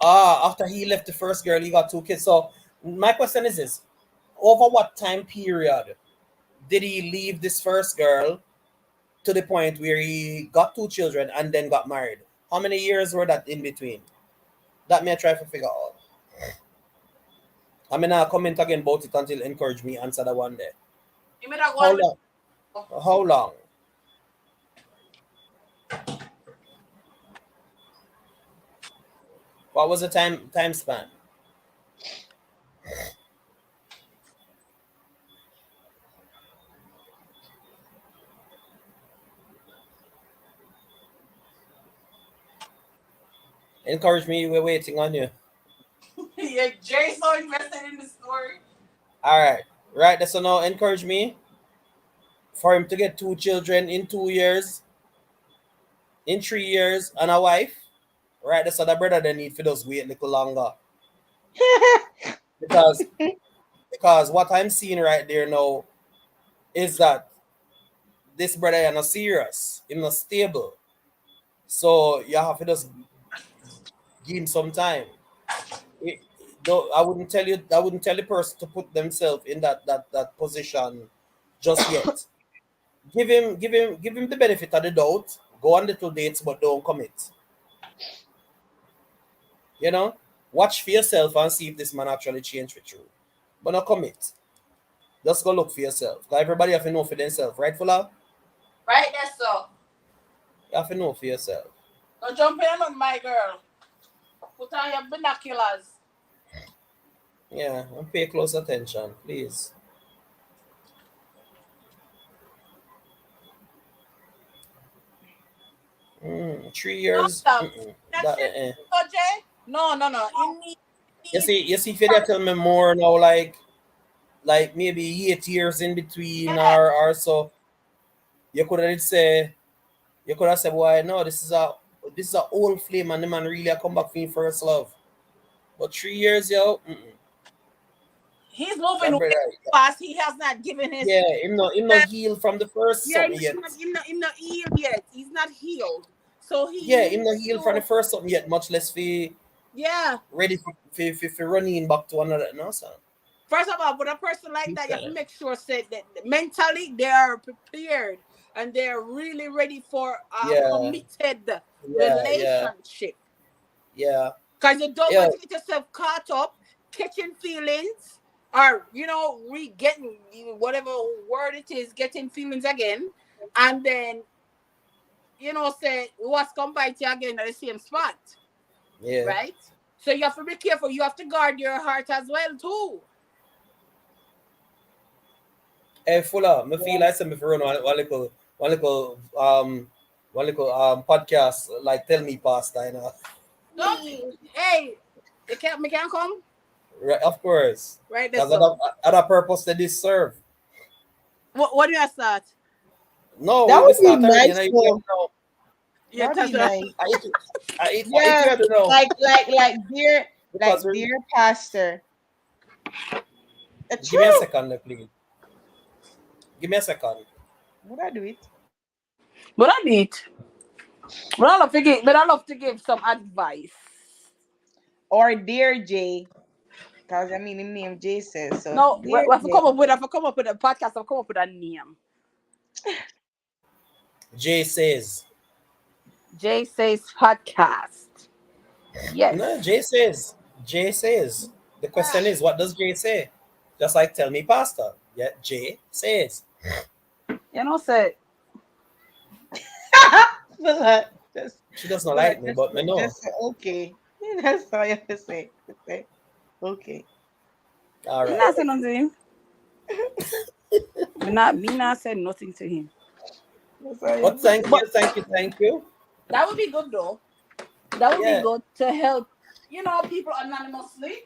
after he left the first girl, he got two kids. So my question is this: over what time period did he leave this first girl to the point where he got two children and then got married? How many years were that in between? That may I try to figure out. I mean, I'll comment again about it until encourage me answer that one day. You made that How one. long? How long? What was the time span? Encourage me. We're waiting on you. Yeah, Jay's so invested in the story. All right. Right. So now encourage me for him to get two children in 2 years, in 3 years, and a wife. Right. So the brother they need for those wait a little longer. Because what I'm seeing right there now is that this brother is not serious, he's not stable. So you have to just give him some time. Though I wouldn't tell the person to put themselves in that position just yet. Give him the benefit of the doubt. Go on little dates, but don't commit. You know, watch for yourself and see if this man actually changed with you. But not commit. Just go look for yourself. Because everybody have to know for themselves, right, Fuller? Right there, so. You have to know for yourself. Don't jump in on my girl. Put on your binoculars. Yeah, and pay close attention, please. 3 years. Jay? No. You see, if you tell me more now, like maybe 8 years in between or so, you could have said, "Boy, no, this is a old flame, and the man really come back for me first love." But 3 years, yo, he's moving way fast. He has not given his. Yeah, him not healed from the first something yet. Him not healed yet. He's not healed. So him not healed from the first something yet. Much less ready for running back to another. No, sir. First of all, with a person like that, you have to make sure that mentally they are prepared and they're really ready for a committed relationship. Yeah. Because you don't want to get yourself caught up, catching feelings, or getting whatever word it is, getting feelings again, and then say what's come bite you again at the same spot. Yeah. Right? So you have to be careful. You have to guard your heart as well too. Hey, Fuller, I feel like some run one little podcast like Tell Me Pastor, you know. Hey, me can't come. Right, of course. Right, that's other purpose that this serve. What do you start? No, that would be nice. Yeah, that'd be nice. I don't know. Like dear pastor. Give me a second, please. Give me a second. Would I do it? But I need. But I love to give some advice. Or dear Jay. Because I mean the name Jay says so. No, if I come up with a podcast, I'll come up with a name. Jay says podcast. Yes. No, Jay says. The question is, what does Jay say? Just like Tell Me Pastor. Yeah, Jay says. Say. just, She doesn't well, like me, but me know. just say okay. That's all you have to say. Just say okay. All Me right. not say nothing to him. Me not said nothing to him. That's all you But have to say. But thank you. that would be good though. That would be Yeah, good to help, people anonymously.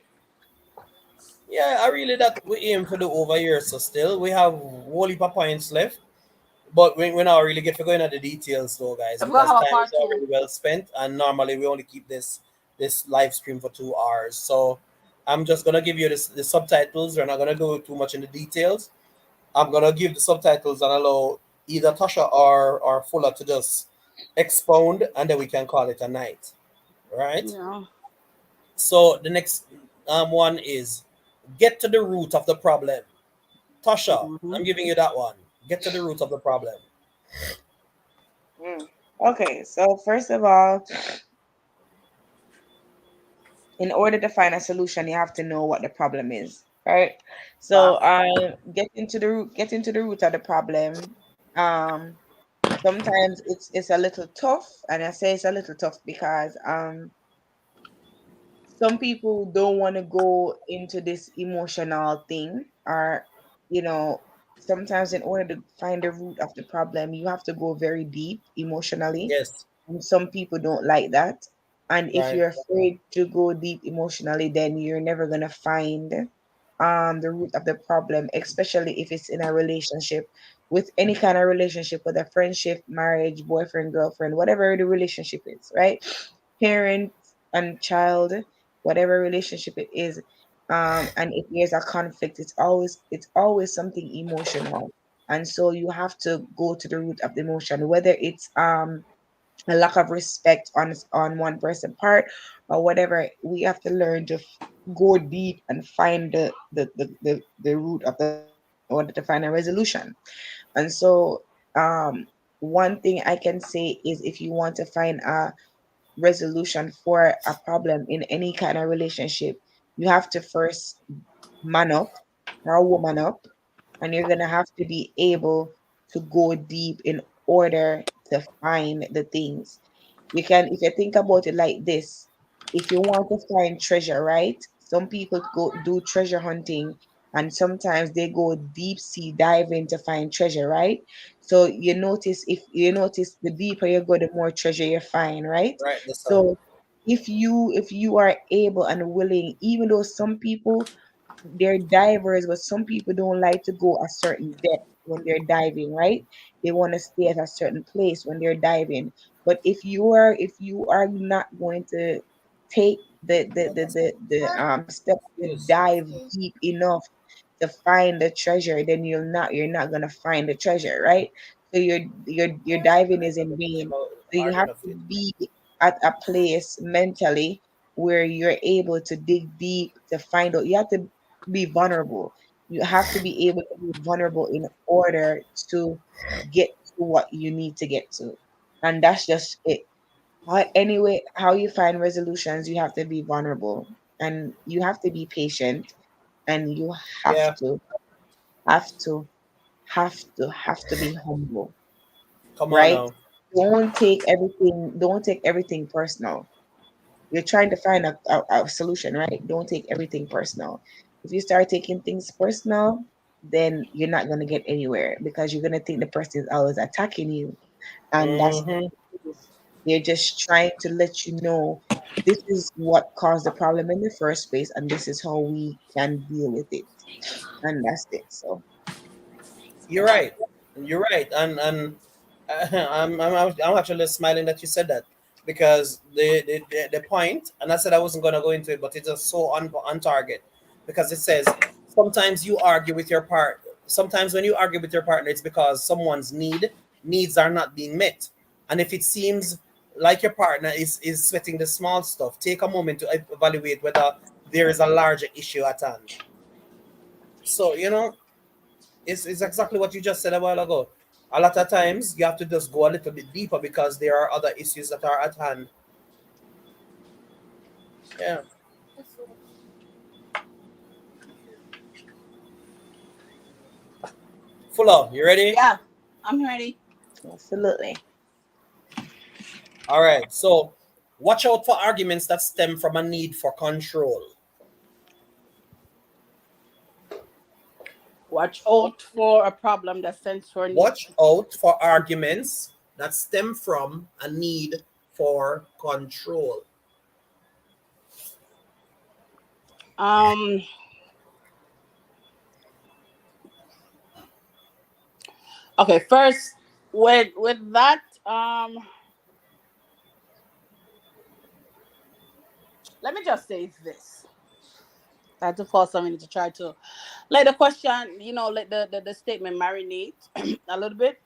yeah. I really that we aim for the over here. So still, we have whole heap of points left. But we not really get to go into the details though, guys, If we're gonna because have a time is part two, already well spent, and normally we only keep this live stream for 2 hours. So I'm just gonna give you the subtitles. We're not gonna go too much into details. I'm gonna give the subtitles and allow either Tasha or Fuller to just expound, and then we can call it a night. Right? yeah. So the next one is get to the root of the problem. Tasha, Hmm. I'm giving you that one. Get to the root of the problem. Mm. Okay, so first of all, in order to find a solution, you have to know what the problem is, right? So, Fact. get into the root of the problem. Um, Sometimes it's a little tough, and I say it's a little tough because some people don't want to go into this emotional thing, or you know sometimes in order to find the root of the problem you have to go very deep emotionally, Yes. and some people don't like that. And if Right. you're afraid to go deep emotionally, then you're never going to find the root of the problem, especially if it's in a relationship, with any kind of relationship, whether friendship, marriage, boyfriend, girlfriend, whatever the relationship is, right? Parent and child, whatever relationship it is. And if there's a conflict, it's always something emotional. And so you have to go to the root of the emotion, whether it's a lack of respect on one person part, or whatever. We have to learn to go deep and find the root of the problem in order to find a resolution. And so one thing I can say is, if you want to find a resolution for a problem in any kind of relationship, you have to first man up or woman up, and you're gonna have to be able to go deep in order to find the things. If you think about it like this, if you want to find treasure, right? Some people go do treasure hunting, and sometimes they go deep sea diving to find treasure, right? So if you notice the deeper you go, the more treasure you find, right? Right. That's all. So if you are able and willing, even though some people, they're divers, but some people don't like to go a certain depth when they're diving, right? They want to stay at a certain place when they're diving. But if you are not going to take the step to Yes. dive deep enough to find the treasure, then you're not gonna find the treasure, right? So your diving is in vain. So you have Arguing of to it. be at a place mentally where you're able to dig deep to find out. You have to be vulnerable. You have to be able to be vulnerable in order to get to what you need to get to. And that's just it. Anyway, how you find resolutions, you have to be vulnerable, and you have to be patient, and you have Yeah. to, have to, have to be humble, Come on right? now. Don't take everything personal. You're trying to find a solution, right? Don't take everything personal. If you start taking things personal, then you're not going to get anywhere, because you're going to think the person is always attacking you. And that's not Mm-hmm. the case. They're just trying to let you know this is what caused the problem in the first place, and this is how we can deal with it. And that's it. So, You're right. You're right. And I'm actually smiling that you said that, because the point, and I said I wasn't gonna go into it, but it's just so on target, because it says sometimes you argue with your part. Sometimes when you argue with your partner, it's because someone's needs are not being met, and if it seems like your partner is sweating the small stuff, take a moment to evaluate whether there is a larger issue at hand. So it's exactly what you just said a while ago. A lot of times you have to just go a little bit deeper because there are other issues that are at hand. Yeah. Full of, you ready? Yeah, I'm ready. absolutely. All right. So watch out for arguments that stem from a need for control. Watch out for a problem that stands for need. Watch out for arguments that stem from a need for control. Um. Okay. First, with that, let me just say this. I had to pause a minute to try to let the question, let the statement marinate a little bit.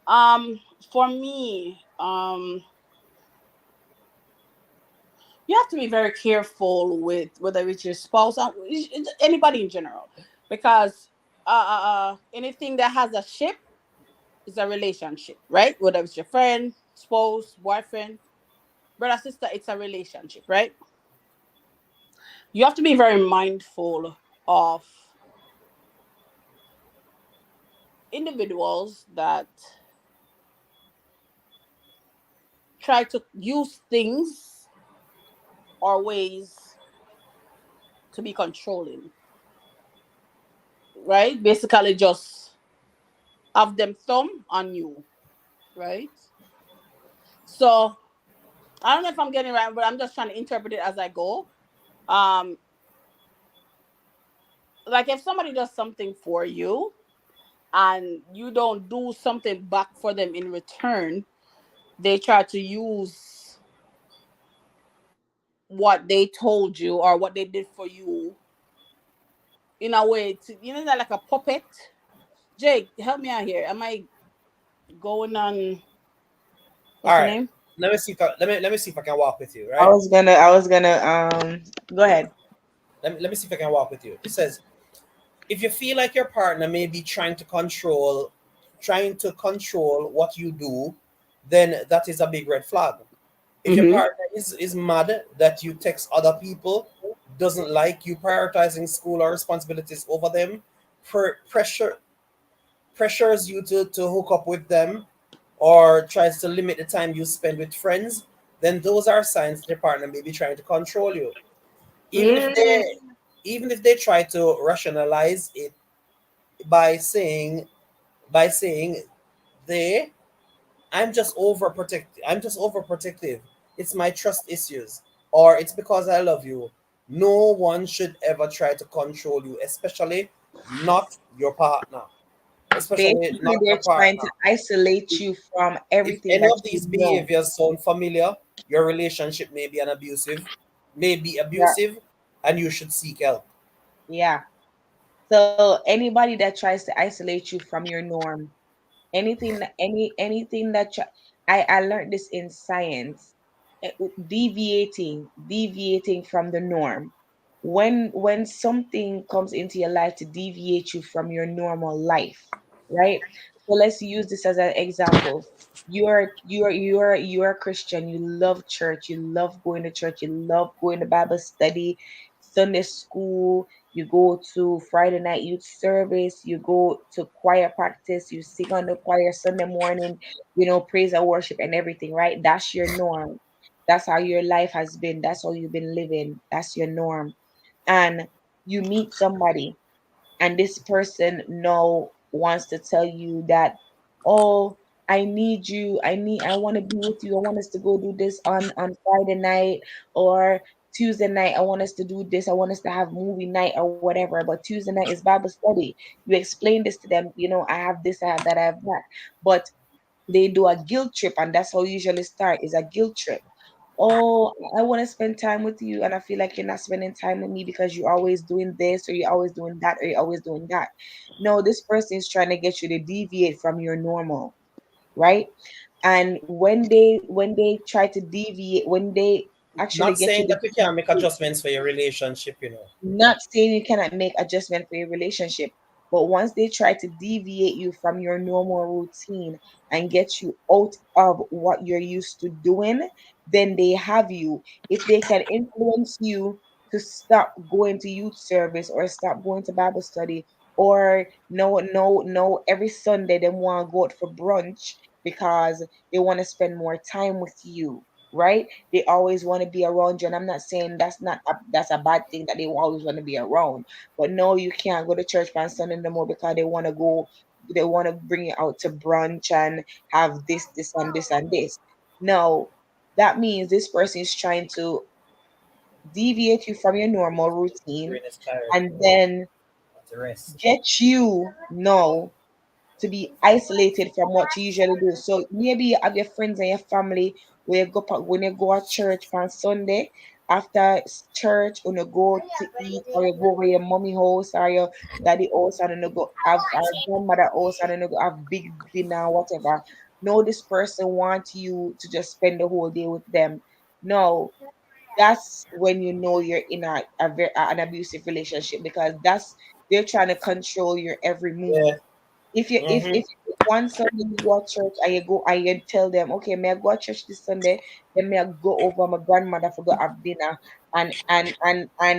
For me, you have to be very careful with whether it's your spouse or anybody in general, because anything that has a ship is a relationship, right? Whether it's your friend, spouse, boyfriend, brother, sister, it's a relationship, right? You have to be very mindful of individuals that try to use things or ways to be controlling, right? Basically, just have them thumb on you, right? So I don't know if I'm getting it right, but I'm just trying to interpret it as I go. Um, like if somebody does something for you and you don't do something back for them in return, they try to use what they told you or what they did for you in a way to, like a puppet. Jake, help me out here. Am I going on? All What's the right. name? Let me see if I can walk with you. I Right. was gonna I was gonna go ahead. Let me see if I can walk with you. It says if you feel like your partner may be trying to control what you do, then that is a big red flag. If your Mm-hmm. partner is mad that you text other people, doesn't like you prioritizing school or responsibilities over them, pressure pressures you to hook up with them, or tries to limit the time you spend with friends, then those are signs that your partner may be trying to control you. Even if Mm. they even if they try to rationalize it by saying they I'm just overprotective. It's my trust issues, or it's because I love you. No one should ever try to control you, especially not your partner. Especially Basically, not they're your trying partner. to isolate you from If everything any that of you these know. behaviors sound familiar, your relationship may be Yeah, abusive, and you should seek help. yeah. So anybody that tries to isolate you from your norm, anything that I learned this in science. Deviating from the norm. When something comes into your life to deviate you from your normal life, right? So let's use this as an example. You're a Christian. You love church. You love going to church. You love going to Bible study, Sunday school. You go to Friday night youth service. You go to choir practice. You sing on the choir Sunday morning. Praise and worship and everything, right? That's your norm. That's how your life has been. That's how you've been living. That's your norm. And you meet somebody, and this person now wants to tell you that, oh, I want to be with you, I want us to go do this on Friday night, or Tuesday night, I want us to do this, I want us to have movie night or whatever, but Tuesday night is Bible study. You explain this to them, I have this, I have that, I have that. But they do a guilt trip, and that's how it usually start, is a guilt trip. Oh, I want to spend time with you, and I feel like you're not spending time with me because you're always doing this, or you're always doing that, or you're always doing that. No, this person is trying to get you to deviate from your normal, right? And when they try to deviate, when they actually Not get you saying to that you can't make deviate, adjustments for your relationship. not saying you cannot make adjustment for your relationship, but once they try to deviate you from your normal routine and get you out of what you're used to doing, then they have you. If they can influence you to stop going to youth service or stop going to Bible study, or no, every Sunday they want to go out for brunch, because they want to spend more time with you, right? They always want to be around you, and I'm not saying that's a bad thing that they always want to be around. But no, you can't go to church on Sunday no more because they want to go. They want to bring you out to brunch and have this, and this, and this. No, that means this person is trying to deviate you from your normal routine Brain is tired. and then To rest. get you now to be isolated from what you usually do. So maybe you have your friends and your family where you when you go to church on Sunday. After church, when you go to eat, or you go where your mommy house or your daddy house, and you go have our grandmother house, and you go have big dinner, whatever. No, this person wants you to just spend the whole day with them. No, that's when you know you're in an abusive relationship, because that's they're trying to control your every move. Yeah. If you Mm-hmm. if one Sunday you go to church and you go and you tell them, okay, may I go to church this Sunday, then may I go over my grandmother for go have dinner, and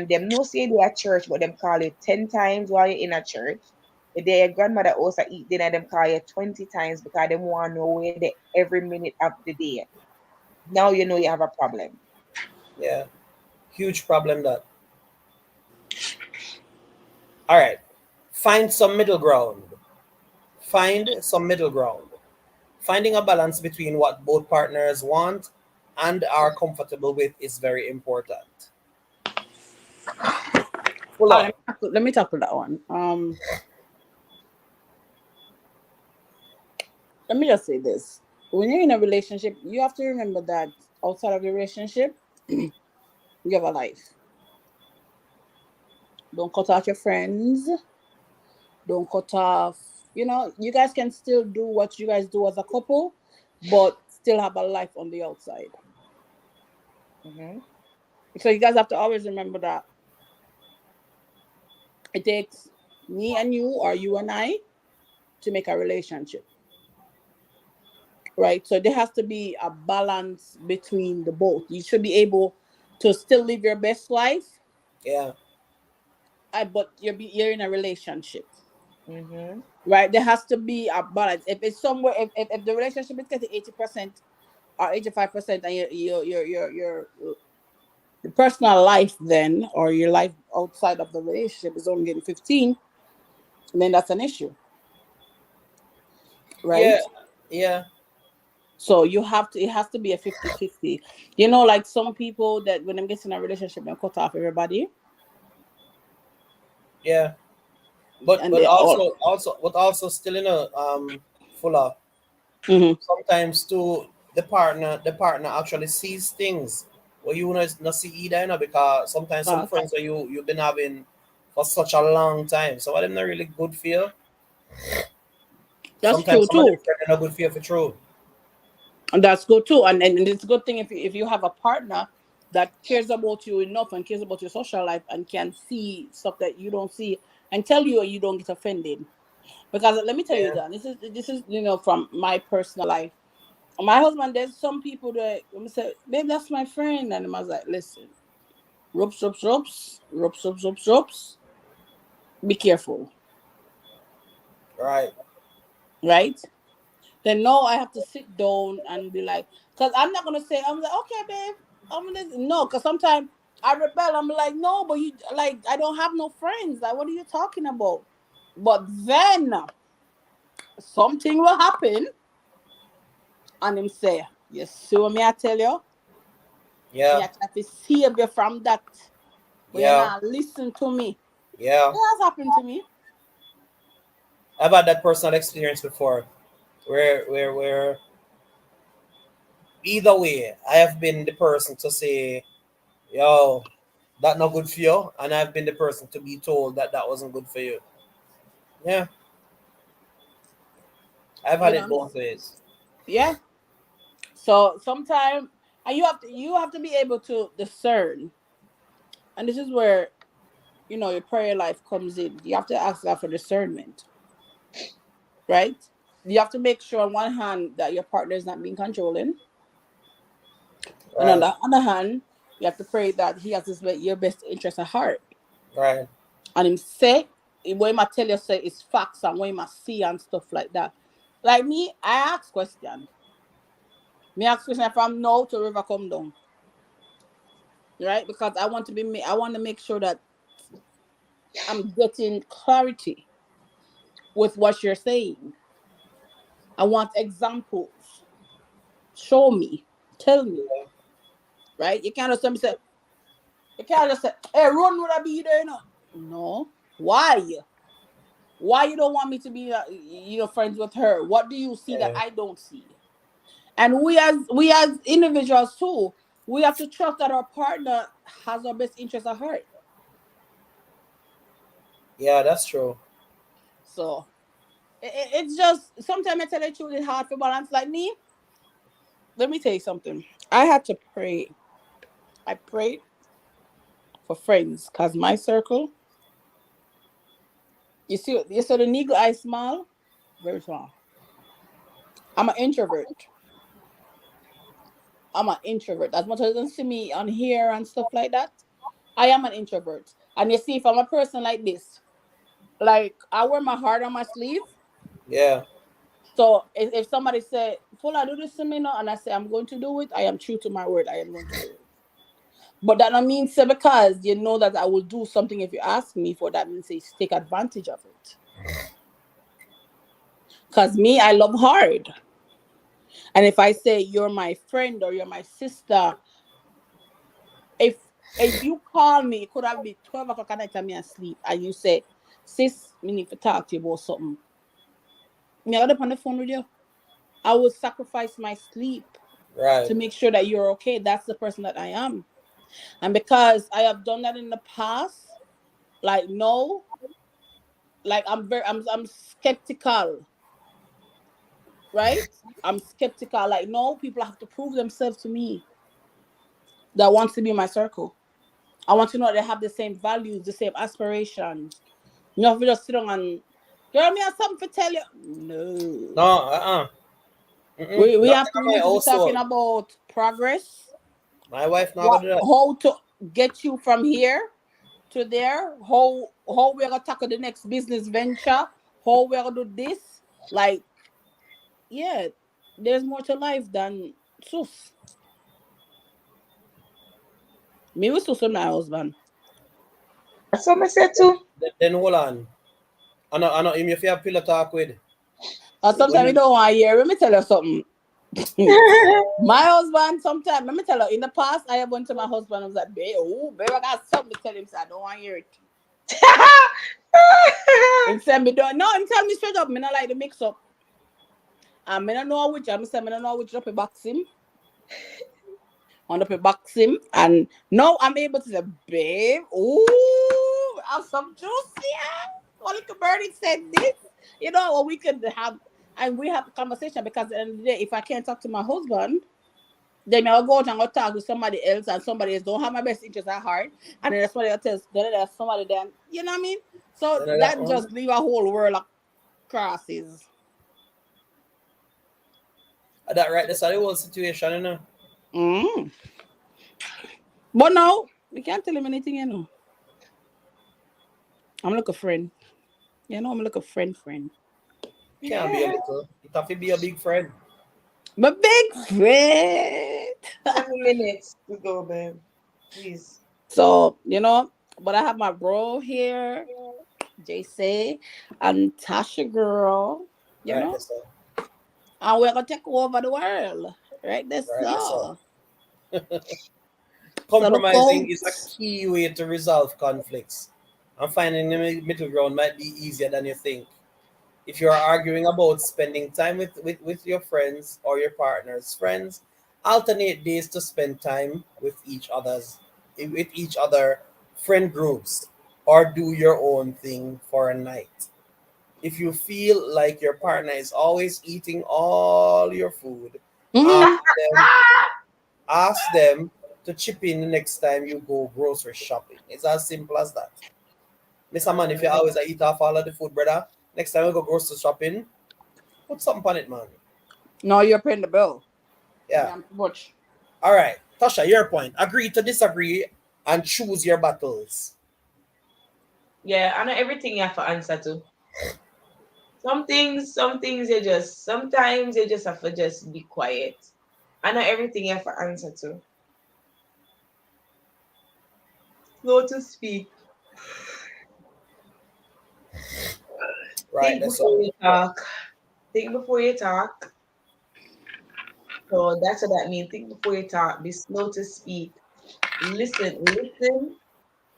them no say they at church, but them call you 10 times while you're in a church. The day your grandmother also eat dinner, them call you 20 times because they want to know where they every minute of the day. Now you know you have a problem. Yeah. Huge problem that. All right. Find some middle ground. Find some middle ground. Finding a balance between what both partners want and are comfortable with is very important. Full on. Let me tackle that one. Let me just say this: when you're in a relationship, you have to remember that outside of the relationship, you have a life. Don't cut off your friends. Don't cut off. You guys can still do what you guys do as a couple, but still have a life on the outside. Hmm. So you guys have to always remember that it takes me and you, or you and I, to make a relationship, right? So there has to be a balance between the both. You should be able to still live your best life, Yeah. but you're in a relationship, Hmm. right? There has to be a balance. If it's somewhere, if the relationship is getting 80% or 85%, and your personal life then, or your life outside of the relationship, is only getting 15, then that's an issue, Yeah. right? Yeah. So it has to be a 50-50. Like some people that when they get in a relationship, they cut off everybody, Yeah. But and but they all. also still fuller. Mhm. Sometimes too the partner actually sees things where you not see either, because sometimes some Uh, friends that you've been having for such a long time, some of them not really good for you. that's Sometimes true some of them too. friends are not good for you for true. And that's good too. And it's a good thing if you have a partner that cares about you enough and cares about your social life and can see stuff that you don't see and tell you, and you don't get offended. Because let me tell you Yeah. that this is from my personal life. My husband, there's some people that say, babe, that's my friend. And I was like, listen, ropes, ropes, ropes, ropes, ropes, ropes, ropes. Be careful, Right. right? Then no, I have to sit down and be like, because I'm not gonna say, I'm like, okay, babe, I'm gonna no, because sometimes I rebel. I'm like, no, but you like, I don't have no friends. Like, what are you talking about? But then something will happen, and him say, you see what me I tell you? Me Yeah. I try to save you from that, but you're Yeah. not listen to me. Yeah. It has happened to me. I've had that personal experience before, where either way I have been the person to say, yo, that not good for you, and I've been the person to be told that that wasn't good for you. Yeah. I've had You it know, both ways. yeah. So sometimes, and you have to be able to discern, and this is where your prayer life comes in. You have to ask God for discernment, right? You have to make sure on one hand that your partner is not being controlling, and on Right. the other hand, you have to pray that he has your best interest at heart. Right. And him say what he might tell you say is facts and what he might see and stuff like that. Like me, I ask question. Me ask question from now to river come down. Right? Because I want to I want to make sure that I'm getting clarity with what you're saying. I want examples. Show me. Tell me. Right? You can't just tell me say, you can't just say, hey, Ron would I be there? No. Why? Why you don't want me to be friends with her? What do you see that Yeah. I don't see? And we as individuals too, we have to trust that our partner has our best interest at heart. Yeah, that's true. So it's just sometimes I tell the truth, it's hard for balance. Like me, let me tell you something. I had to pray. I prayed for friends because my circle, you saw the nigga I small, very small. I'm an introvert. I'm an introvert. As much as you don't see me on here and stuff like that, I am an introvert. And you see, if I'm a person like this, like I wear my heart on my sleeve. Yeah. So if somebody say, Fola, do this to me now, and I say I'm going to do it, I am true to my word. I am going to do it. But that don't mean say because you know that I will do something if you ask me for that means say take advantage of it. Because me, I love hard. And if I say you're my friend or you're my sister, if if you call me, it could have been 12 o'clock at night and me asleep, and you say, sis, me need to talk to you about something. Me, I got up on the phone with you. I would sacrifice my sleep Right. to make sure that you're okay. That's the person that I am. And because I have done that in the past, like no, like I'm skeptical, right? I'm skeptical. Like no, people have to prove themselves to me that wants to be in my circle. I want to know they have the same values, the same aspirations. You know, if we just sit down and girl, me have something to tell you. No, No. We Not have to in we my need to be talking household. about progress. My wife not What gonna do that. how to get you from here to there, how we're gonna tackle the next business venture, how we're gonna do this. Like, yeah, there's more to life than sus. Me with sus and my husband. That's what I said too. Then hold on. I know him if you have pillow talk with. And When sometimes we him, don't want to hear. Let me tell you something. My husband, sometimes, let me tell you, in the past, I have went to my husband and was like, babe, I got something to tell him, so I don't want to hear it. And said me don't no, him tell me straight up, me not like the mix up. And me don't know which I'm saying, me don't know which up a box him. On up a box him. And now I'm able to say, babe, ooh, have some juice here. Monica Birdie said this. You know, or we could have and we have a conversation because at the end of the day, if I can't talk to my husband, then I'll go out and go talk to somebody else and somebody else don't have my best interest at heart. And then somebody else tells there's somebody then, you know what I mean? So you know that that one. just leave a whole world of crosses. That right. That's the whole situation, you know. Mm. But no, we can't tell him anything, you know. I'm like a friend. You know, I'm like a friend. Can't be a little. It have to be a big friend. But big friend. 7 minutes to go, babe. Please. So, but I have my bro here, JC, and Tasha girl, you Right. know, That's all. and we're gonna take over the world. Right? That's Right. That's all. all. So look Compromising out. is a key way to resolve conflicts. And finding the middle ground might be easier than you think. If you are arguing about spending time with your friends or your partner's friends, alternate days to spend time with each other friend groups or do your own thing for a night. If you feel like your partner is always eating all your food, ask Mhm. them ask them to chip in the next time you go grocery shopping. It's as simple as that. Mr. Man, if you always eat off all of the food, brother, next time we go grocery shopping, put something on it, man. No, you're paying the bill. Yeah. Yeah, too much. All right. Tasha, your point. Agree to disagree and choose your battles. Yeah, I know everything you have to answer to. some things you just sometimes you just have to just be quiet. And not everything you have to answer to. Slow to speak. Right, Think that's before all. you talk. Think before you talk. So that's what that means. Think before you talk. Be slow to speak. Listen,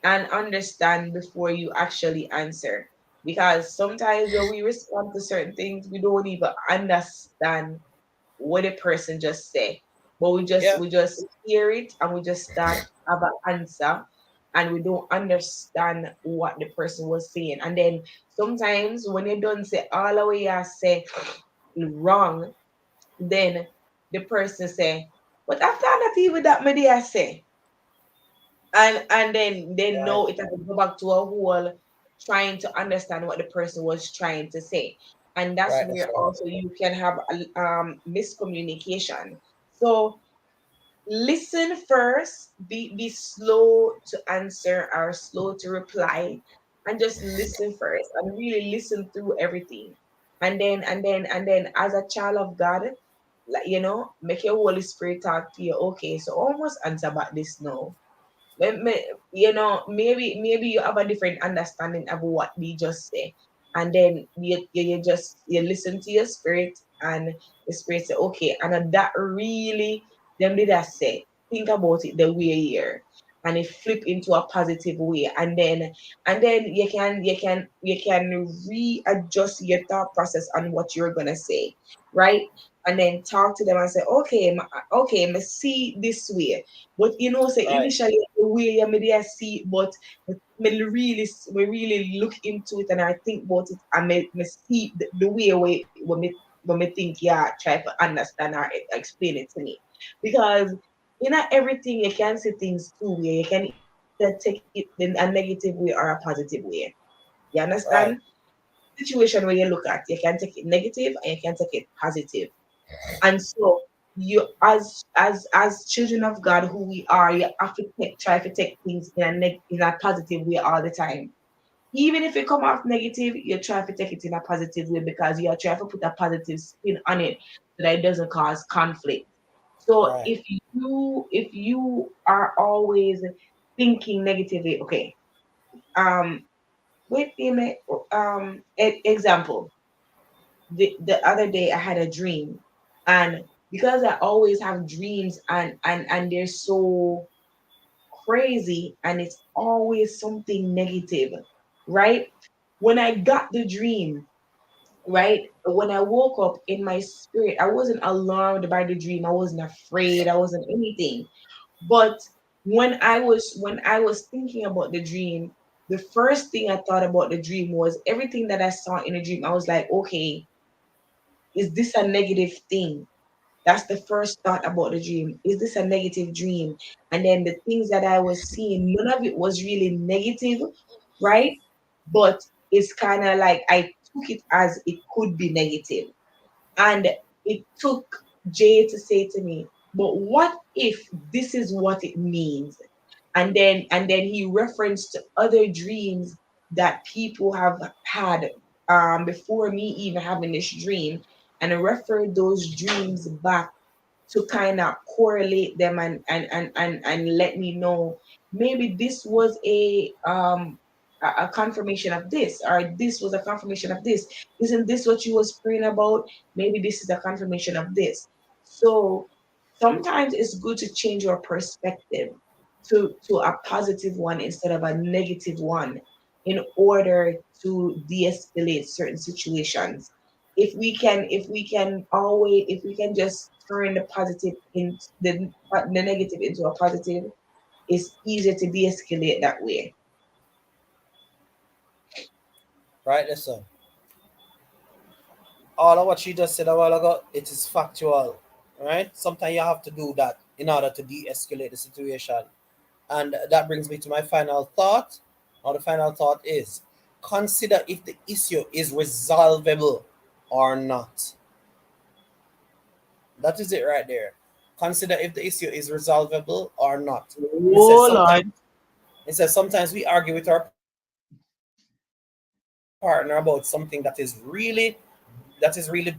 and understand before you actually answer. Because sometimes when we respond to certain things, we don't even understand what a person just say. But Yeah, we just hear it and we just start have an answer and we don't understand what the person was saying. And then sometimes when you don't say all the way you say wrong, then the person say, but after that even that me I say. And then right, no, it has to go back to a whole trying to understand what the person was trying to say. And that's right, that's where all. also you can have a miscommunication. So listen first, be slow to answer or slow to reply, and just listen first and really listen through everything. And then as a child of God, like make your Holy Spirit talk to you. Okay, so almost answer about this now. Maybe you have a different understanding of what we just say, and then you listen to your spirit, and the spirit say, okay, and that really them did I say, think about it the way here, and it flip into a positive way, and then you can readjust your thought process on what you're gonna say, right? And then talk to them and say, okay, okay, I see this way, but say Right, initially the way I made I see it, but me really look into it and I think about it and me see the way when me think, yeah, try to understand or explain it to me. Because not everything you can see things two way. You can either take it in a negative way or a positive way. You understand? right, Situation where you look at, you can take it negative and you can take it positive. And so you as children of God who we are, you have to try to take things in a positive way all the time. Even if it come off negative, you try to take it in a positive way because you are trying to put a positive spin on it so that it doesn't cause conflict. So right, if you are always thinking negatively, okay, um, wait a minute, example, the other day I had a dream, and because I always have dreams and they're so crazy and it's always something negative, right? When I got the dream, right? When I woke up in my spirit, I wasn't alarmed by the dream. I wasn't afraid. I wasn't anything. But when I was thinking about the dream, the first thing I thought about the dream was everything that I saw in the dream. I was like, okay, is this a negative thing? That's the first thought about the dream. Is this a negative dream? And then the things that I was seeing, none of it was really negative, right? But it's kind of like I took it as it could be negative. And it took Jay to say to me, but what if this is what it means? And then he referenced other dreams that people have had before me even having this dream, and I referred those dreams back to kind of correlate them and let me know maybe this was a confirmation of this, or this was a confirmation of this. Isn't this what you was praying about? Maybe this is a confirmation of this. So sometimes it's good to change your perspective to a positive one instead of a negative one in order to de-escalate certain situations. If we can just turn the positive in the negative into a positive, it's easier to de-escalate that way. right. Listen, all of what she just said a while ago, it is factual, right? Sometimes you have to do that in order to de-escalate the situation. And that brings me to my final thought. Now, the final thought is consider if the issue is resolvable or not. That is it right there. Consider if the issue is resolvable or not. It says Oh sometimes Lord. it says sometimes we argue with our partner over small things, partner about something that is really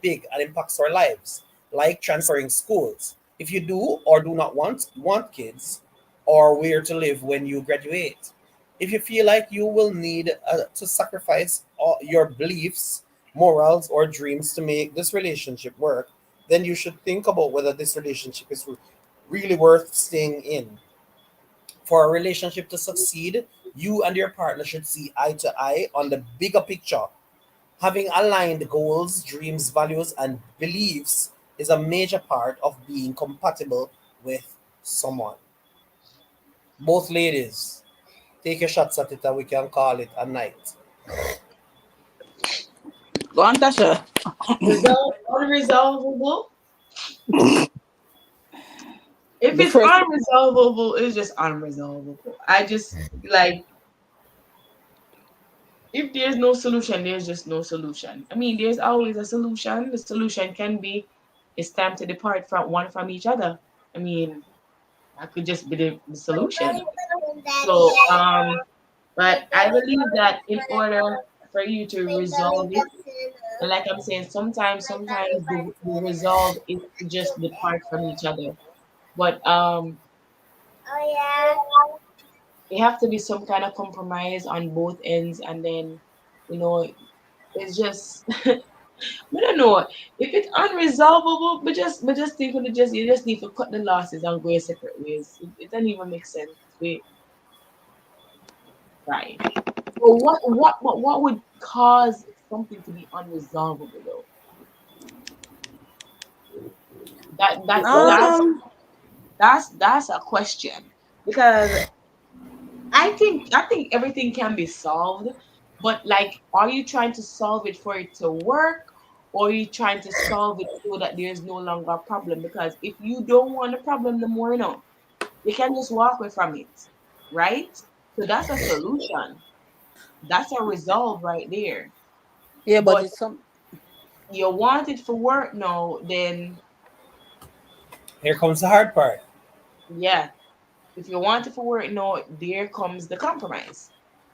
big and impacts our lives, like transferring schools. If you do or do not want kids, or where to live when you graduate. If you feel like you will need to sacrifice all your beliefs, morals, or dreams to make this relationship work, then you should think about whether this relationship is really worth staying in. For a relationship to succeed, you and your partner should see eye to eye on the bigger picture. Having aligned goals, dreams, values, and beliefs is a major part of being compatible with someone. Both ladies, take your shots at it and we can call it a night. Go on, Tasha. Unresolvable. If The it's first. unresolvable, it's just unresolvable. I just like if there's no solution, there's just no solution. I mean, there's always a solution. The solution can be it's time to depart from each other. I mean, that could just be the solution. So, but I believe that in order for you to resolve it, and like I'm saying, sometimes the resolve is to just depart from each other. But it have to be some kind of compromise on both ends, and then you know it's just I don't know if it's unresolvable, but just think of it, just you just need to cut the losses and go your separate ways. It doesn't even make sense. We right. So what would cause something to be unresolvable though? That that that's Um. that's a question because I think everything can be solved, but like, are you trying to solve it for it to work, or are you trying to solve it so that there's no longer a problem? Because if you don't want a problem, the more you know, you can just walk away from it, right? So that's a solution. That's a resolve right there. Yeah, but But it's some. you want it for work now, then Here comes the hard part. yeah. If you want it for work now, there comes the compromise.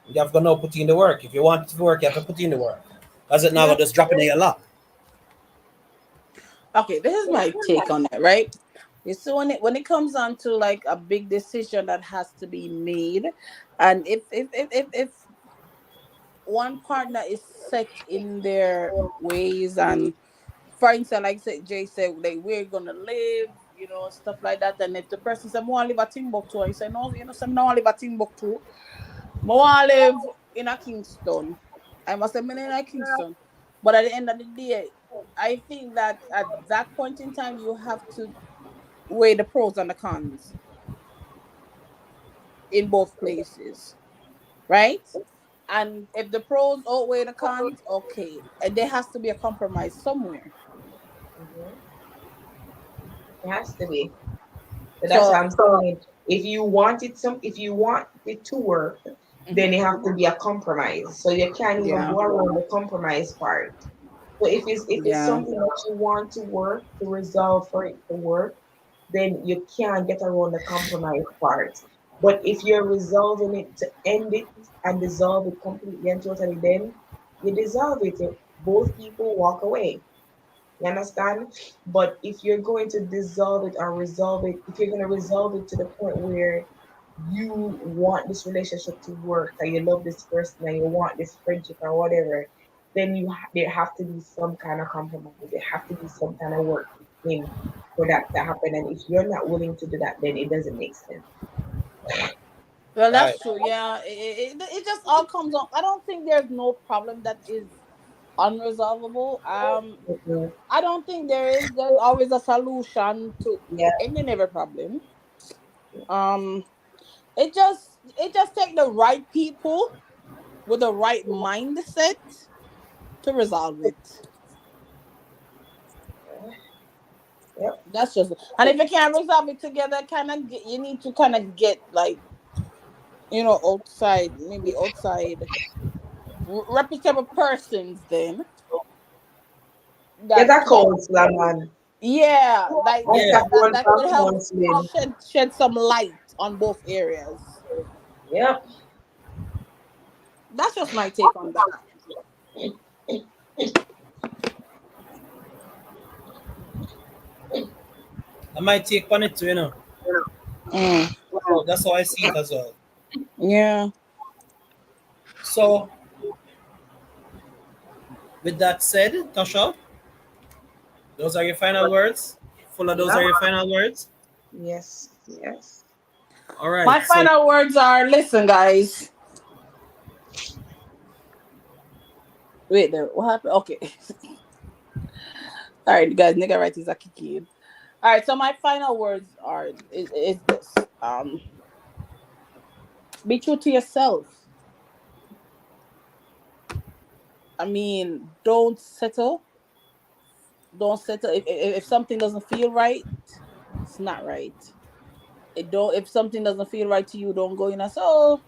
You have to now put in the work. If you want it to work, you have to put in the work. Because it now Yeah. gonna just drop in your lap. Okay, this is my take on it, right? You see, when it comes on to like a big decision that has to be made, and if one partner is set in their ways, and for instance, like Jay said, like we're gonna live, stuff like that, and if the person said, "I want to live at Timbuktu," and you say, "No, some don't want to live at Timbuktu. I want to live in a Kingston." I must have been in a Kingston, but at the end of the day, I think that at that point in time, you have to weigh the pros and the cons in both places, right? And if the pros outweigh the cons, okay, and there has to be a compromise somewhere. Mhm. It has to be. So that's what So, I'm saying. If you want it to work, then mhm, it have to be a compromise. So you can't even yeah, go around the compromise part. So if it's yeah, something that you want to work to resolve for it to work, then you can't get around the compromise part. But if you're resolving it to end it and dissolve it completely and totally, then you dissolve it. Both people walk away. You understand? But if you're going to dissolve it or resolve it, if you're going to resolve it to the point where you want this relationship to work, that you love this person, and you want this friendship or whatever, then there have to be some kind of compromise. There have to be some kind of work in for that to happen. And if you're not willing to do that, then it doesn't make sense. well, Right. that's true. Yeah, it just all comes on. I don't think there's no problem that is unresolvable. Mhm. I don't think there's always a solution to Yeah, ending every problem. Um, it just take the right people with the right mindset to resolve it. yep. That's just, and if you can't resolve it together, you need to kind of get like, outside, maybe outside reputable persons then Get that a can, counselor, man. yeah, I Yeah. start going that for could help counseling. shed some light on both areas. Yep. That's just my take on that. I might take on it too, you know. Mm. So that's how I see it as well. Yeah. So with that said, Tasha, those are your final words. Fuller, those Yeah. are your final words. Yes. Yes. All My right. So final words are: listen, guys. Wait, there. What happened? Okay. All right, guys. Nigga, right is a kiki. All right. So my final words are is this: be true to yourself. I mean, don't settle. Don't settle. If something doesn't feel right, it's not right. It don't. If something doesn't feel right to you, don't go in and say, "Oh,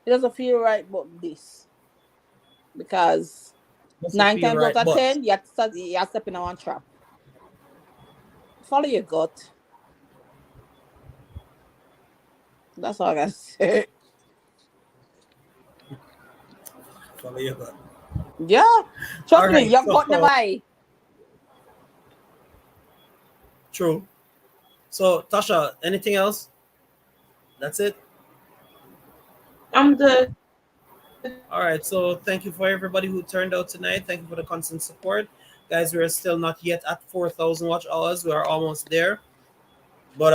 it doesn't feel right," but this, because doesn't nine feel times out right, of but 10, you're stepping on one trap. Follow your gut. That's all I gotta say. follow your gut. Yeah, All trust me, right. your So gut never lie. true. So Tasha, anything else? That's it. I'm good. All right. So thank you for everybody who turned out tonight. Thank you for the constant support, guys. We are still not yet at 4,000 watch hours. We are almost there, but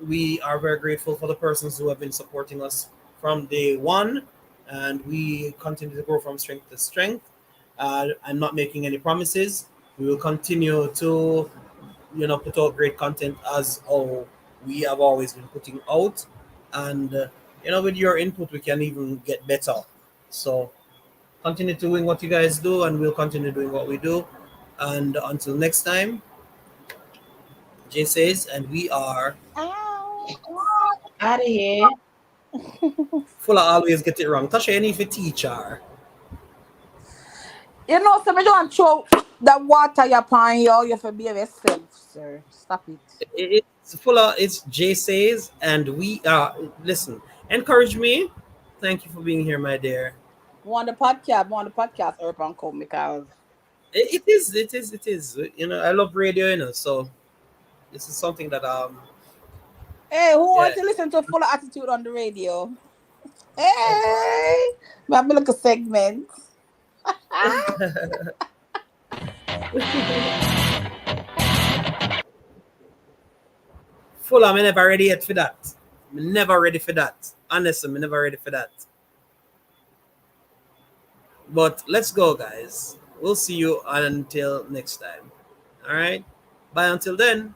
we are very grateful for the persons who have been supporting us from day one, and we continue to grow from strength to strength. I'm not making any promises. We will continue to put out great content as how we have always been putting out, and with your input we can even get better. So continue doing what you guys do, and we'll continue doing what we do. And until next time, Jay says, and we are Ow. Out of here. full of always get it wrong. Tasha, any if a teacher. You know, so me don't throw the water you pan you have to be yourself, sir. Stop it. It's full of it's Jay says, and we listen, encourage me. Thank you for being here, my dear. Want the podcast, Urban come because It is. I love radio, so this is something that hey, who yeah. wants to listen to full attitude on the radio? Hey, we have a little segment. Full I'm never ready yet for that. I'm never ready for that. Honestly, I'm never ready for that. But let's go, guys. We'll see you until next time. All right. Bye until then.